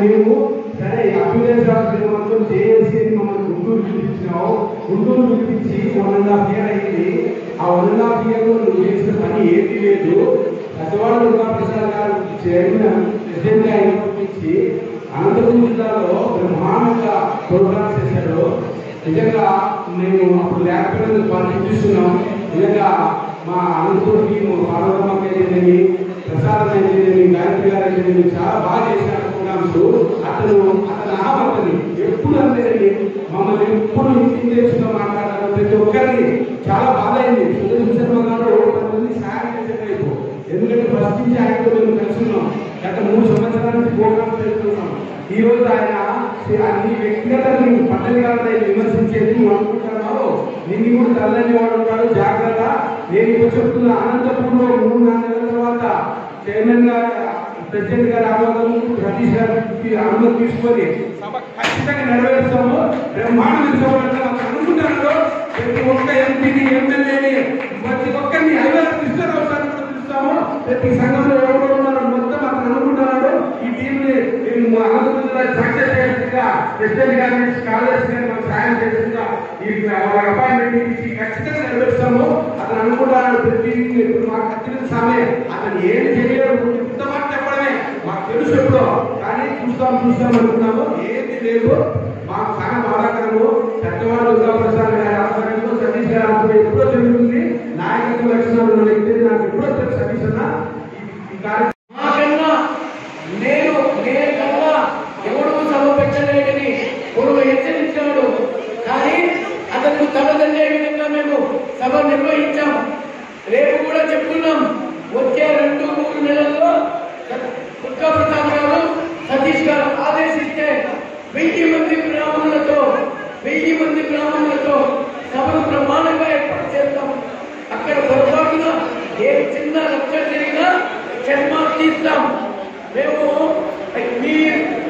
మేము సరే అభ్యుదయ మొత్తం చేసి మమ్మల్ని గుంటూరు పిలిపించినావు. గుంటూరు పిలిపించి 1.5 year అయింది. ఆ 1.5 year నువ్వు చేసిన పని ఏది లేదు. పెద్దవాళ్ళ దుర్గాప్రసాద్ గారు చైర్మన్ ప్రెసిడెంట్ గా పంపించి అనంతపురం జిల్లాలో బ్రహ్మాండంగా ప్రోగ్రామ్స్ చేశాడు. నిజంగా మేము అప్పుడు లేకపోతే పంపిస్తున్నాం. నిజంగా మా అనంతపురం టీము పార్వతమ్మకి అయితేనేమి, ప్రసాదం అయితేనేమి, గాయత్రి గారు అయితేనేమి చాలా బాగా చేశారు ప్రోగ్రామ్స్. అతను ఆపత్తని ఎప్పుడు అంతేనండి మమ్మల్ని ఎప్పుడు ఇంగ్లీష్లో మాట్లాడారు. ప్రతి ఒక్కరిని చాలా బాధ అయింది. సుదర్శన్ శర్మ గారు 10 మంది సాయం చేసేటైపు. ఎందుకంటే ఫస్ట్ నుంచి ఆయనతో మేము కలుసుకున్నాం. గత 3 సంవత్సరాల నుంచి ప్రోగ్రామ్స్ చేస్తున్నాం. ఈ రోజు ఆయన అన్ని వ్యక్తిగత పట్టణ గారిని విమర్శించేది నువ్వు అనుకుంటున్నావు. నిన్ను కూడా తల్లని వాడు ఉంటాడు, జాగ్రత్త. నేను ఇప్పుడు చెప్తున్న అనంతపురంలో 3-4 నెలల తర్వాత చైర్మన్ గా ప్రెసిడెంట్ గారి ఆమోదం, సతీష్ గారి అనుమతి తీసుకొని సభ ఖచ్చితంగా నెరవేరుస్తాము. బ్రహ్మాండ అనుకుంటున్నాడు. ప్రతి ఒక్క ఎంపీని, ఎమ్మెల్యేని, ప్రతి ఒక్కరిని 50 తీసుకురావడానికి పిలుస్తాము. ప్రతి సంఘంలో ఎవరు ఉన్నారో మొత్తం అతను అనుకుంటున్నాడు. ఈ టీంని సక్సెస్ చేసిగా ప్రెసిడెంట్ గారి నుంచి కాంగ్రెస్ గారి మాకు సాయం చేసిందిగా ఈ అపాయింట్మెంట్ ఇచ్చి ఖచ్చితంగా నెరవేరుస్తాము. అతను అనుకుంటున్నాడు. ప్రతి మాకు ఖచ్చితంగా సామే అతను ఏం చేయలేదు. ఇంత మాట చెప్పడమే ఎప్పుడో కానీ చూస్తాం అనుకున్నాము, ఏది లేదు. మాకు చాలా బాధాకరము. పెద్దవాడు దుర్గాప్రసాద్ గారి ఆధ్వర్యంలో సతీష్ గారి ఆధ్వర్యంలో ఎప్పుడో జరుగుతుంది. నాయకత్వ లక్షణాలు వ్యక్తి నాకు ఎప్పుడో తెలుసు సతీష్ అన్న. ఈ కార్యక్రమం మాకన్నా నేనన్నా ఎవడు సభ పెట్టలేడని గురువు హెచ్చరించాడు. కానీ అతను తలదన్నే విధంగా మేము సభ నిర్వహించాం. రేపు కూడా చెప్తున్నాం, వచ్చే 2-3 నెలల్లో దుర్గాప్రసాద్ గారు సతీష్ గారు ఆదేశిస్తే 1000 మంది బ్రాహ్మణులతో సభను ప్రమాణంగా ఏర్పాటు చేస్తాం. అక్కడ పొరపాటున ఏ చిన్న లక్ష్యం జరిగినా చర్మాలు తీస్తాం. మేము మీ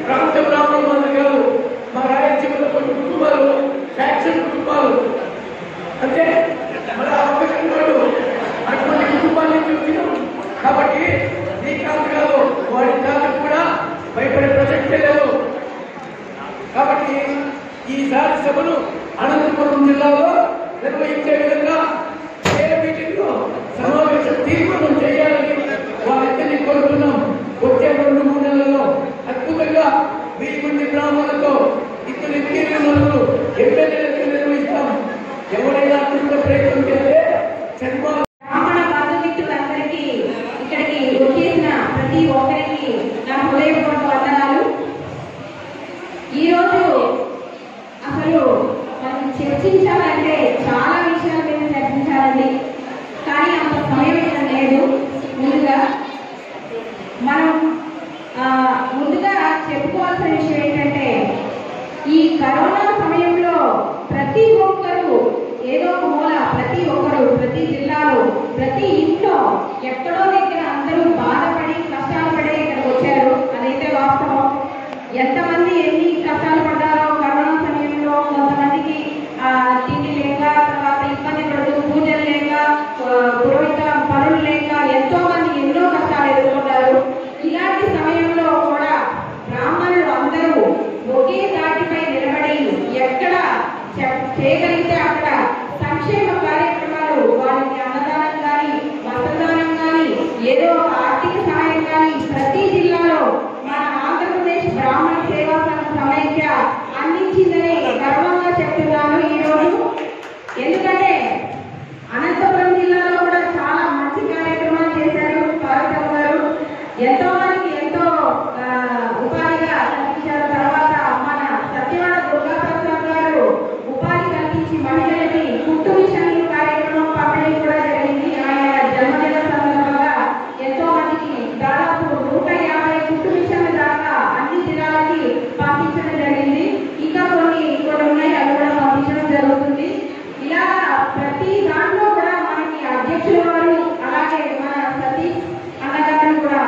ప్రాంత బ్రాహ్మణులు కాదు, మా రాయలసీమలో కొన్ని కుటుంబాలు ఫ్యాక్షన్ కుటుంబాలు అంటే మన అవకాశం అటువంటి కుటుంబాల నుంచి వచ్చినాం. కాబట్టి శ్రీకాంత్ గారు వాడి దానికి కూడా భయపడే ప్రసక్తే లేదు. కాబట్టి ఈసారి సభను అనంతపురం జిల్లాలో నిర్వహించే విధంగా ఏ మీటింగ్లో సమావేశ తీర్మానం చేయాలని వారిద్దరిని కోరుతున్నాం. వచ్చే 2-3 నెలల్లో అద్భుతంగా 1000 మంది బ్రాహ్మణులతో ఇద్దరు ఎమ్మెల్యేలు నిర్వహిస్తాం. ఎవరైనా అద్భుత ప్రయత్నం చేస్తే చర్మాలు బ్రాహ్మణ బంధుమిత్రులందరికీ ఇక్కడికి వచ్చేసిన ప్రతి ఒక్కరికి నా హృదయపూర్వక వందనాలు. ఈరోజు అసలు మనం చర్చించాలంటే చాలా విషయాల మీద చర్చించాలండి, కానీ అంత సమయం ఇక్కడ లేదు. ముందుగా చెప్పుకోవాల్సిన విషయం ఏంటంటే, ఈ కరోనా సమయంలో ప్రతి ఒక్కరూ ఏదో ఒక మూల, ప్రతి ఒక్కరు ప్రతి జిల్లాలో ప్రతి ఇంట్లో ఎక్కడో దగ్గర అందరూ బాధపడి కష్టాలు పడే ఇక్కడికి వచ్చారు. అదైతే వాస్తవం. ఎంతమంది ఎన్ని కష్టాలు పడ్డారో కరోనా సమయంలో. కొంతమందికి తిండి లేక, తర్వాత ఇబ్బంది పడుతూ పూజలు లేక, పురోహిత పనులు లేక ఎంతో మంది ఎన్నో కష్టాలు ఎదుర్కొన్నారు. ఇలాంటి సమయంలో కూడా బ్రాహ్మణులు అందరూ ఒకే దాటిపై నిలబడి ఎక్కడ చేయగలిగితే అక్కడ సంక్షేమ కార్యక్రమాలు, వారికి అన్నదానం కానీ వస్త్రదానం కానీ ఏదో ఒక ఆర్థిక సహాయం కానీ ప్రతి జిల్లాలో మన ఆంధ్రప్రదేశ్ బ్రాహ్మణ సేవా సంఘ సమైక్య అందించిందని గర్వంగా చెప్తున్నాను ఈరోజు. ఎందుకంటే అనంతపురం జిల్లాలో కూడా చాలా మంచి కార్యక్రమాలు చేశారు పార్వతమ్మ గారు. ఎంతో మందికి ఎంతో ఉపాధిగా కల్పించారు. తర్వాత మన సత్యవాడ దుర్గాప్రసాద్ గారు ఉపాధి కల్పించి మహిళలకి కుట్టు మిషన్లు కార్యక్రమం పంపిణీ కూడా జరిగింది. ఆయన జన్మదిన సందర్భంగా ఎంతో మందికి దాదాపు 150 కుట్టు మిషన్ల దాకా అన్ని జిల్లాలకి పంపించడం జరిగింది. ఇంకా కొన్ని ఉన్నాయి, అవి కూడా పంపించడం జరుగుతుంది. ఇలా ప్రతి దాంట్లో కూడా మనకి అధ్యక్షుల వారు అలాగే మన సతీష్ అన్నగారు కూడా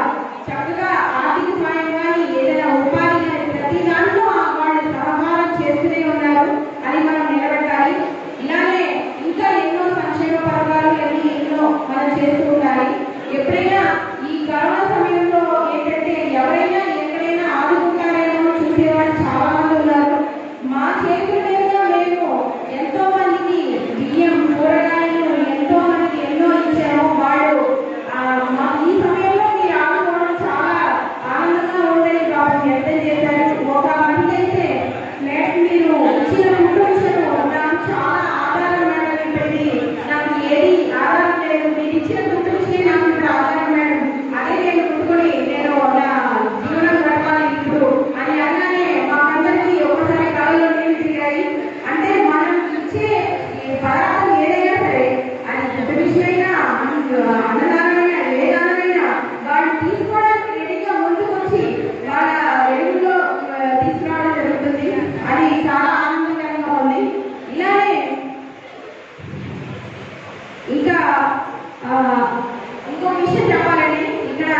చక్కగా ఆర్థిక సాయం కానీ ఏదైనా ఉపాధి కానీ ప్రతి దాంట్లో వాళ్ళు సహకారం చేస్తూనే ఉన్నారు. అది మనం నిలబెట్టాలి. ఇలానే ఇంకా ఎన్నో సంక్షేమ పథకాలు అన్ని ఎన్నో మనం చేస్తూ ఉండాలి. ఎప్పుడైనా ఈ కరోనా సమయంలో ఏంటంటే ఎవరైనా ఎక్కడైనా ఆదుకుంటారేమో చూసేవాళ్ళు చాలా మంది ఉన్నారు. మా చేతుల మీదుగా మేము ఎంతో మందికి బియ్యం, కూరగాయలు ఎంతో మందికి ఎన్నో ఇచ్చాము. వాళ్ళు ఈ సమయంలో మీరు ఆడుకోవడం చాలా ఆనందంగా ఉండేది కాబట్టి వ్యక్తం చేశారు. ఒక మహిళ అయితే మేడం మీరు ఇచ్చిన కుటుంబం నాకు చాలా ఆధారం మేడం, ఇప్పటికి నాకు ఏది ఆధారం లేదు, మీరు ఇచ్చిన కుటుంబం నాకు ఇప్పుడు ఆధారం మేడం, అదే నేను కుట్టుకొని నేను నా జీవనం గడపాలి ఇప్పుడు అని అనగానే మాకందరికీ ఒకసారి కళలో నీళ్ళు తిరిగాయి. అంటే మనం ఇచ్చే పదార్థం ఏదైనా సరే, అది పెద్ద విషయమైనా అన్నదానమైనా ఏ దానమైనా వాళ్ళు తీసుకోవడానికి రెడీగా ముందుకు వచ్చి వాళ్ళ వెలుగులో తీసుకురావడం జరుగుతుంది. అది చాలా ఆనందకరంగా ఉంది. ఇలానే ఇంకా ఇంకో విషయం చెప్పాలండి. ఇక్కడ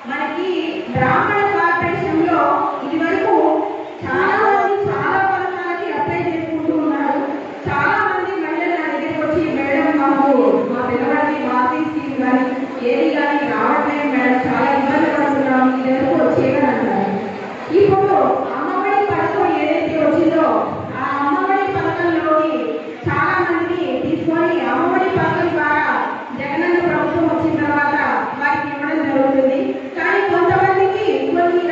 మనకి బ్రాహ్మణ కార్పొరేషన్ లో ఇది వరకు చాలా మంది చాలా పథకాలకి అప్లై చేసుకుంటూ ఉన్నారు. చాలా మంది మహిళలు నా దగ్గరికి వచ్చి మేడం మాకు మా పిల్లవాడికి వాకి స్కీమ్ కానీ ఏది కానీ రావట్లేదు మేడం, చాలా ఇబ్బంది పడుతున్నాం, ఇది వరకు వచ్చేయని అంటారు. ఇప్పుడు అమ్మఒడి పథకం ఏదైతే వచ్చిందో ఆ అమ్మఒడి పథకంలోకి చాలా మందిని తీసుకొని అమ్మఒడి పథకం ద్వారా జగనన్న ప్రభుత్వం వచ్చిన తర్వాత వారికి ఇవ్వడం జరుగుతుంది. కానీ కొంతమందికి కొన్ని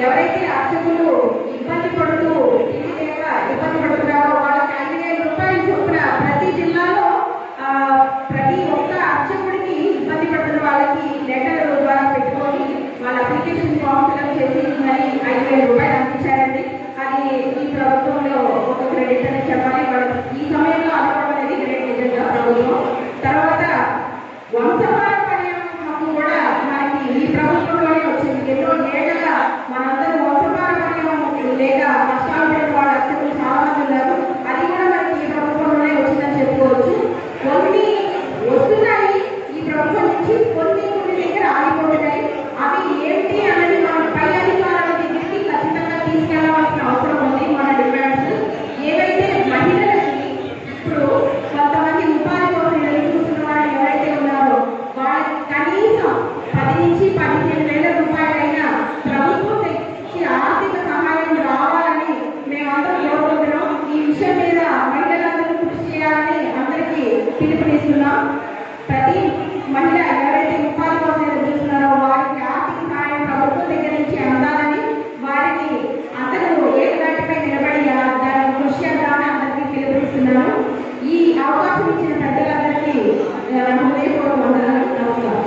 ఎవరైతే అర్చకులు ఇబ్బంది పడుతున్నారో వాళ్ళకి 5,000 రూపాయలు చొప్పున ప్రతి జిల్లాలో ప్రతి ఒక్క అర్చకుడికి ఇబ్బంది పడుతున్న వాళ్ళకి లెటర్ ద్వారా పెట్టుకొని వాళ్ళ అప్లికేషన్ ఫామ్ ఫిల్అప్ చేసి మరి 5,000 రూపాయలు అందించారండి. అది ఈ ప్రభుత్వంలో ఒక క్రెడిట్ అని చెప్పాలి. ఈ సమయంలో అనుకోవడం అనేది గ్రేట్ నిజంగా ప్రభుత్వం. తర్వాత వంశపారంపర్యం హక్కు కూడా మనకి ఈ ప్రభుత్వంలోనే వచ్చింది. ఎన్నో ఏళ్ళగా మనందరూ వంశపారంపర్యం లేక కష్టాలు పడిన వాళ్ళ అర్చకులు చాలా మంది ఉన్నారు. అది కూడా మనకి ఈ ప్రభుత్వంలోనే వచ్చిందని చెప్పుకోవచ్చు. కొన్ని వస్తున్నాయి ఈ ప్రభుత్వం నుంచి, కొన్ని దగ్గర ఆగిపోతున్నాయి. అవి ఏంటి అన్నది మన పై అధికారుల దగ్గరికి ఖచ్చితంగా తీసుకెళ్లాల్సిన అవసరం ఉంది. మన డిమాండ్స్ ఏవైతే మహిళలకి ఇప్పుడు కొంతమంది ఉపాధి కోసం ఎదురు చూస్తున్న వాళ్ళు ఎవరైతే ఉన్నారో వాళ్ళకి కనీసం 10 నుంచి 15,000 రూపాయలైనా ప్రభుత్వం నుంచి ఆర్థిక సహాయం రావాలని మేమందరం కోరుకుంటున్నాం. ఈ విషయం మీద మహిళలందరూ కృషి చేయాలని అందరికీ పిలుపునిస్తున్నాం. ప్రతి మహిళ ఎవరైతే ఉపాధి కోసం ఎదురు చూస్తున్నారో వారికి ఆర్థిక సహాయం ప్రభుత్వం దగ్గర నుంచి అందాలని, వారికి అందరూ ఏకదాటిపై నిలబడి దాన్ని కృషి చేద్దామని అందరికీ పిలుపునిస్తున్నాను. ఈ అవకాశం ఇచ్చిన పెద్దలందరికీ హృదయపూర్వక వందనాలు. నమస్కారం.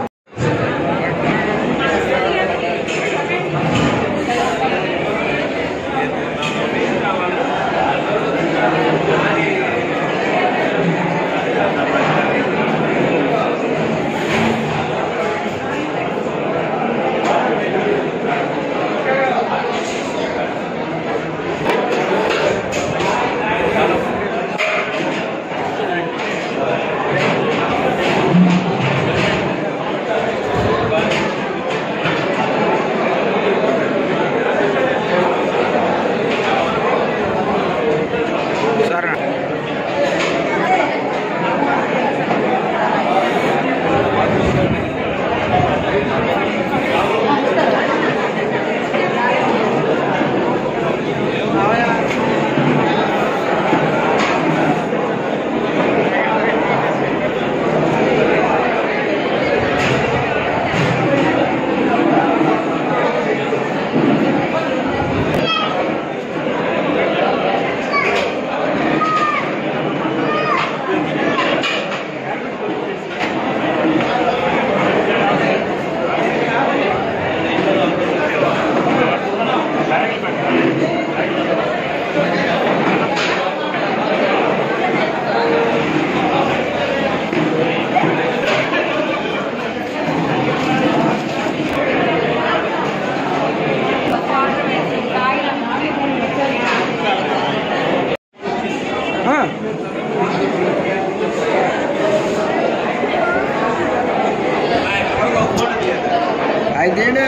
అదేంటి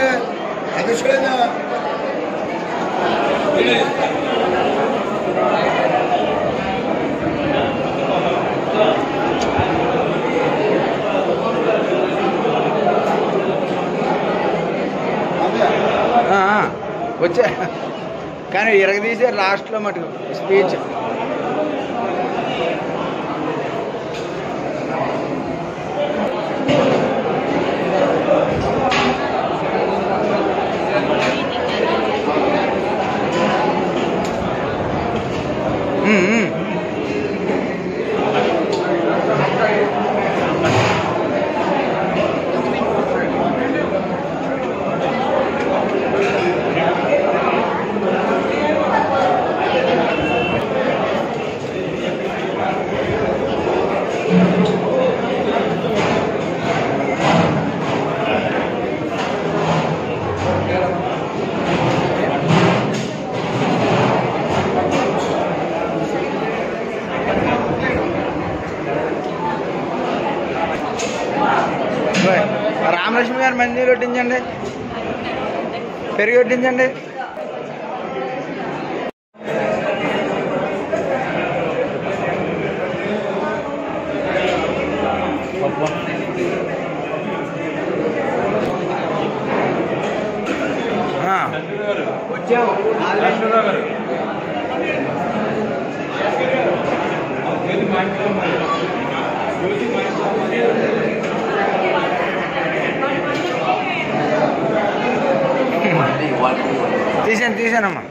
అదృష్టంగా వచ్చా కానీ ఇరగదీశారు లాస్ట్లో మటుకు స్పీచ్. రామలక్ష్మి గారు మందిని వడ్డించండి, పెరిగి వడ్డించండి. వచ్చాము తీసానమ్మా.